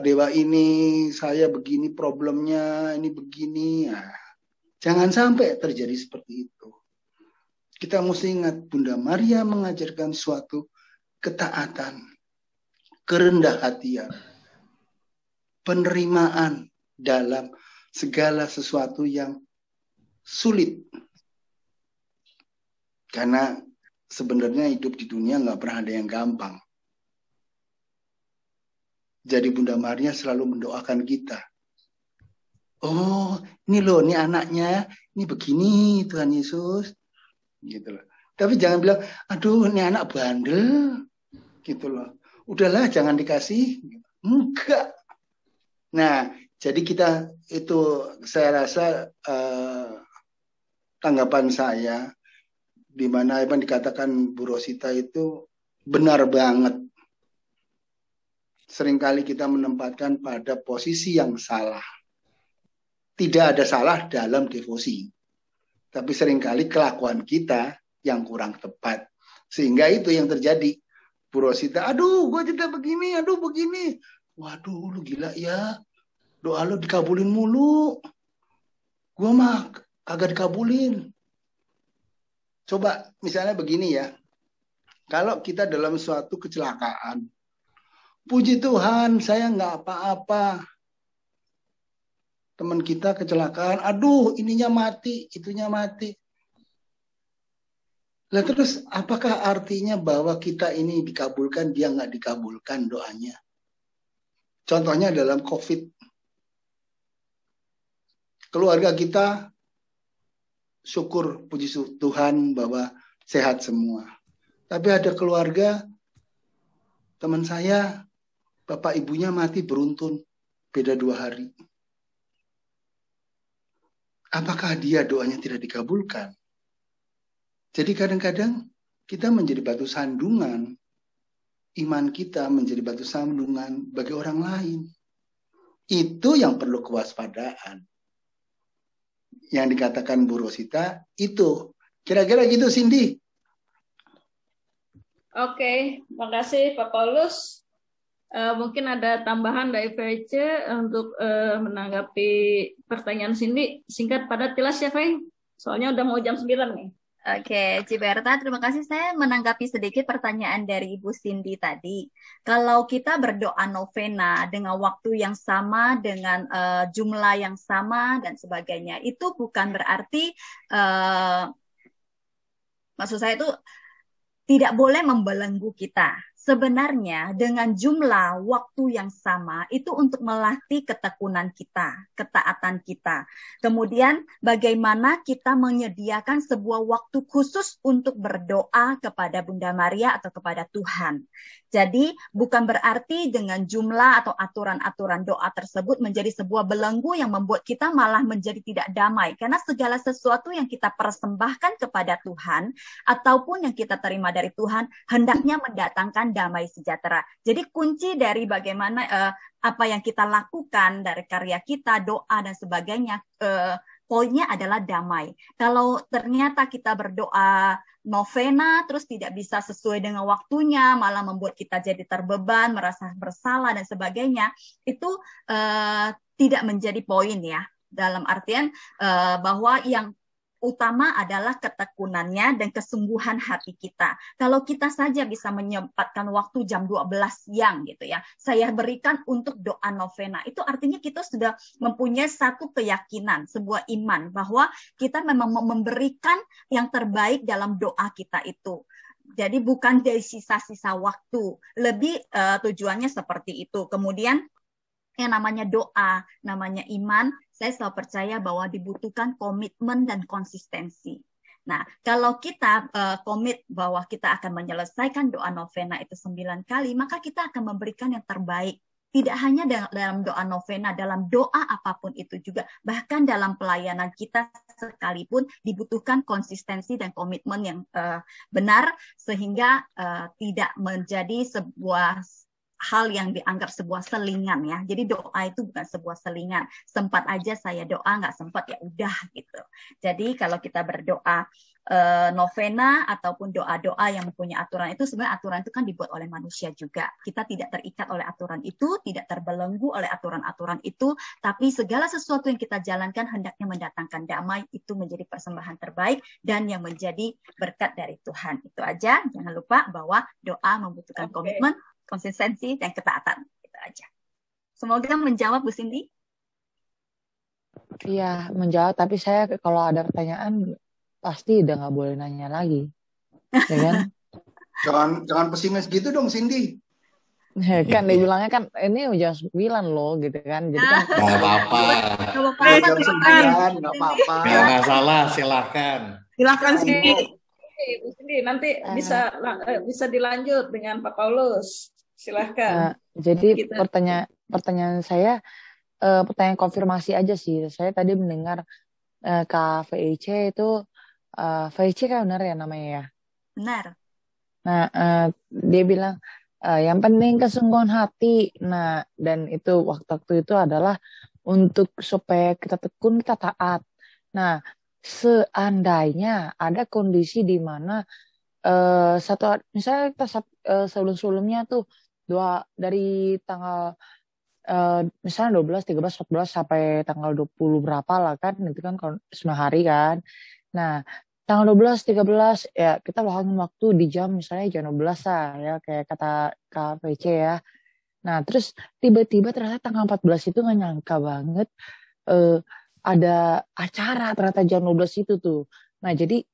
dewa ini, saya begini problemnya, ini begini. Nah, jangan sampai terjadi seperti itu. Kita mesti ingat, Bunda Maria mengajarkan suatu ketaatan, kerendah hatian, penerimaan dalam segala sesuatu yang sulit. Karena sebenarnya hidup di dunia nggak pernah ada yang gampang. Jadi Bunda Maria selalu mendoakan kita. Oh, ini loh, ini anaknya, ini begini Tuhan Yesus. Gitu loh. Tapi jangan bilang, aduh ini anak bandel. Gitu loh. Udahlah jangan dikasih. Enggak. Nah, jadi kita itu, saya rasa tanggapan saya, di mana yang dikatakan Bu Rosita itu benar banget. Seringkali kita menempatkan pada posisi yang salah. Tidak ada salah dalam devosi. Tapi seringkali kelakuan kita yang kurang tepat. Sehingga itu yang terjadi. Bu Rosita, aduh gue tidak begini, aduh begini. Waduh lu gila ya. Doa lu dikabulin mulu. Gue mah kagak dikabulin. Coba misalnya begini ya. Kalau kita dalam suatu kecelakaan. Puji Tuhan saya nggak apa-apa. Teman kita kecelakaan. Aduh ininya mati, itunya mati. Lah terus apakah artinya bahwa kita ini dikabulkan, dia nggak dikabulkan doanya? Contohnya dalam COVID. Keluarga kita syukur puji Tuhan bahwa sehat semua. Tapi ada keluarga teman saya, bapak ibunya mati beruntun, beda 2 hari. Apakah dia doanya tidak dikabulkan? Jadi kadang-kadang kita menjadi batu sandungan, iman kita menjadi batu sandungan bagi orang lain. Itu yang perlu kewaspadaan. Yang dikatakan Bu Rosita, itu. Kira-kira gitu, Cindy. Oke, makasih Pak Paulus. Mungkin ada tambahan dari VC untuk menanggapi pertanyaan Cindy. Singkat padat jelas ya, Feng? Soalnya udah mau jam 9 nih. Oke, Ciberta, terima kasih. Saya menanggapi sedikit pertanyaan dari Ibu Cindy tadi. Kalau kita berdoa novena dengan waktu yang sama, dengan jumlah yang sama, dan sebagainya, itu bukan berarti, maksud saya itu tidak boleh membelenggu kita. Sebenarnya dengan jumlah waktu yang sama itu untuk melatih ketekunan kita, ketaatan kita. Kemudian bagaimana kita menyediakan sebuah waktu khusus untuk berdoa kepada Bunda Maria atau kepada Tuhan. Jadi bukan berarti dengan jumlah atau aturan-aturan doa tersebut menjadi sebuah belenggu yang membuat kita malah menjadi tidak damai. Karena segala sesuatu yang kita persembahkan kepada Tuhan ataupun yang kita terima dari Tuhan hendaknya mendatangkan damai sejahtera. Jadi kunci dari bagaimana apa yang kita lakukan dari karya kita, doa dan sebagainya, poinnya adalah damai. Kalau ternyata kita berdoa novena terus tidak bisa sesuai dengan waktunya, malah membuat kita jadi terbeban, merasa bersalah dan sebagainya, itu tidak menjadi poin ya. Dalam artian bahwa yang utama adalah ketekunannya dan kesungguhan hati kita. Kalau kita saja bisa menyempatkan waktu jam 12 siang gitu ya, saya berikan untuk doa novena, itu artinya kita sudah mempunyai satu keyakinan, sebuah iman bahwa kita memang memberikan yang terbaik dalam doa kita itu. Jadi bukan dari sisa-sisa waktu, lebih tujuannya seperti itu. Kemudian yang namanya doa, namanya iman, saya selalu percaya bahwa dibutuhkan komitmen dan konsistensi. Nah, kalau kita komit bahwa kita akan menyelesaikan doa novena itu 9 kali, maka kita akan memberikan yang terbaik. Tidak hanya dalam doa novena, dalam doa apapun itu juga. Bahkan dalam pelayanan kita sekalipun dibutuhkan konsistensi dan komitmen yang benar, sehingga tidak menjadi sebuah hal yang dianggap sebuah selingan ya. Jadi doa itu bukan sebuah selingan. Sempat aja saya doa, nggak sempat ya udah gitu. Jadi kalau kita berdoa novena ataupun doa-doa yang mempunyai aturan itu, sebenarnya aturan itu kan dibuat oleh manusia juga. Kita tidak terikat oleh aturan itu, tidak terbelenggu oleh aturan-aturan itu, tapi segala sesuatu yang kita jalankan hendaknya mendatangkan damai, itu menjadi persembahan terbaik dan yang menjadi berkat dari Tuhan. Itu aja, jangan lupa bahwa doa membutuhkan komitmen, konsistensi, dan ketaatan. Itu aja. Semoga menjawab, Bu Cindy. Iya, menjawab. Tapi saya kalau ada pertanyaan, pasti udah nggak boleh nanya lagi. Ya kan? Jangan pesimis gitu dong, Cindy. Kan dibilangnya kan, ini jam 9 loh, gitu kan. Jadi kan Nggak apa-apa. Jam 9, nggak apa-apa. Nggak masalah, silahkan. Silakan Cindy. Bu Cindy, nanti bisa dilanjut dengan Pak Paulus. Silahkan. Jadi pertanyaan saya, pertanyaan konfirmasi aja sih. Saya tadi mendengar KVIC itu, VIC kan benar ya namanya ya? Benar. Nah, dia bilang, yang penting kesungguhan hati. Nah, dan itu waktu itu adalah untuk supaya kita tekun, kita taat. Nah, seandainya ada kondisi di mana misalnya kita sebelum-sebelumnya tuh doa dari tanggal misalnya 12, 13, 14 sampai tanggal 20 berapa lah kan, itu kan 9 hari kan. Nah, tanggal 12, 13 ya kita luangin waktu di jam misalnya jam 12 lah ya, kayak kata KPC ya. Nah, terus tiba-tiba ternyata tanggal 14 itu nggak nyangka banget ada acara ternyata jam 12 itu tuh. Nah, jadi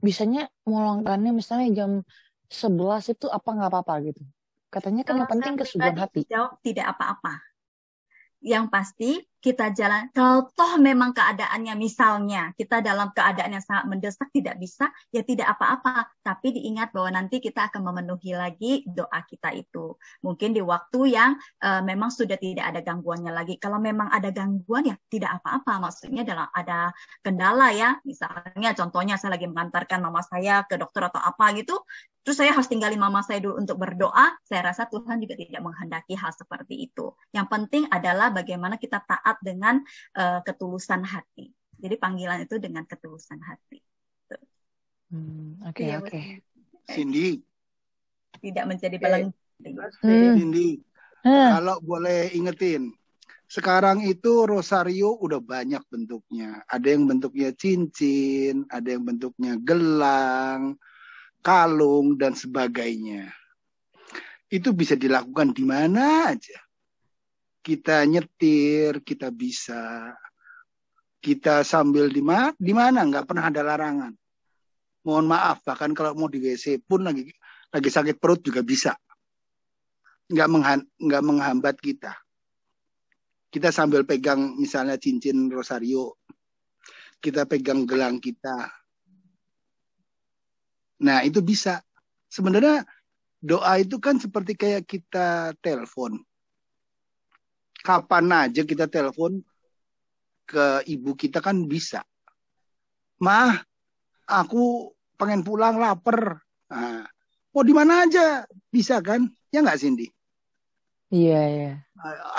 bisanya melangkannya misalnya jam 11 itu apa nggak apa-apa gitu. Katanya kan yang penting kesungguhan hati. Jawab tidak apa-apa. Yang pasti kita jalan, kalau toh memang keadaannya misalnya kita dalam keadaan yang sangat mendesak tidak bisa, ya tidak apa-apa. Tapi diingat bahwa nanti kita akan memenuhi lagi doa kita itu. Mungkin di waktu yang memang sudah tidak ada gangguannya lagi. Kalau memang ada gangguan ya tidak apa-apa. Maksudnya dalam ada kendala ya. Misalnya contohnya saya lagi mengantarkan mama saya ke dokter atau apa gitu. Terus saya harus tinggalin mama saya dulu untuk berdoa. Saya rasa Tuhan juga tidak menghendaki hal seperti itu. Yang penting adalah bagaimana kita taat dengan ketulusan hati. Jadi panggilan itu dengan ketulusan hati. Oke. Cindy. Tidak menjadi belenggu. Cindy, kalau boleh ingetin, sekarang itu rosario udah banyak bentuknya. Ada yang bentuknya cincin, ada yang bentuknya gelang, kalung, dan sebagainya. Itu bisa dilakukan di mana aja. Kita nyetir, kita bisa. Kita sambil di mana, nggak pernah ada larangan. Mohon maaf, bahkan kalau mau di WC pun lagi sakit perut juga bisa. Nggak menghambat kita. Kita sambil pegang misalnya cincin rosario. Kita pegang gelang kita. Nah, itu bisa. Sebenarnya doa itu kan seperti kayak kita telepon. Kapan aja kita telepon ke ibu kita kan bisa. Mah, aku pengen pulang, lapar. Nah, mau di mana aja bisa kan? Ya nggak Cindy? Iya.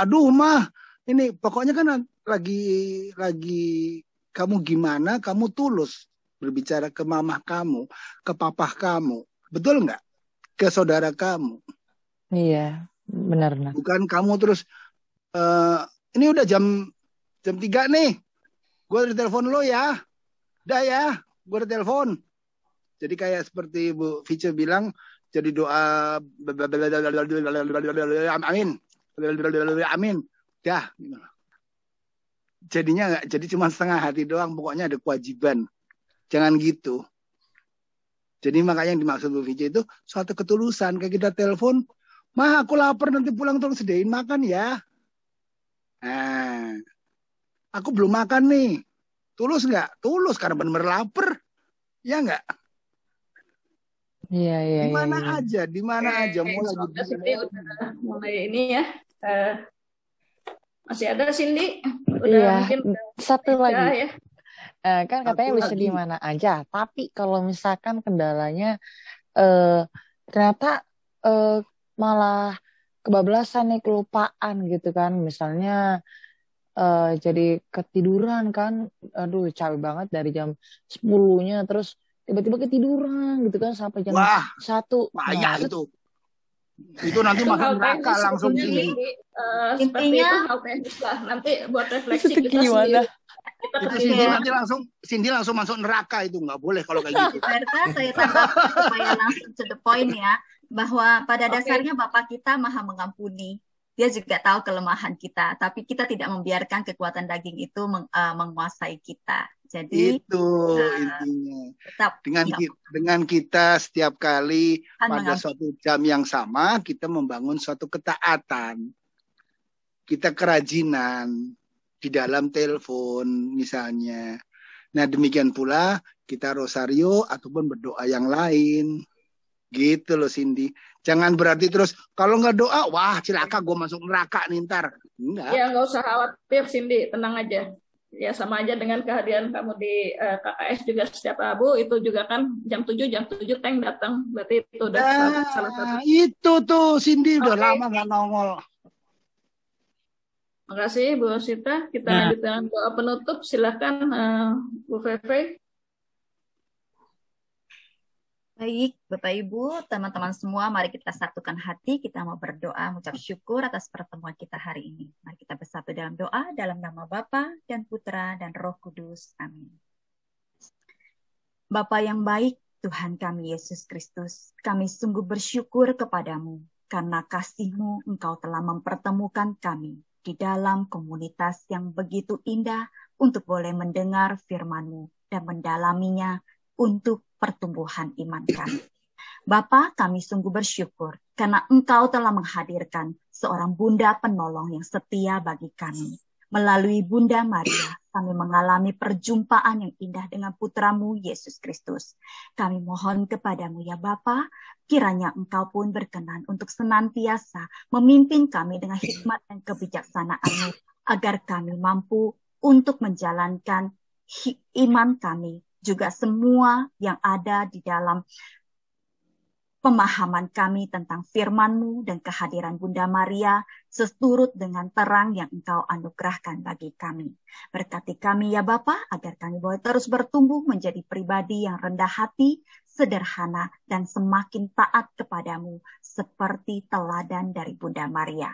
Aduh mah, ini pokoknya kan lagi kamu gimana? Kamu tulus berbicara ke mamah kamu, ke papah kamu, betul nggak? Ke saudara kamu. Iya, benar. Bukan kamu terus ini udah jam Jam 3 nih. Gue udah telepon lo ya. Udah ya, gue udah telepon. Jadi kayak seperti Bu Vice bilang, jadi doa amin. Amin. Dah. Jadinya nggak, jadi cuma setengah hati doang, pokoknya ada kewajiban. Jangan gitu. Jadi makanya yang dimaksud Bu Vice itu suatu ketulusan. Kayak kita telepon, "Mah, aku lapar, nanti pulang tolong sediain makan ya." Nah, aku belum makan nih. Tulus nggak? Tulus, karena benar-benar lapar. Ya nggak? Iya. Di mana aja, di mana aja. Mau lagi Semoga Cindy udah mulai ini ya. Masih ada Cindy? Udah mungkin satu lagi. ya. Kan katanya Satu bisa lagi. di mana aja. Tapi kalau misalkan kendalanya ternyata malah kebablasan nih, kelupaan gitu kan. Misalnya jadi ketiduran kan. Aduh, capek banget dari jam 10-nya terus tiba-tiba ketiduran gitu kan sampai jam 1. Payah itu. Itu nanti masuk neraka langsung gini. Seperti itu hal teknis lah. Nanti buat refleksi Itu kita gimana? sendiri. Kita Itu sendiri. Cindy langsung masuk neraka, itu nggak boleh kalau kayak gitu. Berta, saya tambah supaya langsung to the point ya, bahwa pada dasarnya Bapak kita Maha Mengampuni. Dia juga tahu kelemahan kita, tapi kita tidak membiarkan kekuatan daging itu menguasai kita. Jadi itu intinya. Tetap Dengan kita setiap kali pada mengampuni. suatu jam yang sama, kita membangun suatu ketaatan. Kita kerajinan di dalam telepon misalnya. Nah, demikian pula kita rosario ataupun berdoa yang lain. Gitu loh Cindy. Jangan berarti terus kalau nggak doa, wah cilaka gue masuk neraka nih ntar. Enggak. Ya nggak usah khawatir Cindy, tenang aja. Ya sama aja dengan kehadiran kamu di KKS juga setiap Rabu, itu juga kan jam 7 tank datang. Berarti itu udah salah satu. Itu tuh Cindy udah lama nggak nongol. Makasih Bu Sita. Kita lanjutkan doa penutup. Silakan Bu Feve. Baik, Bapak Ibu, teman-teman semua, mari kita satukan hati, kita mau berdoa, mengucap syukur atas pertemuan kita hari ini. Mari kita bersatu dalam doa, dalam nama Bapa dan Putra dan Roh Kudus. Amin. Bapa yang baik, Tuhan kami Yesus Kristus, kami sungguh bersyukur kepadamu, karena kasih-Mu Engkau telah mempertemukan kami di dalam komunitas yang begitu indah untuk boleh mendengar firman-Mu dan mendalaminya untuk pertumbuhan iman kami. Bapa, kami sungguh bersyukur karena Engkau telah menghadirkan seorang bunda penolong yang setia bagi kami. Melalui Bunda Maria, kami mengalami perjumpaan yang indah dengan Putramu Yesus Kristus. Kami mohon kepadamu ya Bapa, kiranya Engkau pun berkenan untuk senantiasa memimpin kami dengan hikmat dan kebijaksanaan-Mu, agar kami mampu untuk menjalankan iman kami, juga semua yang ada di dalam pemahaman kami tentang firman-Mu dan kehadiran Bunda Maria seturut dengan terang yang Engkau anugerahkan bagi kami. Berkati kami ya Bapa, agar kami boleh terus bertumbuh menjadi pribadi yang rendah hati, sederhana, dan semakin taat kepadamu seperti teladan dari Bunda Maria.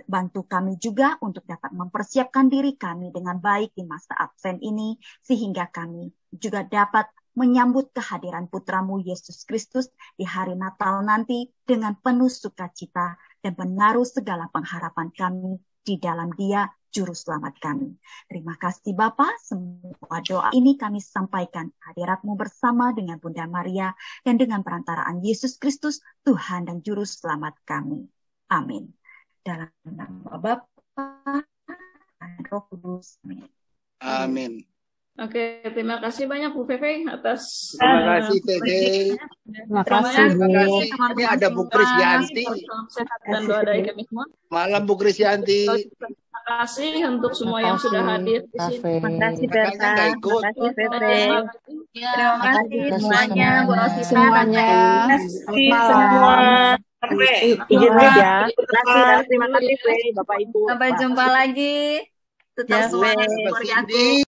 Bantu kami juga untuk dapat mempersiapkan diri kami dengan baik di masa Advent ini, sehingga kami juga dapat menyambut kehadiran Putramu Yesus Kristus di hari Natal nanti dengan penuh sukacita dan menaruh segala pengharapan kami di dalam Dia, Juru Selamat kami. Terima kasih Bapa, semua doa ini kami sampaikan hadirat-Mu bersama dengan Bunda Maria dan dengan perantaraan Yesus Kristus, Tuhan dan Juru Selamat kami. Amin. Dalam nama Bapa dan Roh Kudus. Amin. Amin. Oke, terima kasih banyak Bu Feve atas Terima kasih Tete. Terima kasih. Ini ada Bu Krisyanti. Sehat dan doa dari kami semua. Malam Bu Krisyanti. Terima kasih untuk semua yang sudah hadir di sini. Terima kasih Berta. Nggak ikut. Terima kasih Feve. Ya, Terima kasih semuanya, Bu Rosita. Semuanya. Semua. Izin ya. Terima kasih Bapak Ibu. Sampai jumpa lagi. Tetap semangat seperti aku.